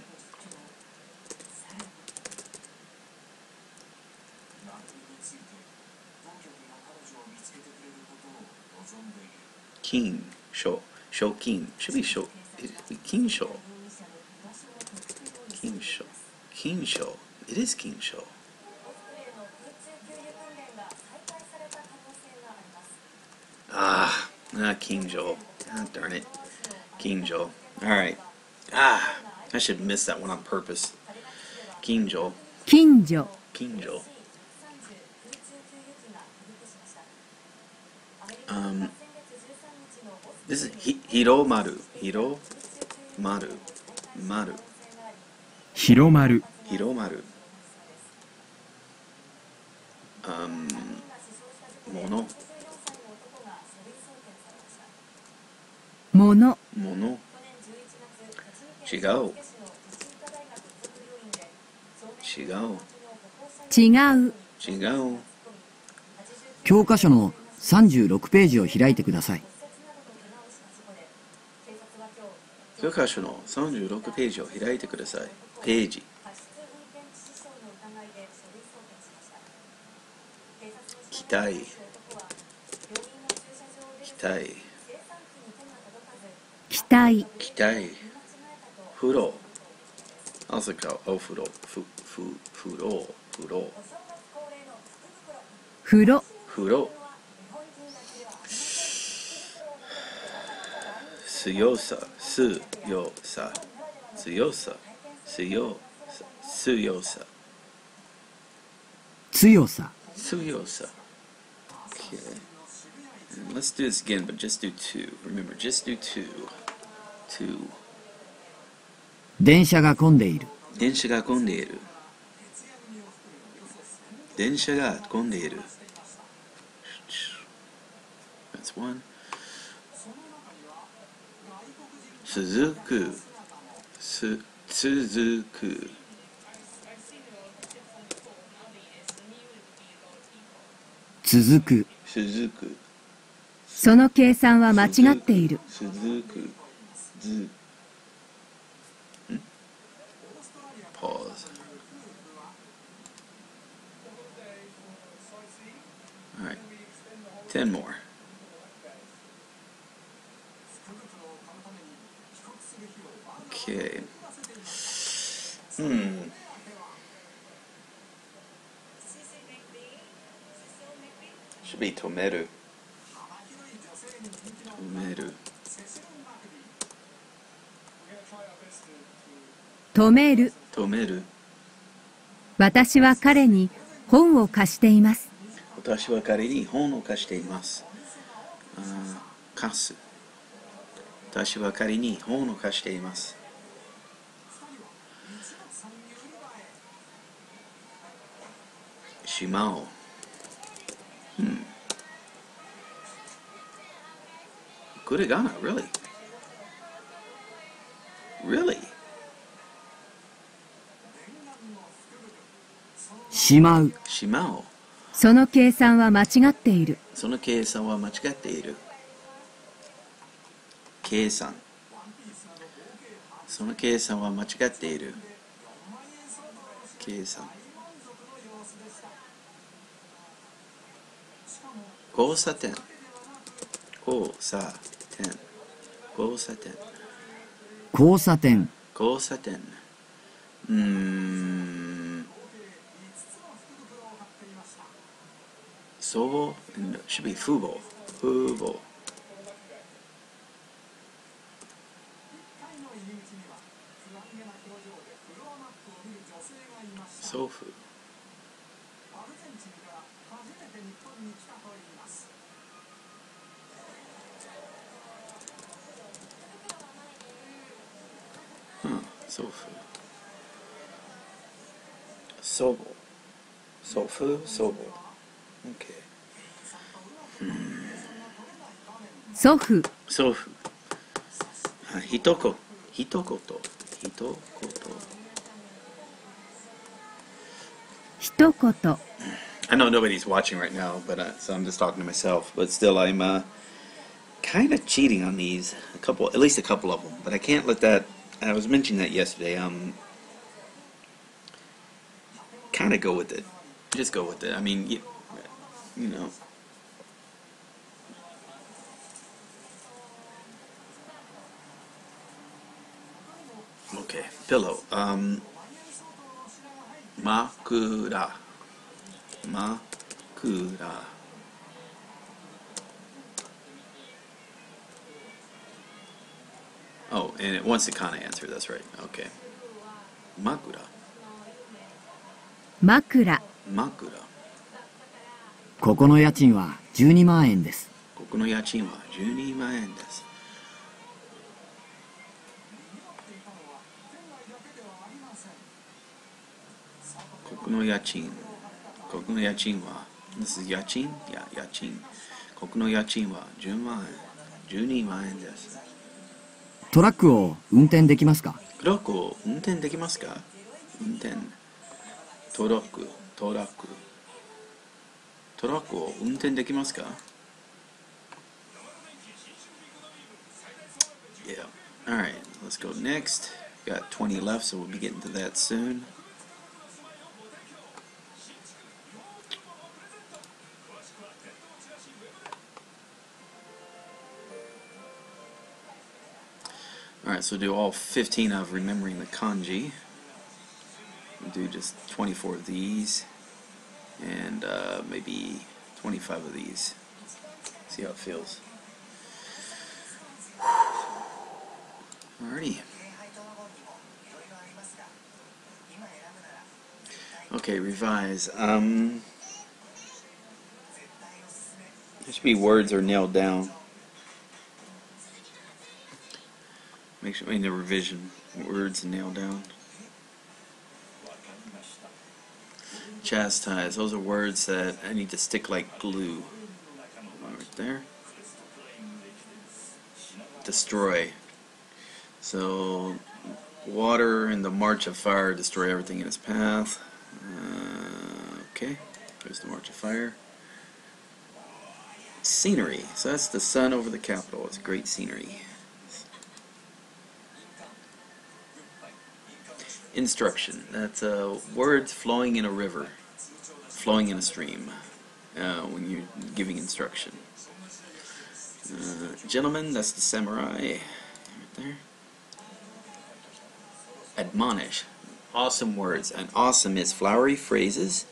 金賞。賞金。Should be 賞。金賞。金賞。金賞。It is 金賞。金賞。Darn it. 金賞. Alright. I should miss that one on purpose. 金賞. 近所。近所. This is Hiromaru. Hiromaru. Maru. 広まる。 Hiromaru. Mono. もの。 Mono. 違う。違う。違う。違う。教科書の36ページを開いてください。教科書の36ページを開いてください。ページ。期待。期待。期待。期待。風呂。Also called お風呂。風呂。風呂。風呂。風呂。強さ。強さ。強さ。強さ。強さ。強さ。強さ。Okay. And let's do this again, but just do two. Remember, just do two. Two. 電車が混んでいる。電車が混んでいる。電車が混んでいる。That's one. 続く。続く。続く。続く。その計算は間違っている。続く。ず。Pause. All right. 10 more. Okay. Should be 止める。止める。止める。止める。私は彼に本を貸しています。私は彼に本を貸しています。貸す。私は彼に本を貸しています。しまおう。Good Ghana, really? Really? しまう。しまおう。その計算は間違っている。その計算は間違っている。計算。その計算は間違っている。計算。交差点。交差点。交差点。交差点。交差点。そう、should be 父母。父母。祖父。祖父。祖母。祖父、祖母。Okay. 祖父。祖父。一言。一言。一言。一言。I know nobody's watching right now, but so I'm just talking to myself. But still, I'm kind of cheating on these. At least a couple of them. But I can't let that I was mentioning that yesterday. Kind of go with it. Just go with it. I mean, you know. Okay, pillow. Makura. Makura. Oh, and it wants the kana answer. That's right. Okay. Makura. 枕、 Makura. ここの家賃は12万円です。ここの家賃は12万円です。ここの家賃は、this is 家賃？いや、家賃。ここの家賃は10万円、12万円です。トラックを運転できますか？トラックを運転できますか？運転。トラックを運転できますか？ Yeah. Alright, let's go next. Got 20 left, so we'll be getting to that soon. Alright, so do all 15 of remembering the kanji. We'll do just 24 of these, and maybe 25 of these. See how it feels. Alrighty. Okay, revise. There should be words are nailed down. Make sure in the revision words nailed down. Chastise. Those are words that I need to stick like glue. Right there. Destroy. So, water and the march of fire destroy everything in its path. Okay, there's the march of fire. Scenery. So that's the sun over the capital. It's great scenery. Instruction. That's words flowing in a river, flowing in a stream, when you're giving instruction. Gentleman, that's the samurai right there. Admonish. Awesome words. And awesome is flowery phrases.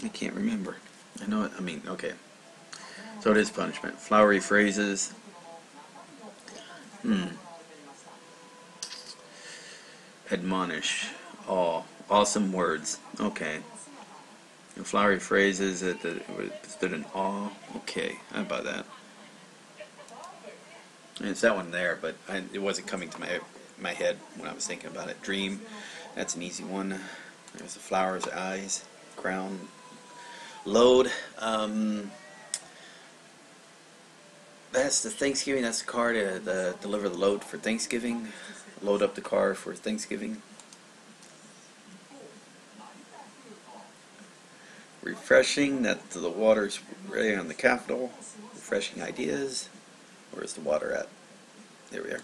I can't remember. I know it. I mean, okay. So it is punishment. Flowery phrases. Admonish. Oh, awesome words. Okay. And flowery phrases that stood in awe. Okay, how about that? And it's that one there, but it wasn't coming to my head when I was thinking about it. Dream. That's an easy one. There's the flowers, eyes, crown. Load. That's the Thanksgiving. That's the car to deliver the load for Thanksgiving. Load up the car for Thanksgiving. Refreshing. That's the water's right on the capital. Refreshing ideas. Where's the water at? There we are.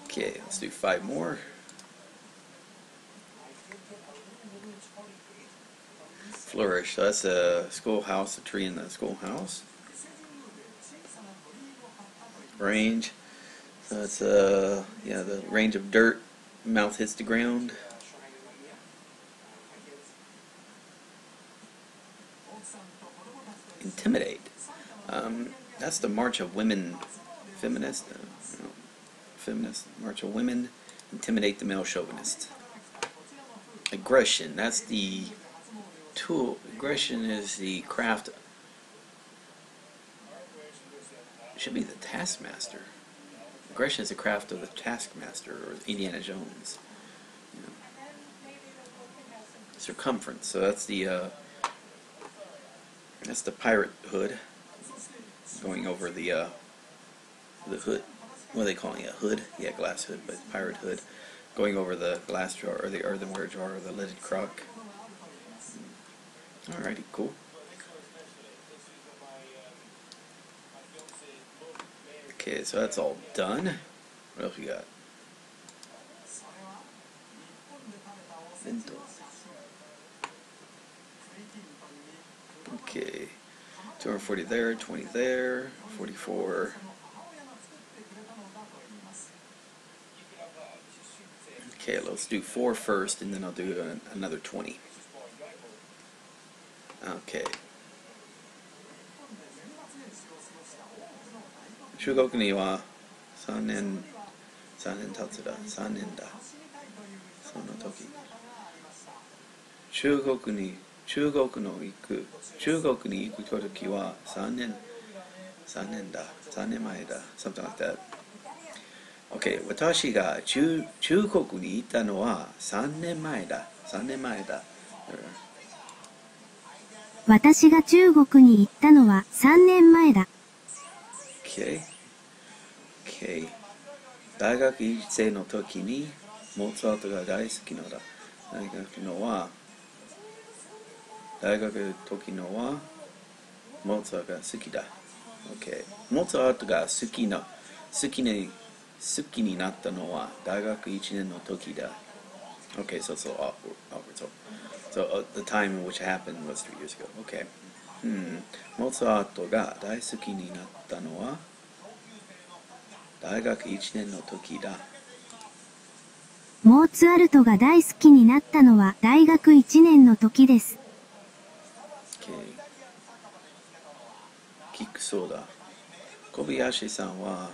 Okay, let's do 5 more. Flourish. So that's a schoolhouse, a tree in the schoolhouse. Range. So that's yeah, the range of dirt. Mouth hits the ground. Intimidate. That's the march of women, feminist. Feminist march of women. Intimidate the male chauvinist. Aggression. That's the tool. Aggression is the craft. It should be the taskmaster. Aggression is the craft of the taskmaster, or Indiana Jones. You know. Circumference. So that's the pirate hood going over the the hood. What are they calling it? A hood? Yeah, glass hood, but pirate hood. Going over the glass jar or the earthenware jar or the lidded crock. Alrighty, cool. Okay, so that's all done. What else we got? Okay, 240 there, 20 there, 44. Okay, let's do 4 first, and then I'll do another 20. Okay. 中国には3年経つだ。3年だ。その時。中国に行く時は3年だ。3年前だ。Something like that. Okay, 私が中国に行ったのは3年前だ。私が中国に行ったのは3年前だ。Okay.大学1生の時にモーツァルトが大好きなのだ。大学のはモーツァルトが好きだ。Okay. モーツァルトが好きになったのは大学1年の時だ。Okay, so it's a little awkward. So the time in which it happened was 3 years ago. Okay. モーツァルトが大好きになったのは大学1年の時だ。モーツァルトが大好きになったのは大学1年の時です。キックそうだ。小林さんは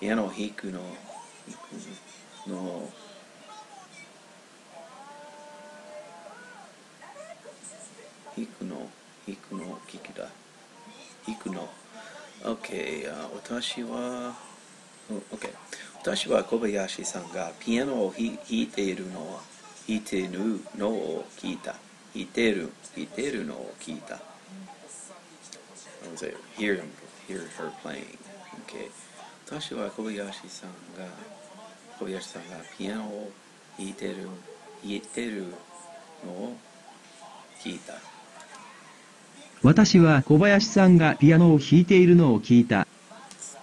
ピアノを弾くのOK、私は小林さんがピアノを弾いているのを聞いた。I was hear her playing. Okay. 私は小林さんがピアノを弾いているのを聞いた。私は小林さんがピアノを弾いているのを聞いた。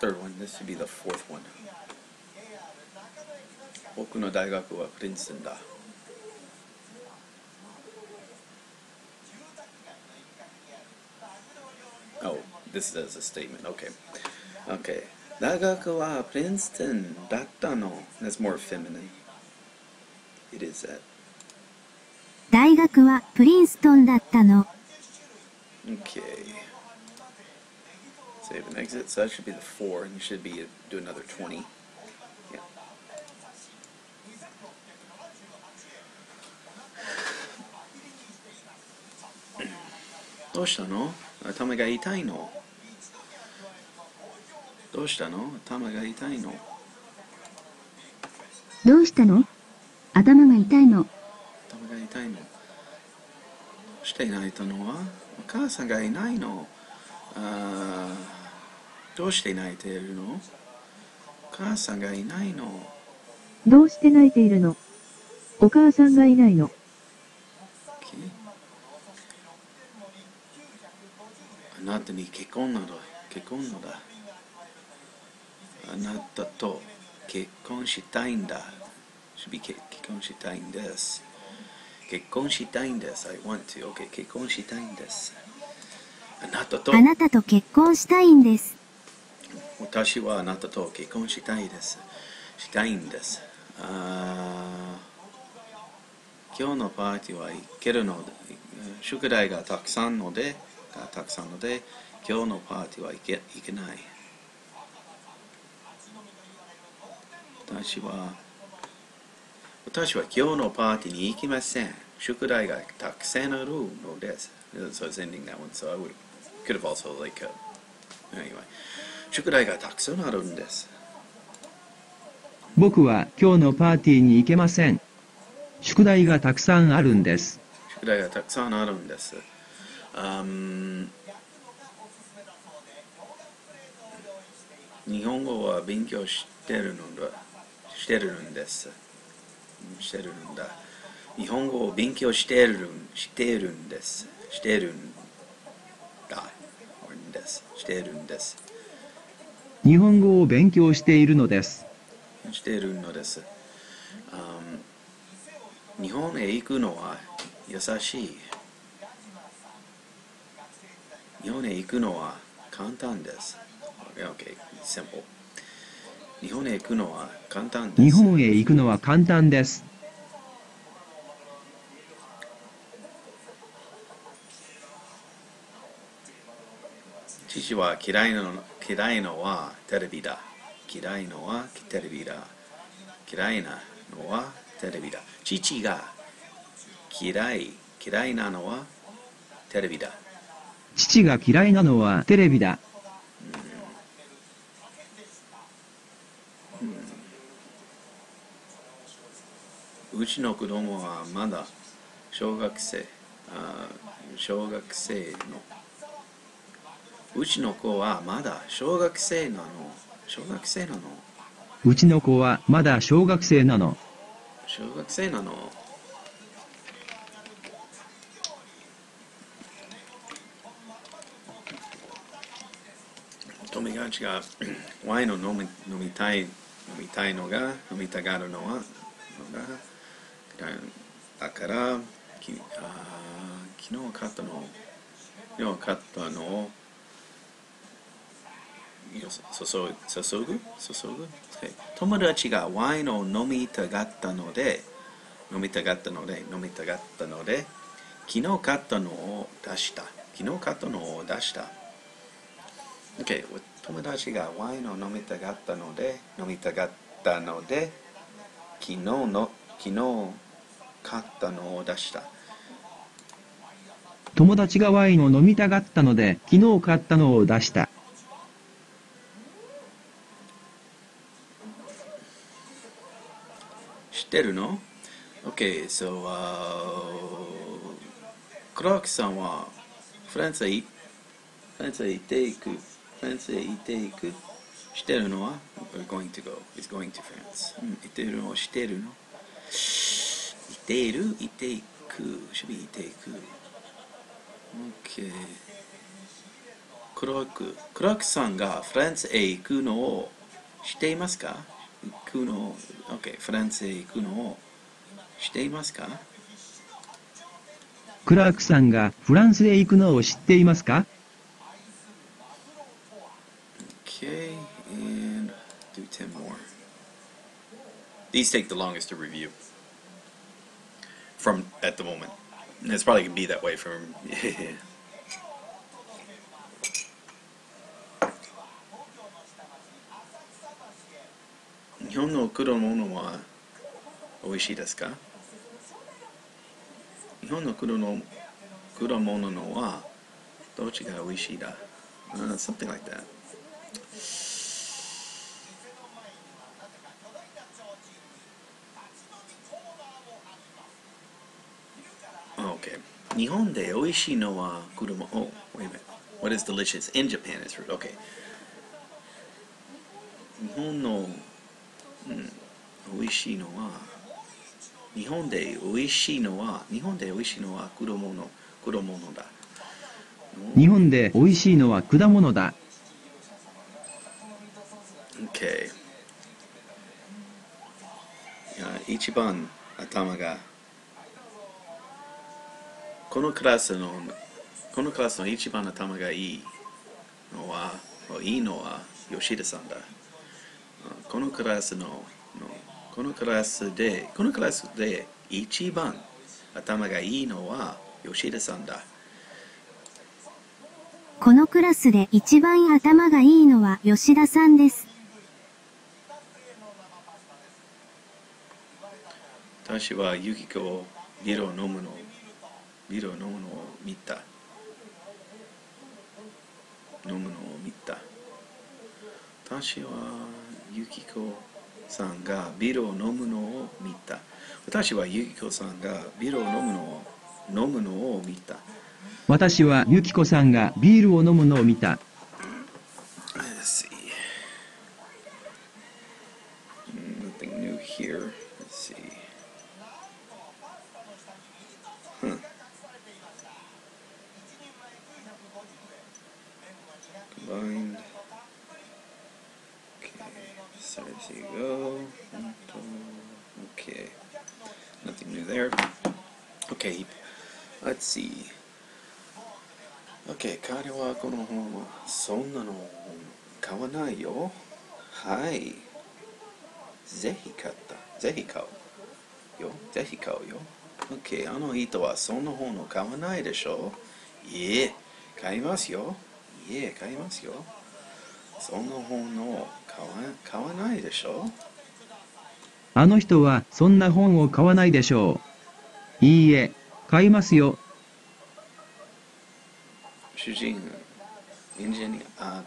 Third one. This should be the fourth one. 僕の大学はプリンストンだ。Oh, this is a statement. Okay. 大学はプリンストンだったの。That's more feminine. It is that. 大学はプリンストンだったの。Okay. Save and exit. So that should be the 4, and you should do another 20. Yeah. What is it? 頭が痛いの？どうしたの？頭が痛いの？どうしたの？頭が痛いの。頭が痛いの？どうして泣いたのは？お母さんがいないの？どうして泣いているの？お母さんがいないの？どうして泣いているの？お母さんがいないの。あなたに結婚のだ。あなたと結婚したいんだ。結婚したいんです。I want to. Okay, 結婚したいんです。あなたと結婚したいんです。私はあなたと結婚したいです。今日のパーティーは行けるので、宿題がたくさんので、今日のパーティーは行けない。私は今日のパーティーに行きません。宿題がたくさんあるのです。So it's ending that one. So I could have also anyway. 宿題がたくさんあるんです。僕は今日のパーティーに行けません。宿題がたくさんあるんです。日本語は勉強してるんです。してるんだ。日本語を勉強してるんです。してるんだ。してるんです。日本語を勉強しているのです。しているのです。日本へ行くのは優しい。日本へ行くのは簡単です。Okay, simple. 日本へ行くのは簡単です。日本へ行くのは簡単です。父は嫌いのはテレビだ。嫌いのはテレビだ。嫌いなのはテレビだ。父が嫌いなのはテレビだ。父が嫌いなのはテレビだ。うちの子供はまだ小学生の。うちの子はまだ小学生なの。うちの子はまだ小学生なの。友達がワインを飲みたいのが飲みたがるのはだから昨日買ったのを注ぐ、友達がワインを飲みたがったので昨日買ったのを出した。Okay, 友達がワインを飲みたがったので昨日買ったのを出した。友達がワインを飲みたがったので昨日買ったのを出した。知ってるの？ Okay, so、クラークさんはフランスへ行っていく。知ってるのは is going to France。行ってるのを知ってるの？行っていく。should be 行っていく。Okay。クラークさんがフランスへ行くのを知っていますか？Okay、フランスへ行くのを知っていますか？クラークさんがフランスへ行くのを知っていますか？ Okay, and do 10 more. These take the longest to review from at the moment. And it's probably going to be that way from... 日本の果物は美味しいですか？日本の果物はどっちが美味しいだ？Something like that. Okay. 日本で美味しいのは果物。Oh, wait a minute. What is delicious? In Japan is fruit. Okay. 日本の美味しいのは日本で美味しいのは果物だ。日本で美味しいのは果物だ。Okay. 一番頭がこのクラスの一番頭がいいのは吉田さんだ。このクラスで一番頭がいいのは吉田さんだ。このクラスで一番頭がいいのは吉田さんです。私はユキコをビールを飲むのを見た。私はユキコさんがビールを飲むのを見た。私はユキコさんがビールを飲むのを見た。私はユキコさんがビールを飲むのを見た。there. Okay, let's see. Okay, 彼はこの本はそんなの買わないよ。はい。ぜひ買うよ。Okay, あの人はそんな本を買わないでしょ。いえ、買いますよ。そんな本を買わないでしょ。あの人はそんな本を買わないでしょう。いいえ、買いますよ。主人、エンジニア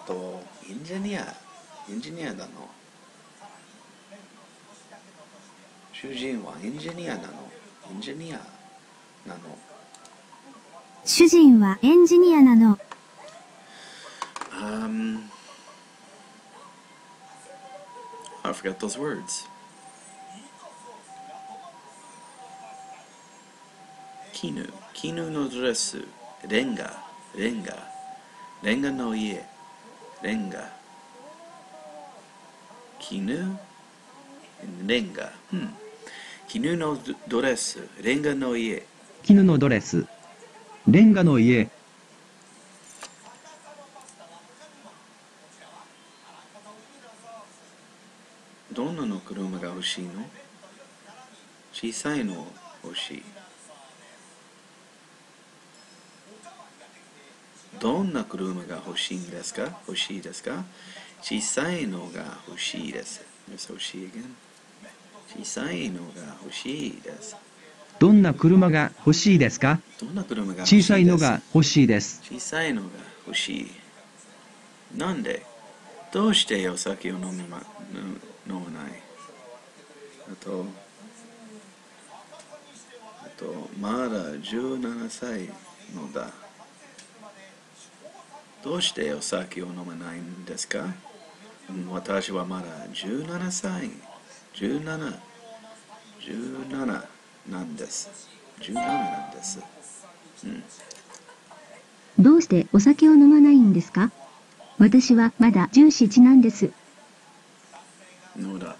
だの。主人はエンジニアなの。主人はエンジニアなの。I forgot those words. 絹のドレス、レンガの家、絹のドレス、レンガの家。絹のドレス、レンガの家。どんなの車が欲しいの？小さいの欲しい。どんな車が欲しいですか？小さいのが欲しいです。小さいのが欲しいです。どんな車が欲しいですか？小さいのが欲しいです。小さいのが欲しい。なんで？どうしてお酒を飲まない？あとまだ17歳のだ。どうしてお酒を飲まないんですか？私はまだ17歳。17なんです。どうしてお酒を飲まないんですか？私はまだ17なんです。のだ。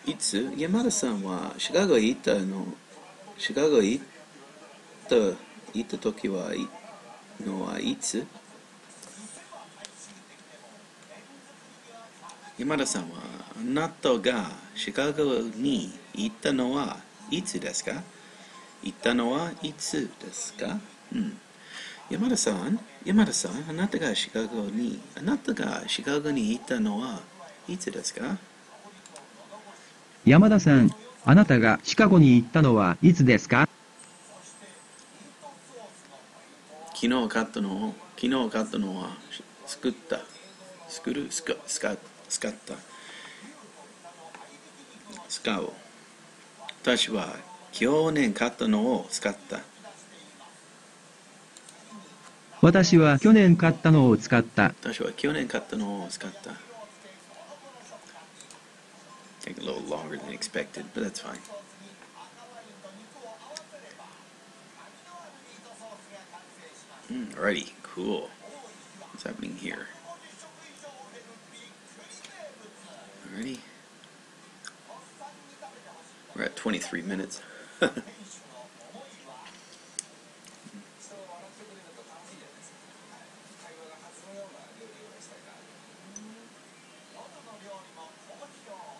いつ山田さんはシカゴ行った時はいつ？山田さんはあなたがシカゴに行ったのはいつですか？山田さん、あなたがシカゴに行ったのはいつですか？山田さん、あなたがシカゴに行ったのはいつですか？昨日買ったのは使う。私は去年買ったのを使った。私は去年買ったのを使った。Take a little longer than expected, but that's fine. Alrighty, cool. What's happening here? Alrighty. We're at 23 minutes.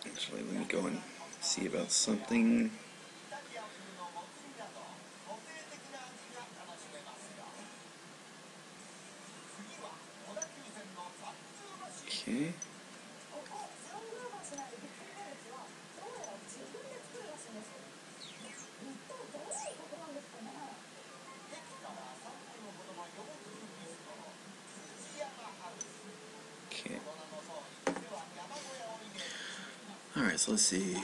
Actually, let me go and see about something. Okay. Alright, so let's see.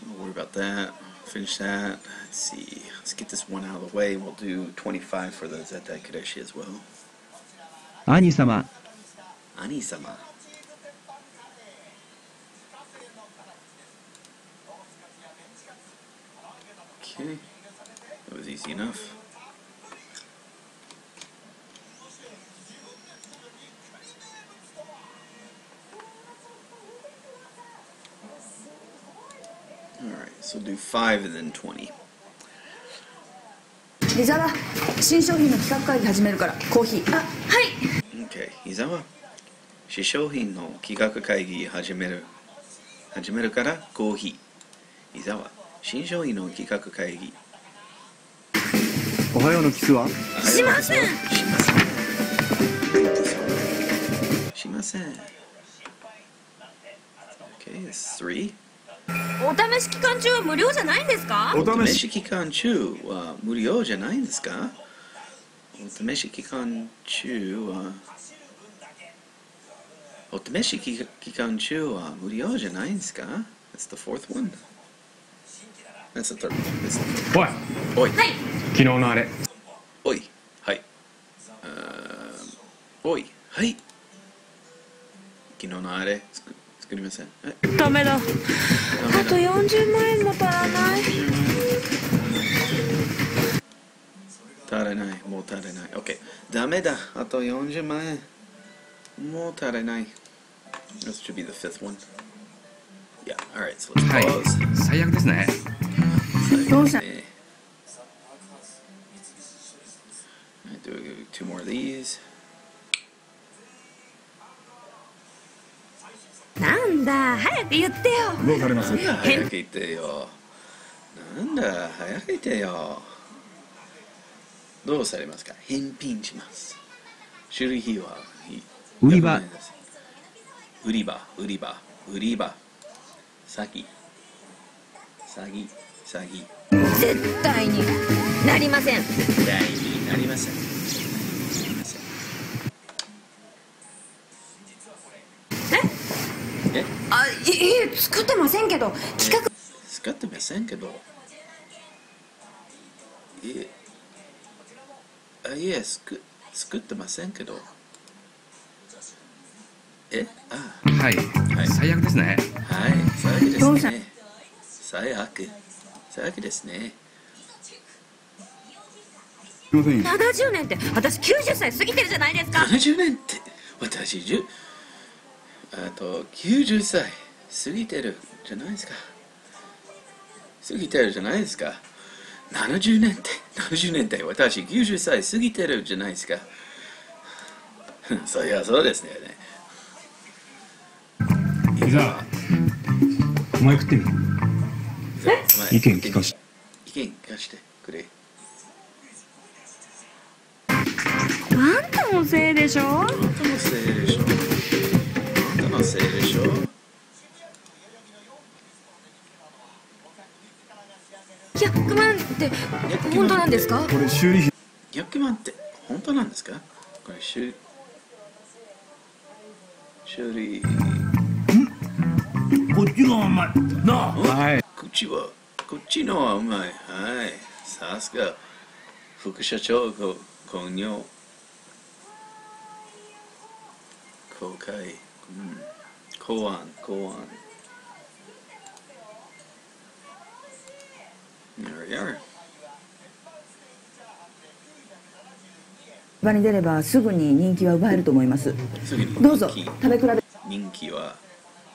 Don't worry about that. Finish that. Let's see. Let's get this one out of the way. We'll do 25 for the Zetai Kadeshi as well. 兄様。Okay. That was easy enough. Alright, so do 5 and then 20. 伊沢、新商品の企画会議始めるからコーヒー。あ、はい。 Okay, 伊沢、新商品の企画会議始めるからコーヒー。伊沢、新商品の企画会議。おはようのキスは？しません。しません。Okay, that's 3. お試し期間中は無料じゃないんですか？お試し期間中は無料じゃないんですか？お試し期間中は無料じゃないんですか？ That's the fourth one. That's the third one. おい、はい。昨日のあれ。おい、はい。おい、はい。昨日のあれ作りません。ダメだ。あと40万円も足らない。足らない、もう足らない。OK。ダメだ。あと40万円。もう足らない。This should be the fifth one. Yeah, alright, so let's はい pause. 最悪ですね。どうした？ Do 2 more of these. なんだ、早く言ってよ。どうされます？早く言ってよ。なんだ、早く言ってよ。どうされますか？返品します。種類費は売り場。売り場。詐欺。絶対になりません。絶対になりません。え？あ、いえ、作ってませんけど、企画。作ってませんけど。いえ、作ってませんけど。はい、最悪ですね。はい、最悪ですね。最悪ですね。70年って私90歳過ぎてるじゃないですか。70年って私90歳過ぎてるじゃないですか。70年って私90歳過ぎてるじゃないですか。そりゃそうですね。伊沢、お前食ってみ。意見聞かしてくれ。あんたのせいでしょ。100万って本当なんですか？これ修理費。100万って本当なんですか？これ修理。こっちがうまいなあ。はい。こっちのはうまい。はい。さすが副社長公業公開、公安。やる。場に出ればすぐに人気は奪えると思います。どうぞ食べ比べ。人気は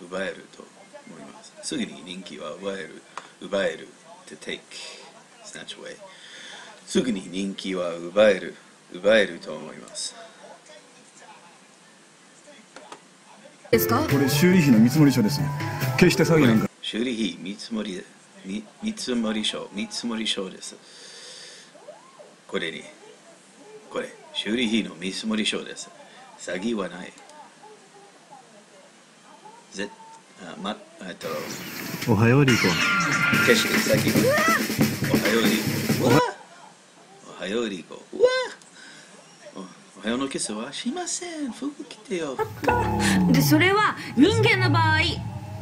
奪えると思います。すぐに人気は奪える to take snatch away。すぐに人気は奪えると思います。ですか？これ修理費の見積書です。決して詐欺なんか。修理費見積書です。これ修理費の見積書です。詐欺はない。おはようリコ。決して詐欺はない。おはようリコ。おはようのキスはしません。服着てよ。で、それは人間の場合、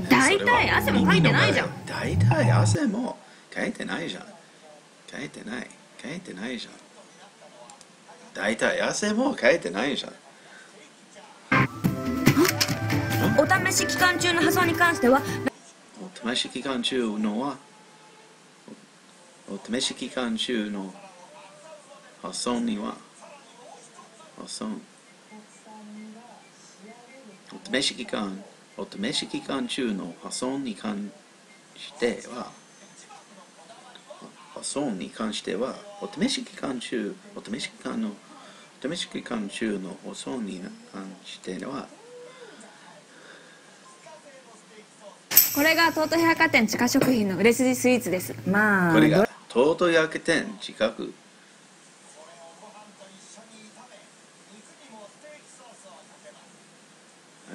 大体汗もかいてないじゃん。大体汗もかいてないじゃん。大体汗もかいてないじゃん。お試し期間中の破損に関しては、お試し期間中の破損にはお試し期間中の破損に関しては、保存に関しては、お試し期間中の保存に関しては、これが東都百貨店地下食品の売れ筋スイーツです。まあ、これが東都百貨店近く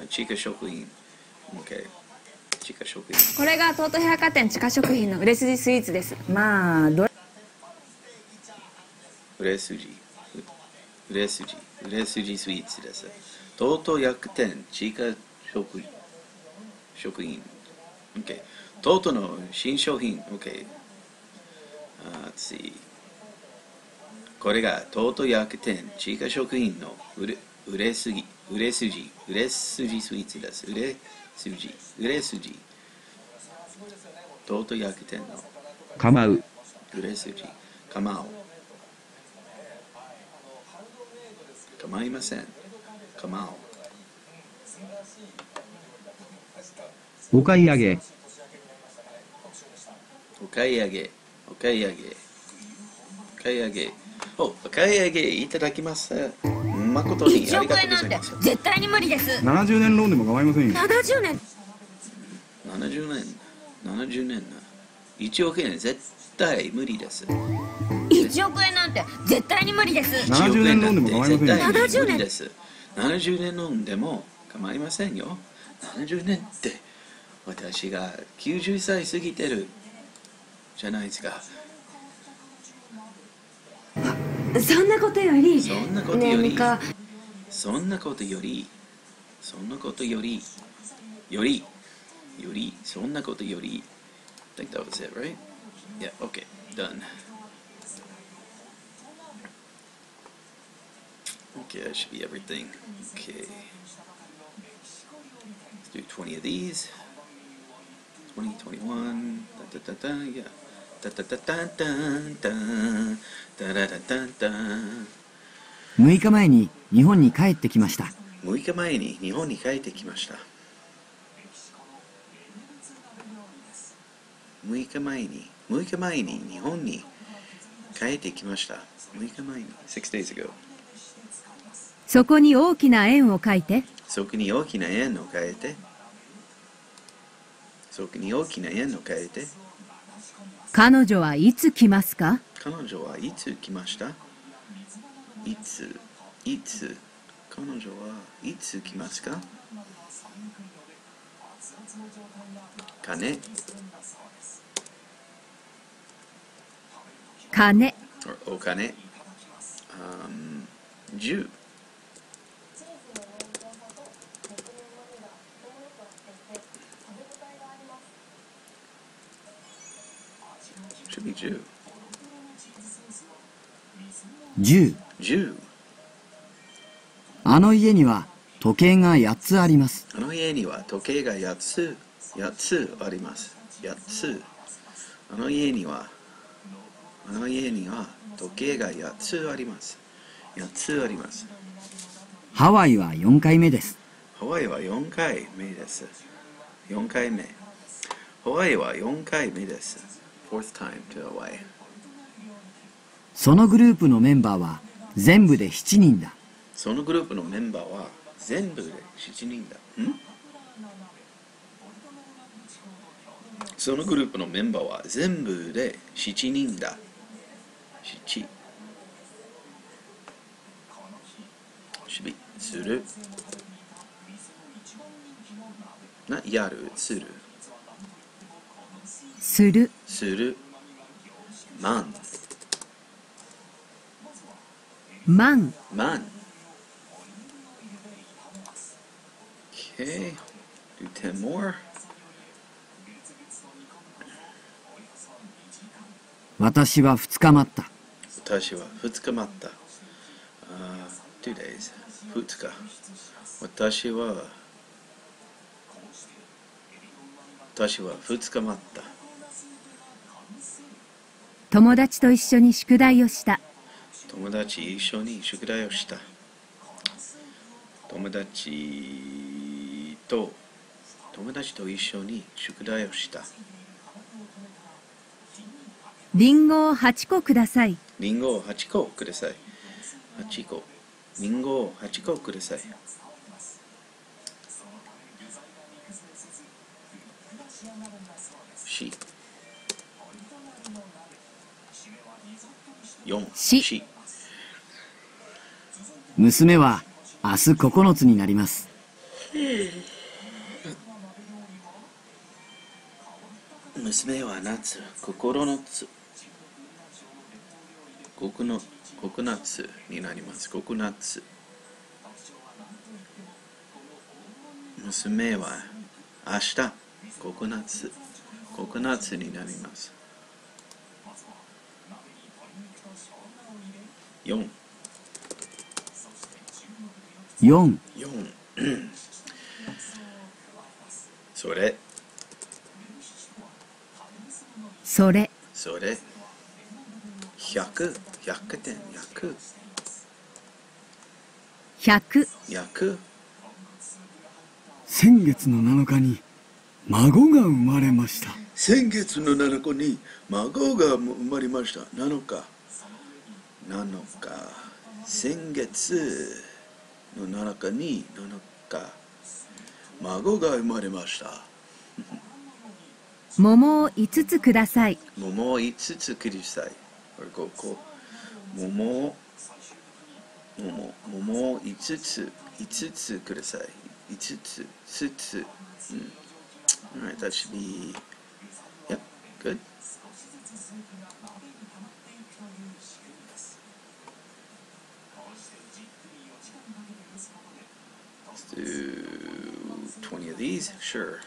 地下食品、OK、地下食品。これが東都百貨店地下食品の売れ筋スイーツです。まあ、売れ筋スイーツです。東都百貨店地下食品、OK、東都の新商品、OK、let's see、これが東都百貨店地下食品の売れ筋スイーツです。売れ筋東都百貨店の構う、売れ筋構いません。構お買い上げ、お買い上げお買い上げいただきます。誠にありがとうございます。絶対に無理です。70年ローンでも構いませんよ。70年1億円絶対無理です。1億円なんて絶対に無理です。70年ローンでも構いませんよ。70年です。70年ローンでも構いませんよ。70年って私が90歳過ぎてるじゃないですか。そんなことよりそんなことより I think that was it, right? Yeah, okay, done. Okay, that should be everything. Okay. Let's do 20 of these. 20, 21. Yeah. 6日前に日本に帰ってきました。6日前に日本に帰ってきました。6日前に日本に帰ってきました。6日前に6 days ago。そこに大きな円を描いて。そこに大きな円を描いて。彼女はいつ来ますか？彼女はいつ来ました？いつ彼女はいつ来ますか？金お金、10 should be 10。あの家には時計が8つあります。あの家には時計が8つあります。8つ。あの家には時計が8つあります。8つあります。ハワイは4回目です。ハワイは4回目です。4回目。ハワイは4回目です。Fourth time to Hawaii。そのグループのメンバーは全部で7人だ。そのグループのメンバーは全部で7人だ。そのグループのメンバーは全部で7人だ。7。する。やる。する。する。万。Okay, do 10 more. 私は2日待った。私は2日待った。2 days。2日。私は2日待った。友達と一緒に宿題をした。友達と一緒に宿題をした。友達と一緒に宿題をした。リンゴを8個ください。リンゴを8個ください。8個。リンゴを8個ください。C。4。C。娘は明日9つになります。娘は夏、9つ。9つになります。9つ。娘は明日9つになります。4。それ100点100先月の7日に孫が生まれました。先月の7日に孫が生まれました。7日先月の7日に孫が生まれました。桃を5つください。桃を5つください。ここ桃を5つください。5つ。Alright, that should be yep, good. Let's do 20 of these, sure.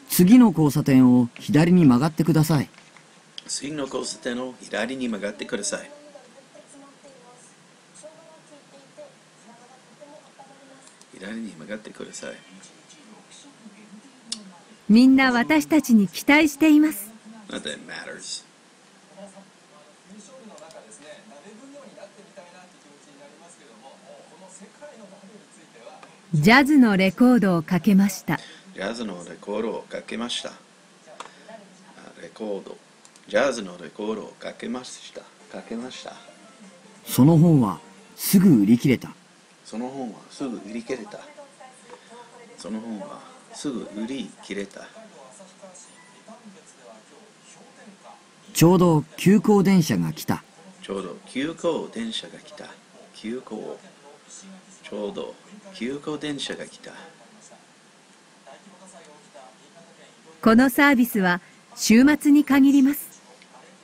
次の交差点を左に曲がってください。次の交差点を左に曲がってください。左に曲がってください。みんな私たちに期待しています。Not that it matters. ジャズのレコードをかけました。ジャズのレコードをかけました。ジャズのレコードをかけました。その本はすぐ売り切れた。その本はすぐ売り切れた。ちょうど急行電車が来た。ちょうど急行電車が来た。このサービスは週末に限ります。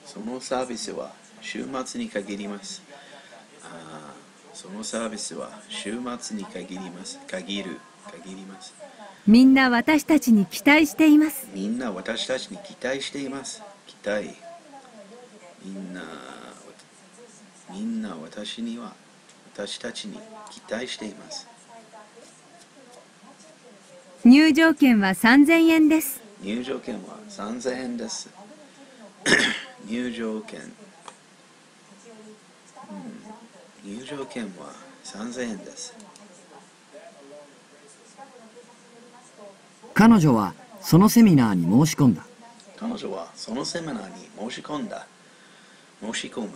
そのサービスは週末に限ります。みんな私たちに期待しています。みんな私たちに期待しています。みんな私たちに期待しています。入場券は3000円です。入場券は3000円です。入場券は3000円です。彼女はそのセミナーに申し込んだ。彼女はそのセミナーに申し込む。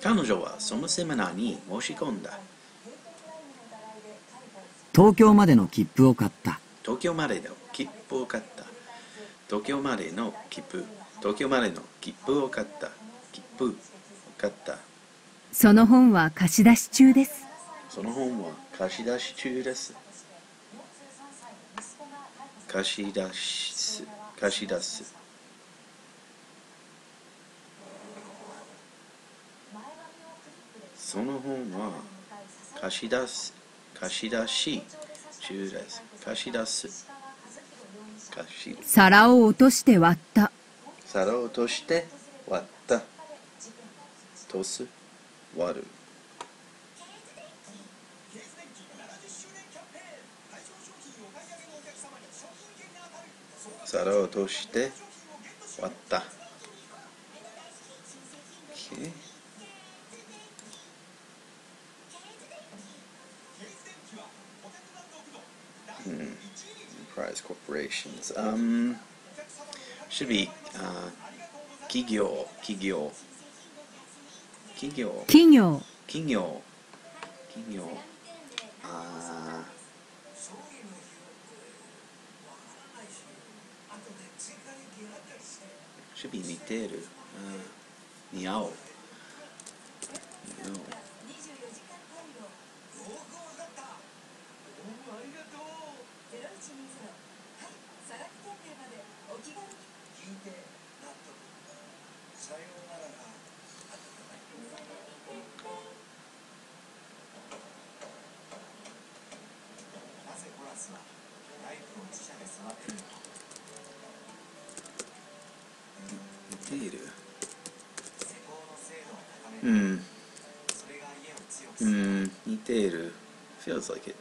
彼女はそのセミナーに申し込んだ。東京までの切符を買った。東京までの切符を買った。その本は貸し出し中です。貸し出す。その本は貸し出し中です。皿を落として割った。割る。皿を落として割った。enterprise corporations. Should be 企業。should be 似てる。似合う。似ている。似ている。feels like it.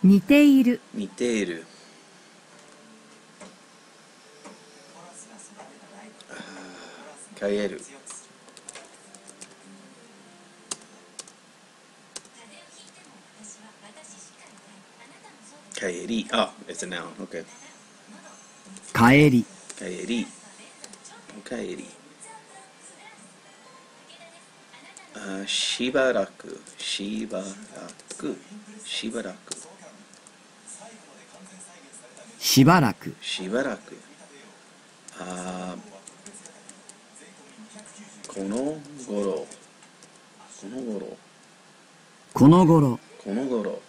似ている。似ている。帰る。帰り。あ、it's a noun. Okay. 帰り。帰り。お帰り。しばらく。しばらく。しばらく。しばらく。しばらく。この頃。この頃。この頃。この頃。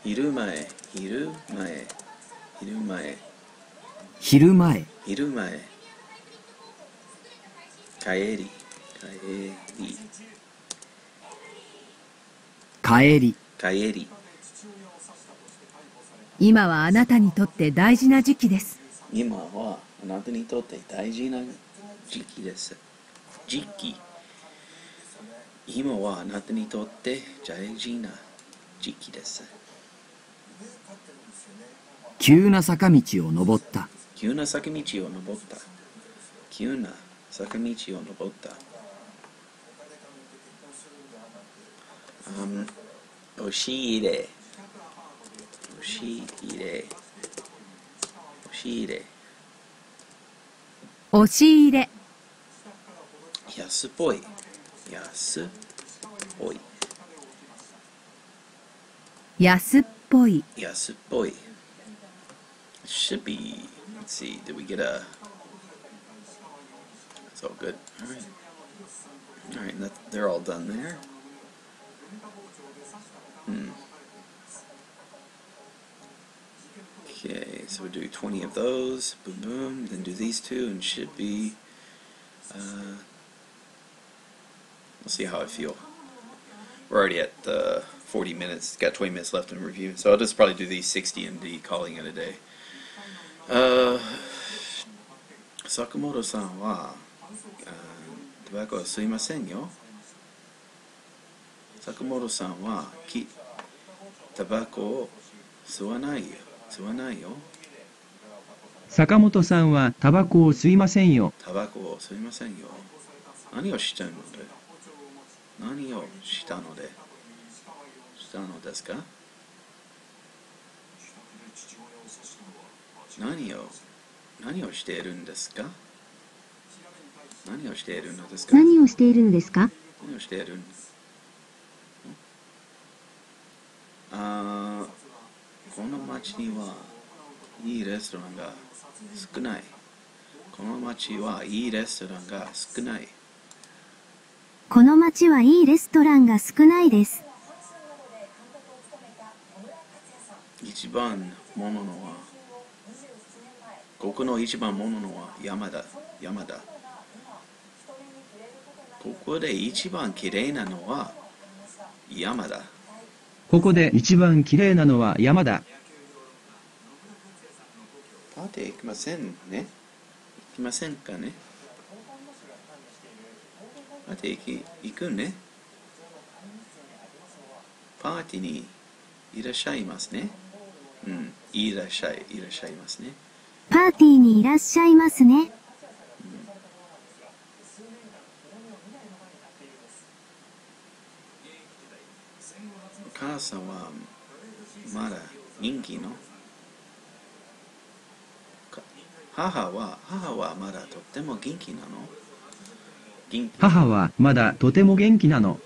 昼前。昼前。昼前。昼前。昼前。帰り。帰り。帰り。帰り。今はあなたにとって大事な時期です。今はあなたにとって大事な時期です。時期。今はあなたにとって大事な時期です。急な坂道を登った。急な坂道を登った。急な坂道を登った。押し入れ。押し入れ。押し入れ。押し入れ。安っぽい。安っぽい。安っぽい。安っぽい。Should be. Let's see. Did we get a? It's all good. All right. All right. They're all done there. Okay, so we'll do 20 of those. Boom, boom. Then do these two, and should be. We'll see how I feel. We're already at 40 minutes. Got 20 minutes left in review, so I'll just probably do these 60 and be calling it a day. Sakamoto-san はタバコは吸いませんよ。Sakamoto-san はタバコを吸わないよ。吸わないよ。坂本さんはタバコを吸いませんよ。タバコを吸いませんよ。何をしたので？何をしたので？したのですか？何をしているんですか？何をしているのですか？何をしているのですか？何をしているんですか？この町にはいいレストランが少ない。この町はいいレストランが少ない。この町はいいレストランが少ないです。一番もののは、ここの一番もののは山だ。山だ。ここで一番きれいなのは山だ。ここで一番きれいなのは山だ。パーティー行きませんね。行きませんかね。パーティー行くね。パーティーにいらっしゃいますね。いらっしゃいますね。パーティーにいらっしゃいますね。お母さんはまだ人気の母はまだとっても元気なの？母はまだとても元気なの。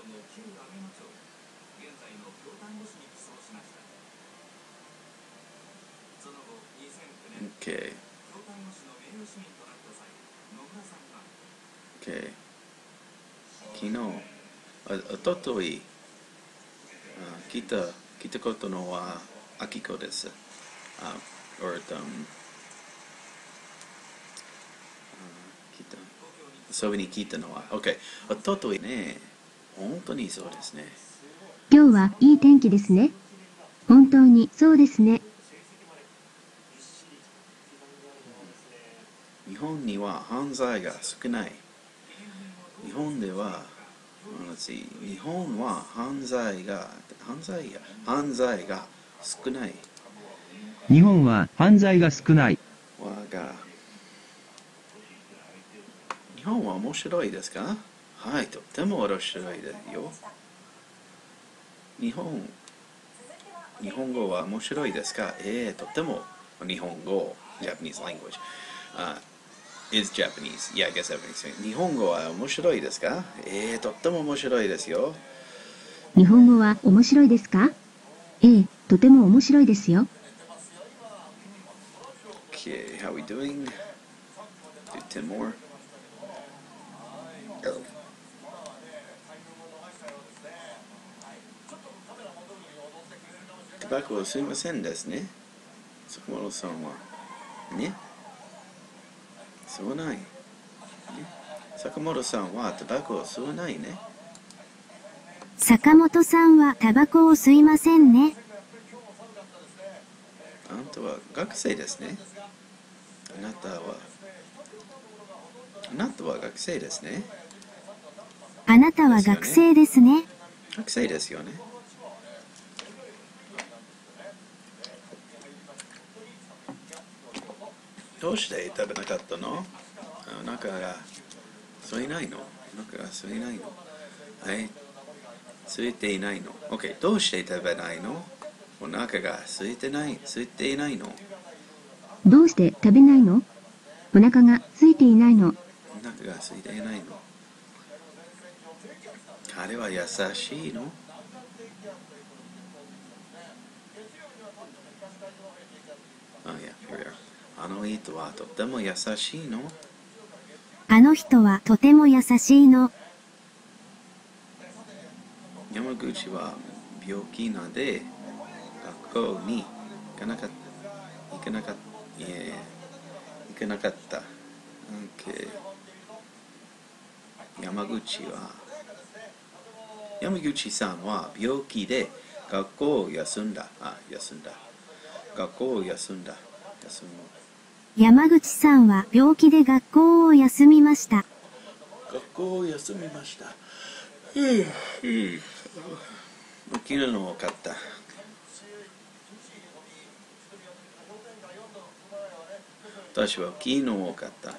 Okay. Okay. 昨日、おととい、聞いたことのは、あきこです。or遊びに聞いたのは、OK。おとといね、本当にそうですね。今日はいい天気ですね。本当にそうですね。日本には犯罪が少ない。日本では、日本は犯罪が少ない。日本は犯罪が少ない。日本は面白いですか？はい、とっても面白いですよ。日本語は面白いですか？とっても日本語、Japanese language、is Japanese. Yeah, I guess that makes sense. 日本語は面白いですか？とっても面白いですよ。日本語は面白いですか？とても面白いですよ。Okay, how are we doing? Do 10 more.タバコを吸いませんですね。坂本さんは。ね。吸わない。ね。坂本さんはタバコを吸わないね。坂本さんはタバコを吸いませんね。あなたは学生ですね。あなたは学生ですね。あなたは学生ですね。学生ですよね。どうして食べなかったの？お腹が空いないの？お腹が空いないの？はい。空いていないの？ OK。どうして食べないの？お腹が空いていないの？どうして食べないの？お腹が空いていないの？お腹が空いていないの？彼は優しいの？あの人はとても優しいの？あの人はとても優しいの。山口は病気なので学校に行かなかった。Okay。山口さんは病気で学校を休んだ。学校を休む。山口さんは病気で学校を休みました。学校を休みました。昨日の多かった。私は大きいの多かった。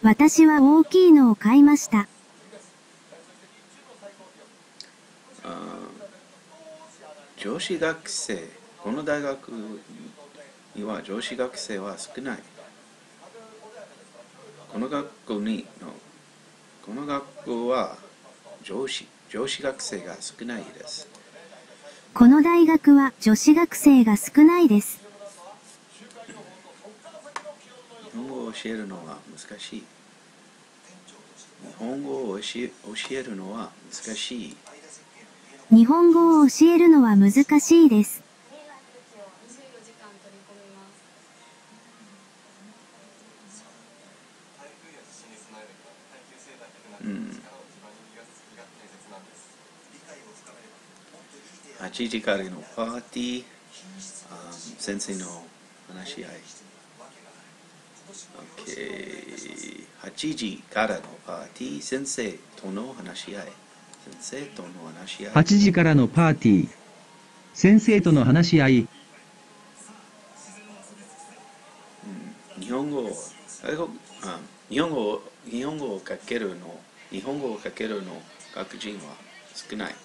私は大きいのを買いました。女子学生、この大学には女子学生は少ない。この学校は女子学生が少ないです。この大学は女子学生が少ないです。日本語を教えるのは難しい。日本語を教えるのは難しい。日本語を教えるのは難しいです。8時からのパーティー、先生の話し合い。Okay。8時からのパーティー、先生との話し合い。8時からのパーティー、先生との話し合い。日本語をかけるの学人は少ない。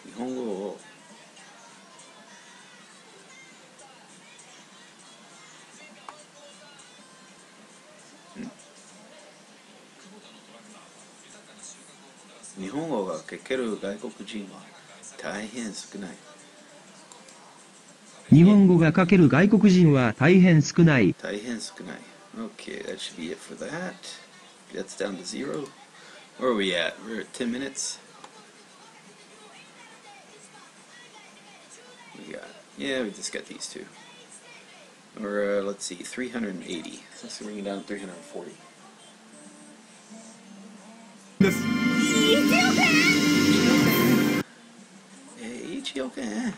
日本語を日本語が書ける外国人は大変少ない。日本語が書ける外国人は大変少ない。大変少ない。Okay, that should be it for that. That's down to 0. Where are we at? We're at 10 minutes. Yeah, we just got these two. Or let's see, 380. Let's bring it down to 340. です。1億円。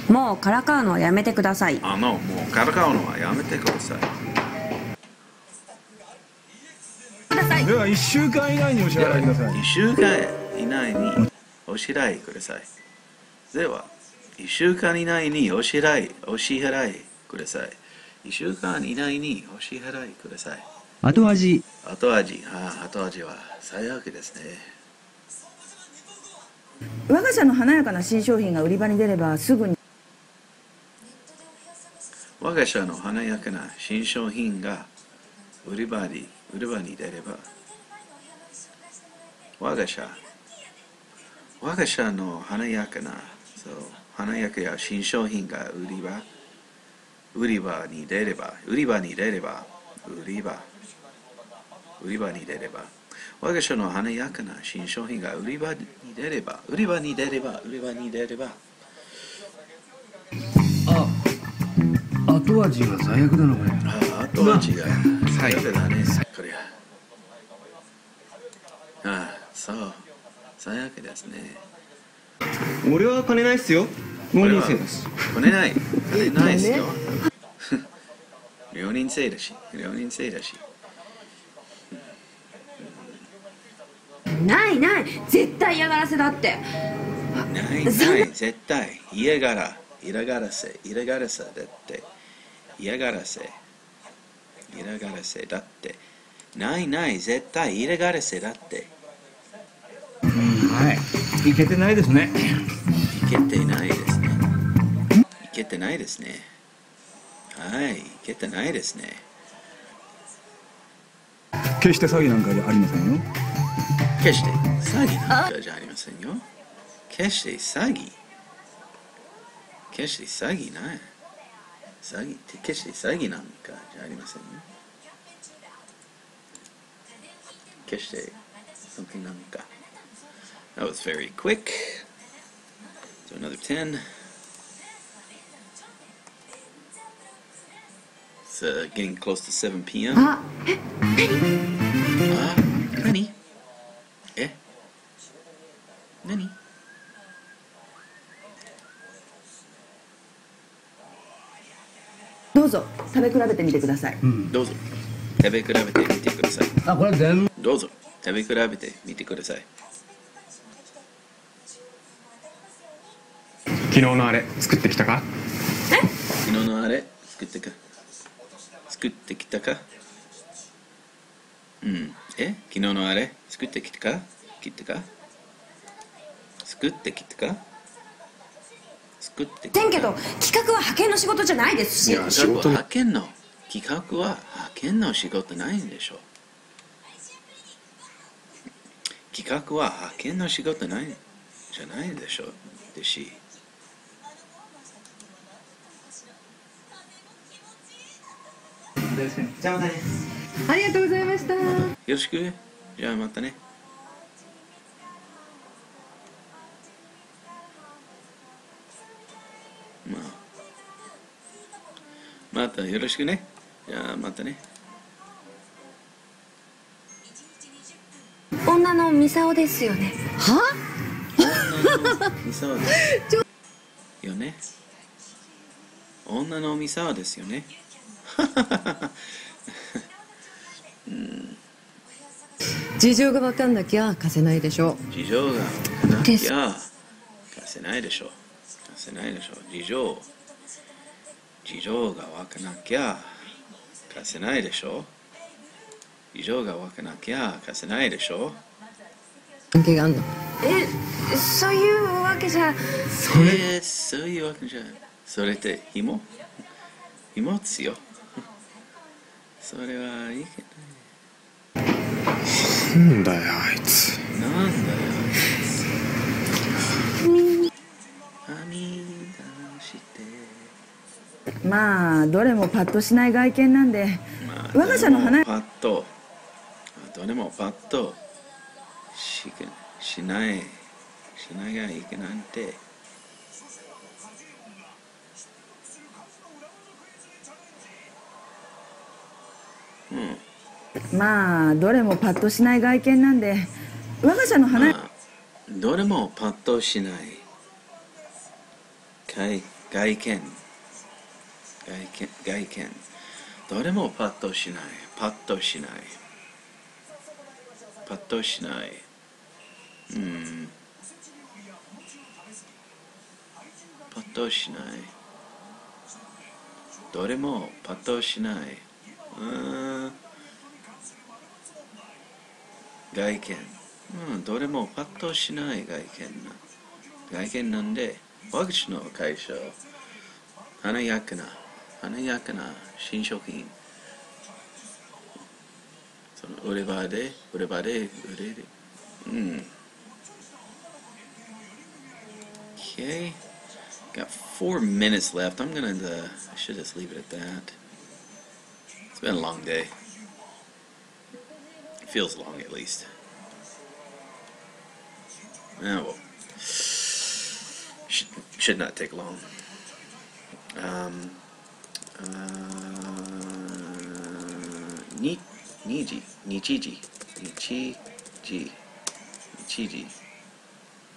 もうからかうのはやめてください。もうからかうのはやめてください。では1週間以内にお支払いください。1週間以内にお支払いください。では1週間以内にお支払いください。1週間以内にお支払いください。後味は最悪ですね。我が社の華やかな新商品が売り場に出ればすぐに。我が社の華やかな新商品が売り場に出れば、我が社の華やかな新商品が売り場に出れば、我が社の華やかな新商品が売り場に出れば、後味が最悪だなこれ。後味が最悪だね。これそう最悪ですね。俺は金ないっすよ。浪人生だし。金ないっすよ。浪人生だし。ない絶対嫌がらせだって。ない絶対嫌がらせだって。嫌がらせだって。ない絶対嫌がらせだって。はい。いけてないですね。いけてないですね。はい、いけてないですね。決して詐欺なんかじゃありませんよ。決して詐欺なんかじゃありませんよ。決して詐欺ない。決して詐欺なんかじゃありませんよ。決して something なんか。That was very quick. So another 10. It's getting close to 7 p.m. 何どうぞ食べ比べてみてください。どうぞ食べ比べてみてください。これ全部。どうぞ食べ比べてみてください。昨日のあれ作ってきたか？昨日のあれ作ってきたか？昨日のあれ作ってきたか？せんけど企画は派遣の仕事じゃないですし。企画は派遣の仕事ないんでしょ。企画は派遣の仕事ないじゃないでしょ。でし。じゃあまたね。ありがとうございました。よろしく。じゃあまたね。またよろしくね。じゃあまたね。女のミサオですよね。は？ミサオですよね。女のミサオですよね。事情が分かんなきゃ貸せないでしょ。事情が分かんなきゃ貸せないでしょ。事情が分かんなきゃ貸せないでしょ。事情が分かんなきゃ貸せないでしょ。関係があんの？そういうわけじゃ。そういうわけじゃ。それって紐ですよ。それはいいけど。なんだよあいつ。なんだよまあどれもパッとしない外見なんで、我が社の花パッとどれもパッとしないがいけなんて。まあどれもパッとしない外見なんで、我が社の花どれもパッとしない外見どれもパッとしないパッとしないパッとしないパッとしないどれもパッとしない外見どれもパッとしない外見なんで、私の会社華やかな新商品その売れ場で売れるOkay, got 4 minutes left. I should just leave it at that. It's been a long day. It feels long at least. Oh well. Should not take long.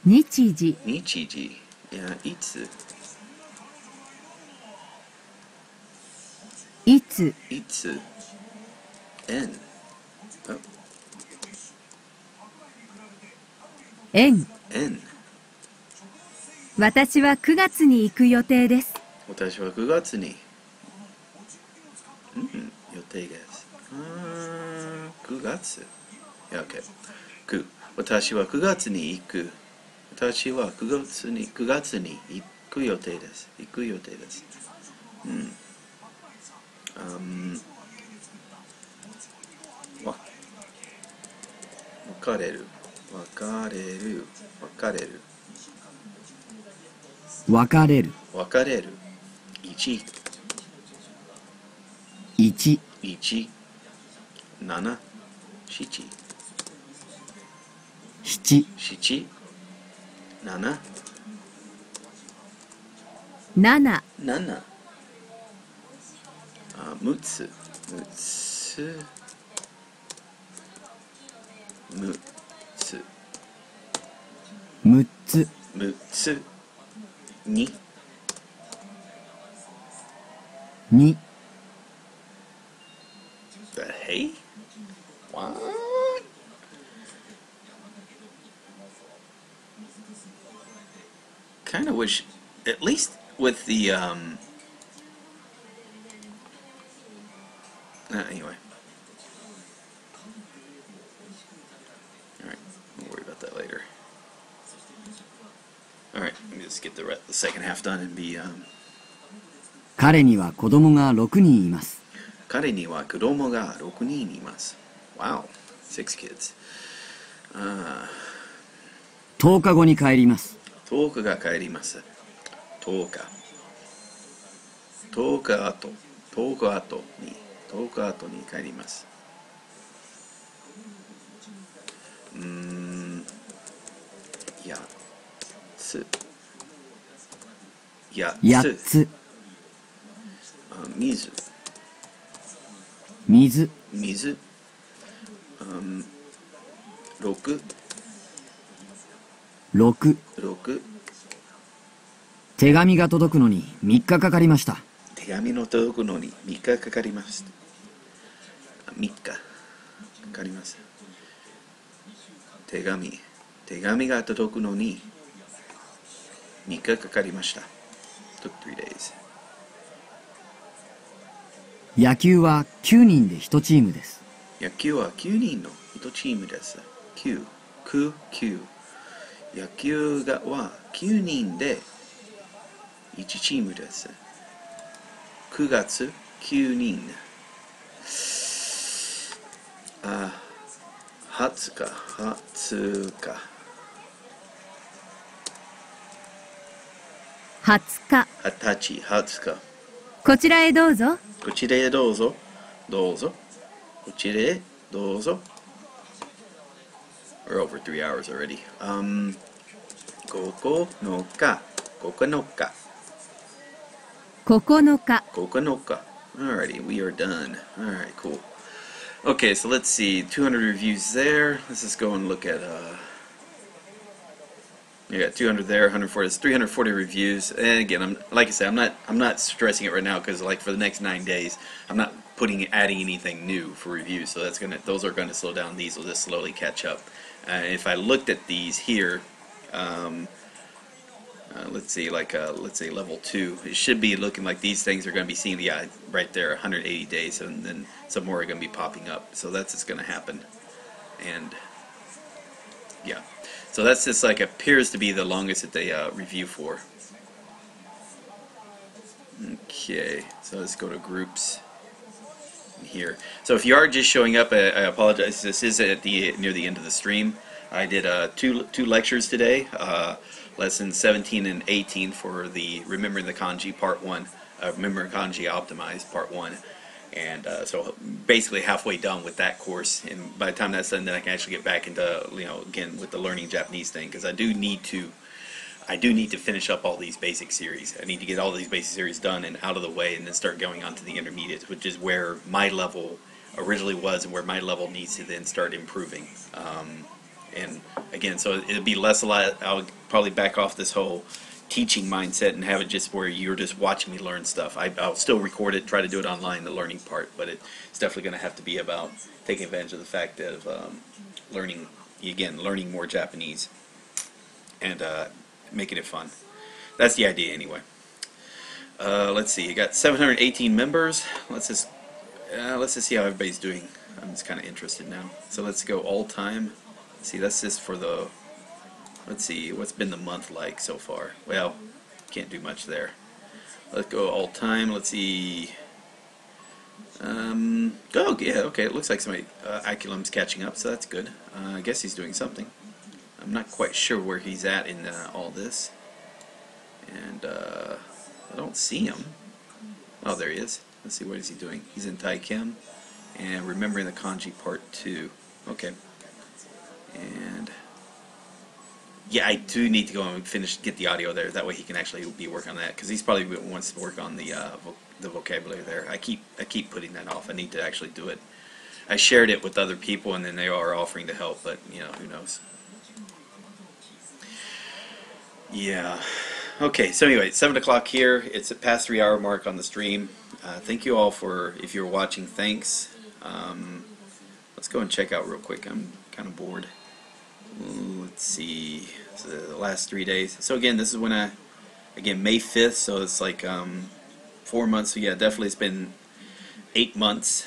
Nichiji. いや、いつ私は9月に行く予定です。私は9月に予定です。9月いや、OK。私は9月に行く。私は9月に行く予定です。別れる。1 7 6つ2 The hey? What? Kind of wish, at least with the anyway. All right, we'll worry about that later. All right, let me just get the second half done and be. 彼には子供が6人います。彼には子供が6人います。Wow, 6 kids. 10日後に帰ります。10日が帰ります。10日後に帰ります。8つ。水。6。手紙が届くのに3日かかりました。手紙の届くのに3日かかります。3日かかります。手紙が届くのに3日かかりました。Took 3 days. 野球は9人で1チームです。野球は9人の1チームです。9。野球は9人で1チームです。9月9人。8 Hatsuka. Hatsuka. 20日。20日。20日。こちらへどうぞ。こちらへどうぞ。どうぞ。こちらへどうぞ。We're over 3 hours already. 9日。9日。9日。9日. Alrighty, we are done. Alright, cool. Okay, so let's see. 200 reviews there. Let's just go and look at yeah, 200 there, 140. It's 340 reviews. And again, like I said, I'm not stressing it right now because like for the next 9 days, I'm not adding anything new for reviews. So those are going to slow down. These will just slowly catch up. If I looked at these here, let's see, let's say level 2, it should be looking like these things are going to be seeing right there, 180 days, and then some more are going to be popping up. So that's just going to happen. And yeah. So that's just like appears to be the longest that they review for. Okay, so let's go to groups here. So if you are just showing up, I apologize. This is at near the end of the stream. I did two lectures today, lessons 17 and 18 for the Remembering the Kanji Part 1, Remembering Kanji Optimized Part 1. And so basically halfway done with that course, and by the time that's done, then I can actually get back into, you know, again with the learning Japanese thing, because I do need to finish up all these basic series. I need to get all these basic series done and out of the way, and then start going on to the intermediates, which is where my level originally was and where my level needs to then start improving. And again, so it'll be I'll probably back off this whole teaching mindset and have it just where you're just watching me learn stuff. I'll still record it, try to do it online, the learning part, but it's definitely going to have to be about taking advantage of the fact of learning more Japanese and making it fun. That's the idea anyway. Let's see, you got 718 members. Let's just see how everybody's doing. I'm just kind of interested now. So let's go all time. See, that's just for the. Let's see, what's been the month like so far? Well, can't do much there. Let's go all time. Let's see. Oh, yeah, okay. It looks like somebody, Aculum's catching up, so that's good. I guess he's doing something. I'm not quite sure where he's at in all this. And I don't see him. Oh, there he is. Let's see, what is he doing? He's in Taikem and Remembering the Kanji Part 2. Okay. And yeah, I do need to go and get the audio there. That way he can actually be working on that, because he's probably wants to work on the vocabulary there. I keep putting that off. I need to actually do it. I shared it with other people, and then they are offering to help, but you know, who knows. Yeah. Okay. So anyway, 7 o'clock here. It's a past 3 hour mark on the stream. Thank you all for, if you're watching. Thanks. Let's go and check out real quick. I'm kind of bored. Let's see, so the last 3 days. So again, this is when again, May 5th, so it's like 4 months. So yeah, definitely it's been 8 months.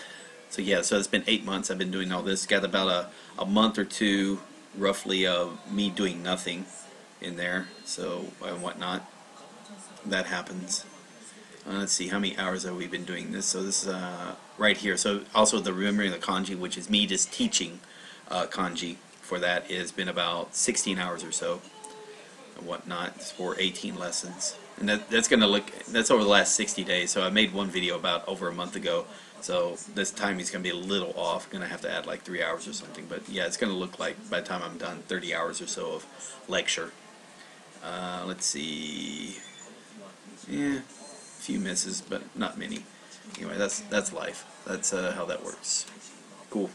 So yeah, so it's been 8 months I've been doing all this. Got about a month or two roughly of me doing nothing in there, so and whatnot. That happens. Let's see, how many hours have we been doing this? So this is right here. So also the Remembering the Kanji, which is me just teaching kanji. For that has been about 16 hours or so and whatnot for 18 lessons, and that's over the last 60 days. So I made one video about over a month ago, so this time he's gonna be a little off. Gonna have to add like 3 hours or something, but yeah, it's gonna look like by the time I'm done 30 hours or so of lecture. Let's see, yeah, a few misses, but not many. Anyway, that's life. That's how that works. Cool.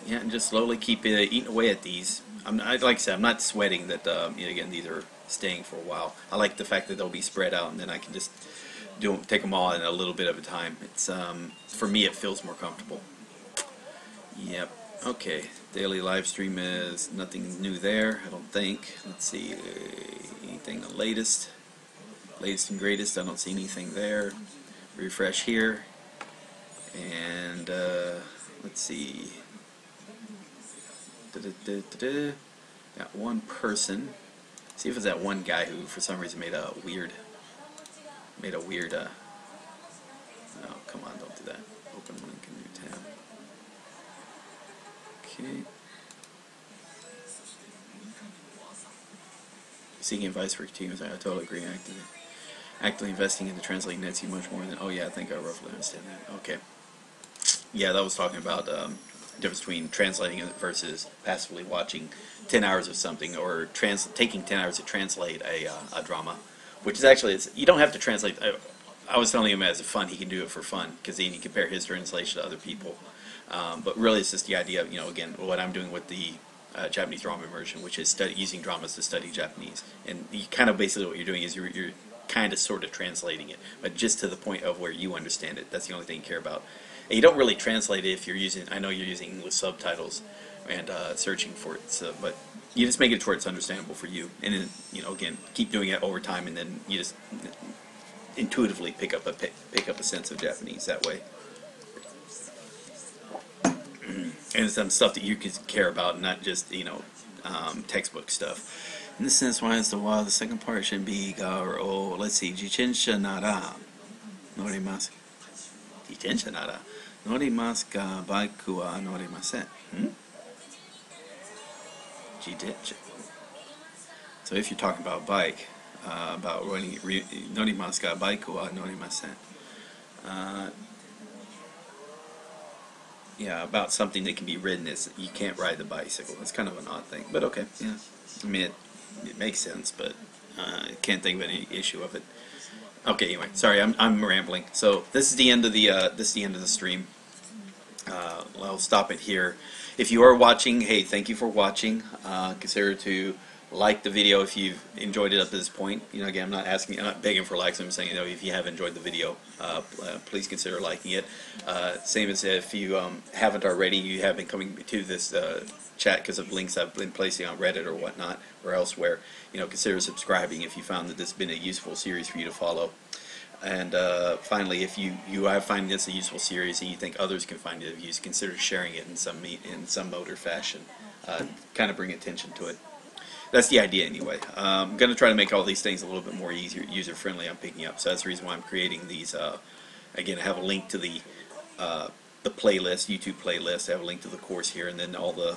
Yeah, and just slowly keep eating away at these. Like I said, I'm not sweating that. Again, these are staying for a while. I like the fact that they'll be spread out, and then I can just take them all in a little bit of a time. It's for me, it feels more comfortable. Yep. Okay. Daily live stream is nothing new there. I don't think. Let's see. Anything the latest and greatest. I don't see anything there. Refresh here, and let's see. Got one person. See if it's that one guy who for some reason made a weird oh, come on, don't do that. Open link in tab. Okay. Seeking advice for teams, I totally agree. Actively investing into translating nets you much more than, oh yeah, I think I roughly understand that. Okay. Yeah, that was talking about the difference between translating it versus passively watching 10 hours of something, or taking 10 hours to translate a drama, which is actually, you don't have to translate. I was telling him as a fun, he can do it for fun, because then he can compare his translation to other people. But really it's just the idea of, again, what I'm doing with the Japanese drama immersion, which is using dramas to study Japanese. And you kind of basically what you're doing is you're kind of sort of translating it, but just to the point of where you understand it. That's the only thing you care about. And you don't really translate it if you're using, I know you're using English subtitles and searching for it, so, but you just make it to where it's understandable for you. And then, again, keep doing it over time, and then you just intuitively pick up a sense of Japanese that way. And some stuff that you can care about, not just textbook stuff. In this sense, why is the second part should be let's see, jitensha nara norimasu. Jitensha nara norimasu ka baiku wa norimasen. Jitensha. So if you're talking about bike, about running, norimasu ka baiku wa norimasen. Yeah, about something that can be ridden is you can't ride the bicycle. It's kind of an odd thing, but okay. Yeah, I mean it makes sense, but I can't think of any issue of it. Okay, anyway, sorry, I'm rambling. So this is the end of the stream. I'll stop it here. If you are watching, hey, thank you for watching. Consider to like the video if you've enjoyed it up to this point. Again, I'm not begging for likes. I'm saying, if you have enjoyed the video, please consider liking it. Same as if you haven't already, you have been coming to this chat because of links I've been placing on Reddit or whatnot or elsewhere. Consider subscribing if you found that this has been a useful series for you to follow. And finally, if you are finding this a useful series and you think others can find it of use, consider sharing it in some mode or fashion. Kind of bring attention to it. That's the idea anyway. I'm going to try to make all these things a little bit more user-friendly. I'm picking up, so that's the reason why I'm creating these. Again, I have a link to the playlist, YouTube playlist. I have a link to the course here, and then all the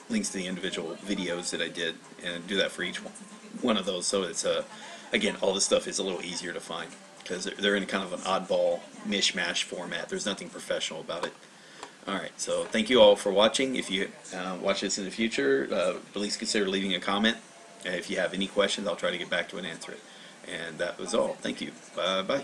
links to the individual videos that I did, and do that for each one of those. So it's again, all this stuff is a little easier to find because they're in kind of an oddball mishmash format. There's nothing professional about it. Alright, so thank you all for watching. If you watch this in the future, please consider leaving a comment. If you have any questions, I'll try to get back to it and answer it. And that was all. Thank you. Bye-bye.